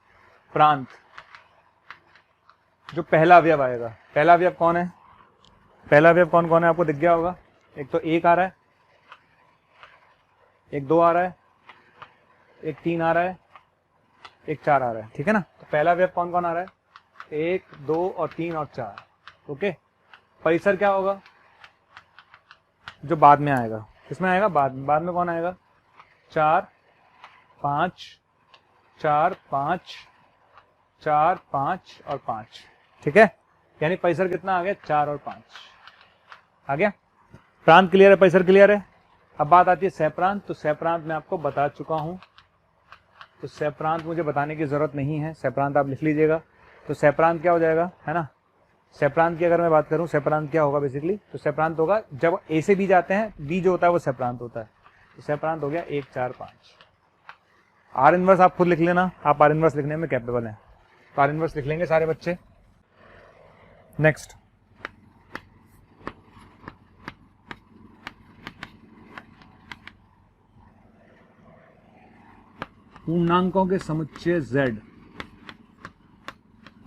प्रांत, जो पहला अवयव आएगा, पहला अवयव कौन है, पहला अवयव कौन कौन है आपको दिख गया होगा। एक तो 1 आ रहा है, एक 2 आ रहा है, एक 3 आ रहा है, एक 4 आ रहा है, ठीक है ना। तो पहला अवयव कौन कौन आ रहा है, 1, 2 और 3 और 4। ओके, परिसर क्या होगा, जो बाद में आएगा, किसमें आएगा, बाद में कौन आएगा, 4 5, 4 5, 4 5 और 5, ठीक है। यानी परिसर कितना आ गया, 4 और 5 आ गया। प्रांत क्लियर है, परिसर क्लियर है। अब बात आती है सहप्रांत। तो सहप्रांत मैं आपको बता चुका हूं, तो सहप्रांत मुझे बताने की जरूरत नहीं है, सहप्रांत आप लिख लीजिएगा। तो सहप्रांत क्या हो जाएगा, है ना। सहप्रांत की अगर मैं बात करूं, सहप्रांत क्या होगा बेसिकली, तो सहप्रांत होगा जब A से B जाते हैं, B जो होता है वो सहप्रांत होता है। तो सहप्रांत हो गया 1 4 5। R इनवर्स आप खुद लिख लेना, आप R इनवर्स लिखने में कैपेबल हैं, तो R इनवर्स लिख लेंगे सारे बच्चे। नेक्स्ट, पूर्णांकों के समुच्चय Z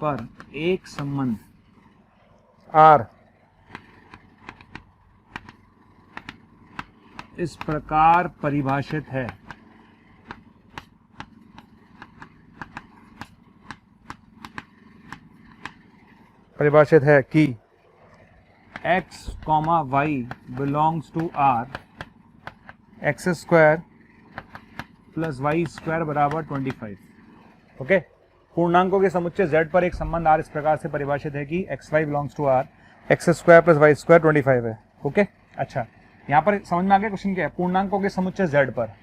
पर एक संबंध R इस प्रकार परिभाषित है, कि x, y belongs to R, x square plus y square बराबर 25। ओके, पूर्णांकों के समुच्चय Z पर एक संबंध R इस प्रकार से परिभाषित है कि x y belongs to R, x square plus y square 25 है। ओके, अच्छा, यहाँ पर समझ में आ गया क्वेश्चन क्या है, पूर्णांकों के समुच्चय Z पर,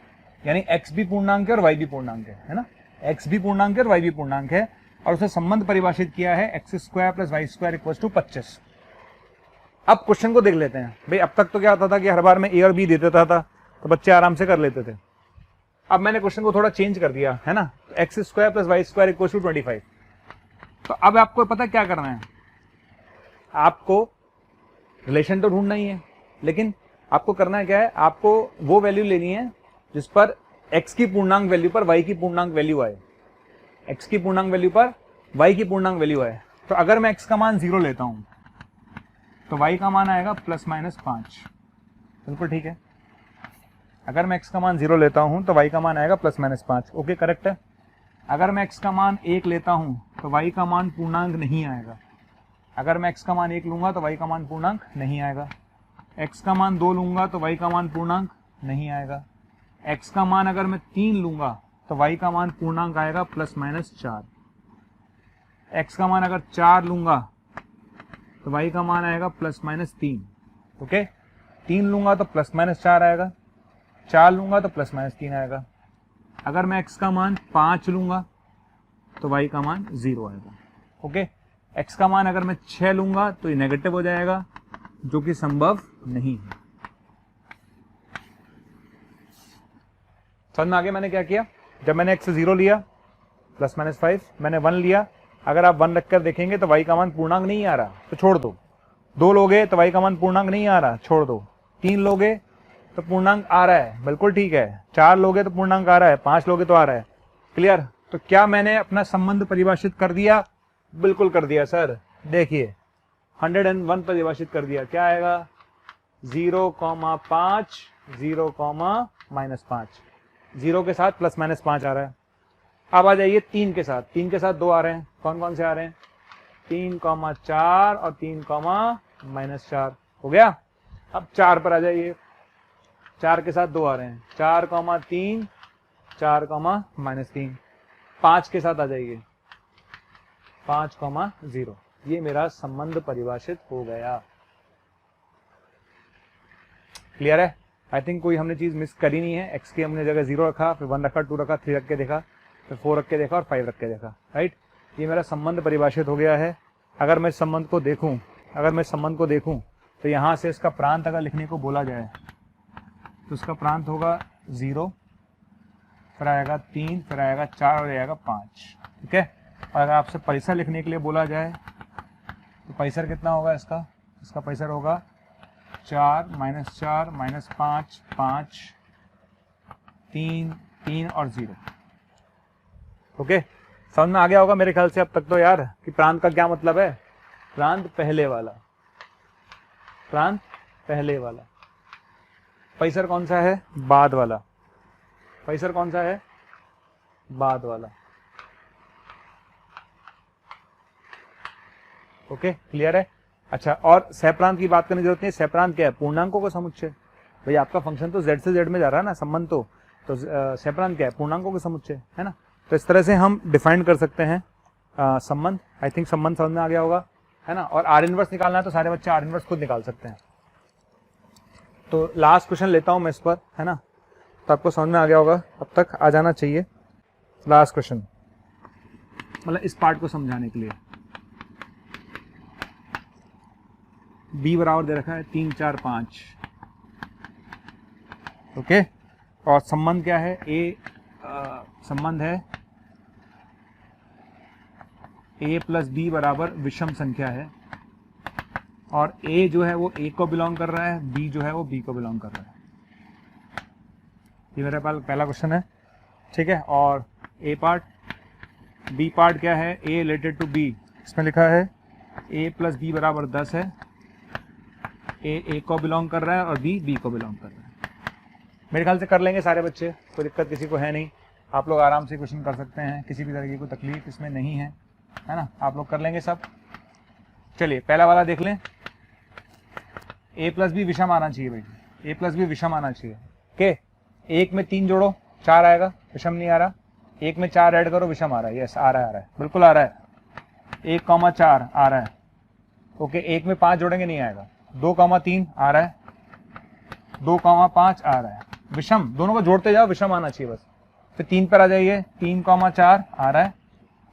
यानी x भी पूर्णांक है और y भी पूर्णांक है ना, x भी पूर्णांक है और y भी पूर्णांक है, और उसे संबंध परिभाषित किया है x square plus y square equals to 25। अब क्वेश्चन को देख लेते हैं भाई। अब तक तो क्या होता था कि हर बार में A और B दे देता था तो बच्चे आराम से कर लेते थे। अब मैंने क्वेश्चन को थोड़ा चेंज कर दिया, है ना। X square plus y square equals to 25। तो अब आपको पता क्या करना है, आपको रिलेशन तो ढूंढना ही है, लेकिन आपको करना क्या है, आपको वो वैल्यू लेनी है जिस पर x की पूर्णांक वैल्यू पर y की पूर्णांक वैल्यू आए, x की पूर्णांक वैल्यू पर y की पूर्णांक वैल्यू आए। तो अगर मैं x का मान 0 लेता हूं तो y का मान आएगा +-5, बिल्कुल ठीक है। अगर मैं x का मान 0 लेता हूं तो y का मान आएगा +-5, ओके करेक्ट है। अगर मैं x का मान 1 लेता हूं तो y का मान पूर्णांक नहीं आएगा। अगर मैं x का मान 1 लूंगा तो y का मान पूर्णांक नहीं आएगा। x का मान 2 लूंगा तो y का मान पूर्णांक नहीं आएगा। x का मान अगर मैं 3 लूंगा तो y का मान पूर्णांक आएगा +-4। x का मान अगर 4 लूंगा तो y का मान आएगा +-3, ओके। 3 लूंगा तो +-4 आएगा, 4 लूंगा तो +-3 आएगा। अगर मैं x का मान 5 लूंगा तो y का मान 0 आएगा, ओके। x का मान अगर मैं 6 लूंगा तो ये नेगेटिव हो जाएगा, जो कि संभव नहीं है। समझ में आगे मैंने क्या किया, जब मैंने x से 0 लिया +-5, मैंने 1 लिया, अगर आप 1 रखकर देखेंगे तो y का मान पूर्णांक नहीं आ रहा तो छोड़ दो। 2 लोगे तो y का मान पूर्णांक नहीं आ रहा, छोड़ दो। 3 लोगे तो पूर्णांक आ रहा है, बिल्कुल ठीक है। 4 लोगे तो पूर्णांक आ रहा है, 5 लोगे तो आ रहा है, क्लियर। तो क्या मैंने अपना संबंध परिभाषित कर दिया? बिल्कुल कर दिया सर। देखिए 101 परिभाषित कर दिया, क्या आएगा 0,5 0,-5, 0 के साथ +-5 आ रहा है। अब आ जाइए 3 के साथ, 3 के साथ 2 आ रहे हैं, कौन कौन से आ रहे हैं 3,4 और 3,-4 हो गया। अब 4 पर आ जाइए, 4 के साथ 2 आ रहे हैं, 4,3 4,-3। 5 के साथ आ जाइए 5,0। ये मेरा संबंध परिभाषित हो गया, क्लियर है। आई थिंक कोई हमने चीज मिस करी नहीं है। x की हमने जगह 0 रखा, फिर 1 रखा, 2 रखा, 3 रख के देखा, फिर 4 रख के देखा और 5 रख के देखा, राइट। ये मेरा संबंध परिभाषित हो गया है। अगर मैं संबंध को देखूं तो यहां से इसका प्रांत अगर लिखने को बोला जाए तो इसका प्रांत होगा 0, फिर आएगा 3, फिर आएगा 4 और आएगा 5, ठीक है। और अगर आपसे परिसर लिखने के लिए बोला जाए तो परिसर कितना होगा इसका परिसर होगा 4 -4 -5 5 3 3 और 0, ओके। समझ में आ गया होगा मेरे ख्याल से अब तक तो यार कि प्रांत का क्या मतलब है। प्रांत पहले वाला, परिसर कौन सा है, बाद वाला। परिसर कौन सा है, बाद वाला, ओके क्लियर है। अच्छा, और सहप्रांत की बात करने की जरूरत नहीं। सहप्रांत क्या है, पूर्णांकों का समुच्चय। भाई आपका फंक्शन तो z से z में जा रहा है ना, संबंध तो सहप्रांत क्या है, पूर्णांकों का समुच्चय है ना। तो इस तरह से हम डिफाइन कर सकते हैं संबंध। आई थिंक संबंध समझ में आ गया होगा, है ना। और आर इनवर्स निकालना है तो सारे बच्चे आर इनवर्स खुद निकाल सकते हैं। तो लास्ट क्वेश्चन लेता हूं मैं इस पर, है ना। तो आपको समझ में आ गया होगा, अब तक आ जाना चाहिए। लास्ट क्वेश्चन, मतलब इस पार्ट को समझाने के लिए। b बराबर दे रखा है 3 4 5, ओके। और संबंध क्या है, संबंध है a प्लस b बराबर विषम संख्या है, और a जो है वो a को बिलोंग कर रहा है, b जो है वो b को बिलोंग कर रहा है। ये मेरा पहला क्वेश्चन है, ठीक है। और a पार्ट, b पार्ट क्या है, a रिलेटेड टू b। इसमें लिखा है a प्लस b बराबर 10 है। a को बिलोंग कर रहा है और b को बिलोंग कर रहा है। मेरे ख्याल से कर लेंगे सारे बच्चे, कोई दिक्कत किसी को है नहीं। आप लोग आराम से क्वेश्चन कर सकते हैं, किसी भी तरह की कोई तकलीफ इसमें नहीं है, है ना। आप लोग कर लेंगे सब। चलिए पहला वाला देख लें। a प्लस बी विषम आना चाहिए भाई, a प्लस बी विषम आना चाहिए, ओके। 1 में 3 जोड़ो 4 आएगा, विषम नहीं आ रहा। 1 में 4 ऐड करो, विषम आ रहा है। यस, आ रहा है, बिल्कुल आ रहा है। 1,4 आ रहा है, ओके। 1 में 5 जोड़ेंगे, नहीं आएगा। 2,3 आ रहा है, 2,5 आ रहा है, विषम। दोनों को जोड़ते जाओ, विषम आना चाहिए बस। फिर 3 पर आ जाइए, 3,4 आ रहा है,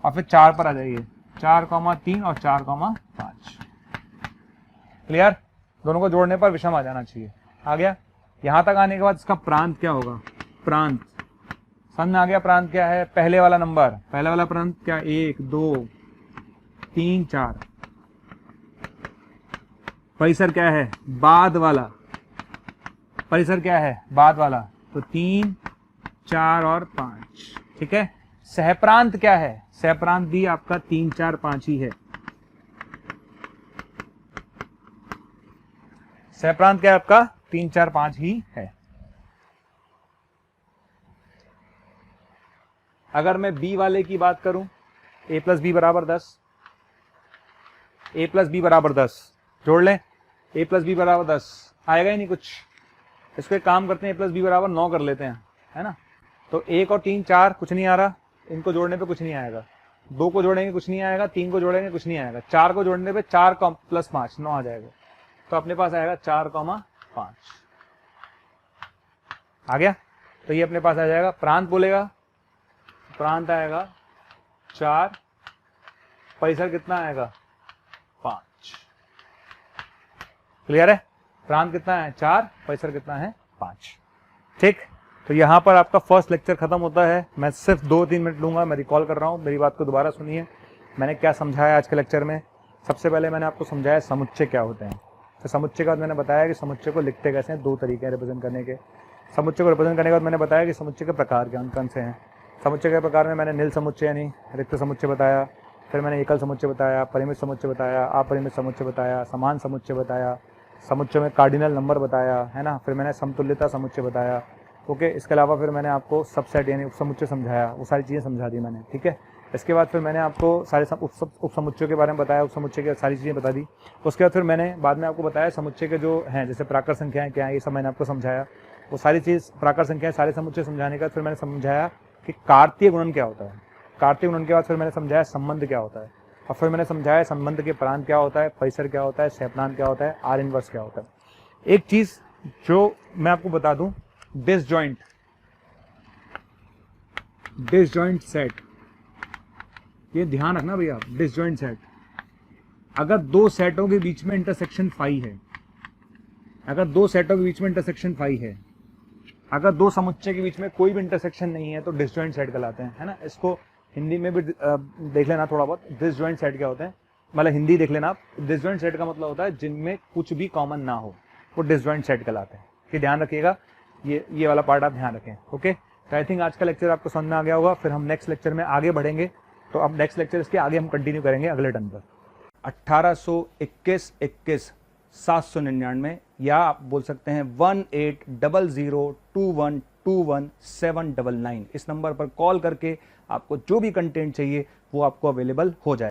और फिर 4 पर आ जाइए, 4,3 और 4,5। क्लियर। दोनों को जोड़ने पर विषम आ जाना चाहिए। आ गया। यहां तक आने के बाद इसका प्रांत क्या होगा, प्रांत समझ में आ गया। प्रांत क्या है, पहले वाला नंबर, पहले वाला प्रांत क्या, 1 2 3 4, परिसर क्या है, बाद वाला, परिसर क्या है, बाद वाला, तो 3 4 और 5, ठीक है। सहप्रांत क्या है, सहप्रांत भी आपका 3 4 5 ही है। सहप्रांत क्या है आपका, 3 4 5 ही है। अगर मैं बी वाले की बात करूं, a प्लस बी बराबर 10, a प्लस बी बराबर 10 जोड़ लें, a प्लस बी बराबर 10 आएगा ही नहीं कुछ। इसको एक काम करते हैं, a प्लस बी बराबर 9 कर लेते हैं, है ना। तो 1 और 3 4 कुछ नहीं आ रहा, इनको जोड़ने पे कुछ नहीं आएगा। 2 को जोड़ेंगे कुछ नहीं आएगा, 3 को जोड़ेंगे कुछ नहीं आएगा, 4 को जोड़ने पे 4 प्लस 5 9 आ जाएगा। तो अपने पास आएगा 4, 5 आ गया। तो ये अपने पास आ जाएगा। प्रांत बोलेगा, प्रांत आएगा 4, परिसर कितना आएगा 5। क्लियर है, प्रांत कितना है 4, परिसर कितना है 5। ठीक, तो यहां पर आपका फर्स्ट लेक्चर खत्म होता है। मैं सिर्फ 2-3 मिनट लूंगा, मैं रिकॉल कर रहा हूं, मेरी बात को दोबारा सुनिए। मैंने क्या समझाया आज के लेक्चर में। सबसे पहले मैंने आपको समझाया समुच्चय क्या होते हैं। तो समुच्चय के बाद मैंने बताया कि समुच्चय को लिखते कैसे हैं, 2 तरीके हैं रिप्रेजेंट करने के। समुच्चय को रिप्रेजेंट करने के बाद मैंने बताया कि समुच्चय के प्रकार कौन से हैं। समुच्चय के प्रकार में मैंने नील समुच्चय यानी रिक्त समुच्चय बताया, फिर मैंने एकल समुच्चय बताया, परिमित समुच्चय बताया, अपरिमित समुच्चय बताया, समान समुच्चय बताया, समुच्चय में कार्डिनल नंबर बताया, है ना। फिर मैंने समतुल्यता समुच्चय बताया, ओके। इसके अलावा फिर मैंने आपको सबसेट यानी उपसमुच्चय समझाया, वो सारी चीज़ें समझा दी मैंने, ठीक है। इसके बाद फिर मैंने आपको सारे उपसमुच्चयों के बारे में बताया, उपसमुच्चय की सारी चीज़ें बता दी। उसके बाद फिर मैंने बाद में आपको बताया समुच्चय के जो हैं, जैसे प्राकर संख्याएं क्या हैं, ये सब मैंने आपको समझाया। वो सारी चीज़ प्राकर संख्याएं सारे समुच्चय समझाने के बाद फिर मैंने समझाया कि कार्तीय गुणन क्या होता है। कार्तीय गुणन के बाद फिर मैंने समझाया संबंध क्या होता है, और फिर मैंने समझाया संबंध के प्रांत क्या होता है, परिसर क्या होता है, सहप्रांत क्या होता है, आर इनवर्स क्या होता है। एक चीज़ जो मैं आपको बता दूं, डिसजॉइंट सेट, ये ध्यान रखना भैया। डिसजॉइंट सेट, अगर 2 सेटों के बीच में इंटरसेक्शन फाई है, अगर 2 सेटों के बीच में इंटरसेक्शन फाई है, अगर 2 समुच्चय के बीच में कोई भी इंटरसेक्शन नहीं है, तो डिसजॉइंट सेट कहलाते हैं, है ना। इसको हिंदी में भी देख लेना थोड़ा बहुत, डिसजॉइंट सेट क्या होते हैं, मतलब हिंदी देख लेना आप। डिसजॉइंट सेट का मतलब होता है जिनमें कुछ भी कॉमन ना हो, वो डिसजॉइंट सेट कहलाते हैं। कि ध्यान रखिएगा, ये वाला पार्ट आप ध्यान रखें, ओके। तो आई थिंक आज का लेक्चर आपको समझ में आ गया होगा। फिर हम नेक्स्ट लेक्चर में आगे बढ़ेंगे, तो अब नेक्स्ट लेक्चर इसके आगे हम कंटिन्यू करेंगे अगले टर्न पर। 1821 799, या आप बोल सकते हैं 180021217999। इस नंबर पर कॉल करके आपको जो भी कंटेंट चाहिए वो आपको अवेलेबल हो जाए।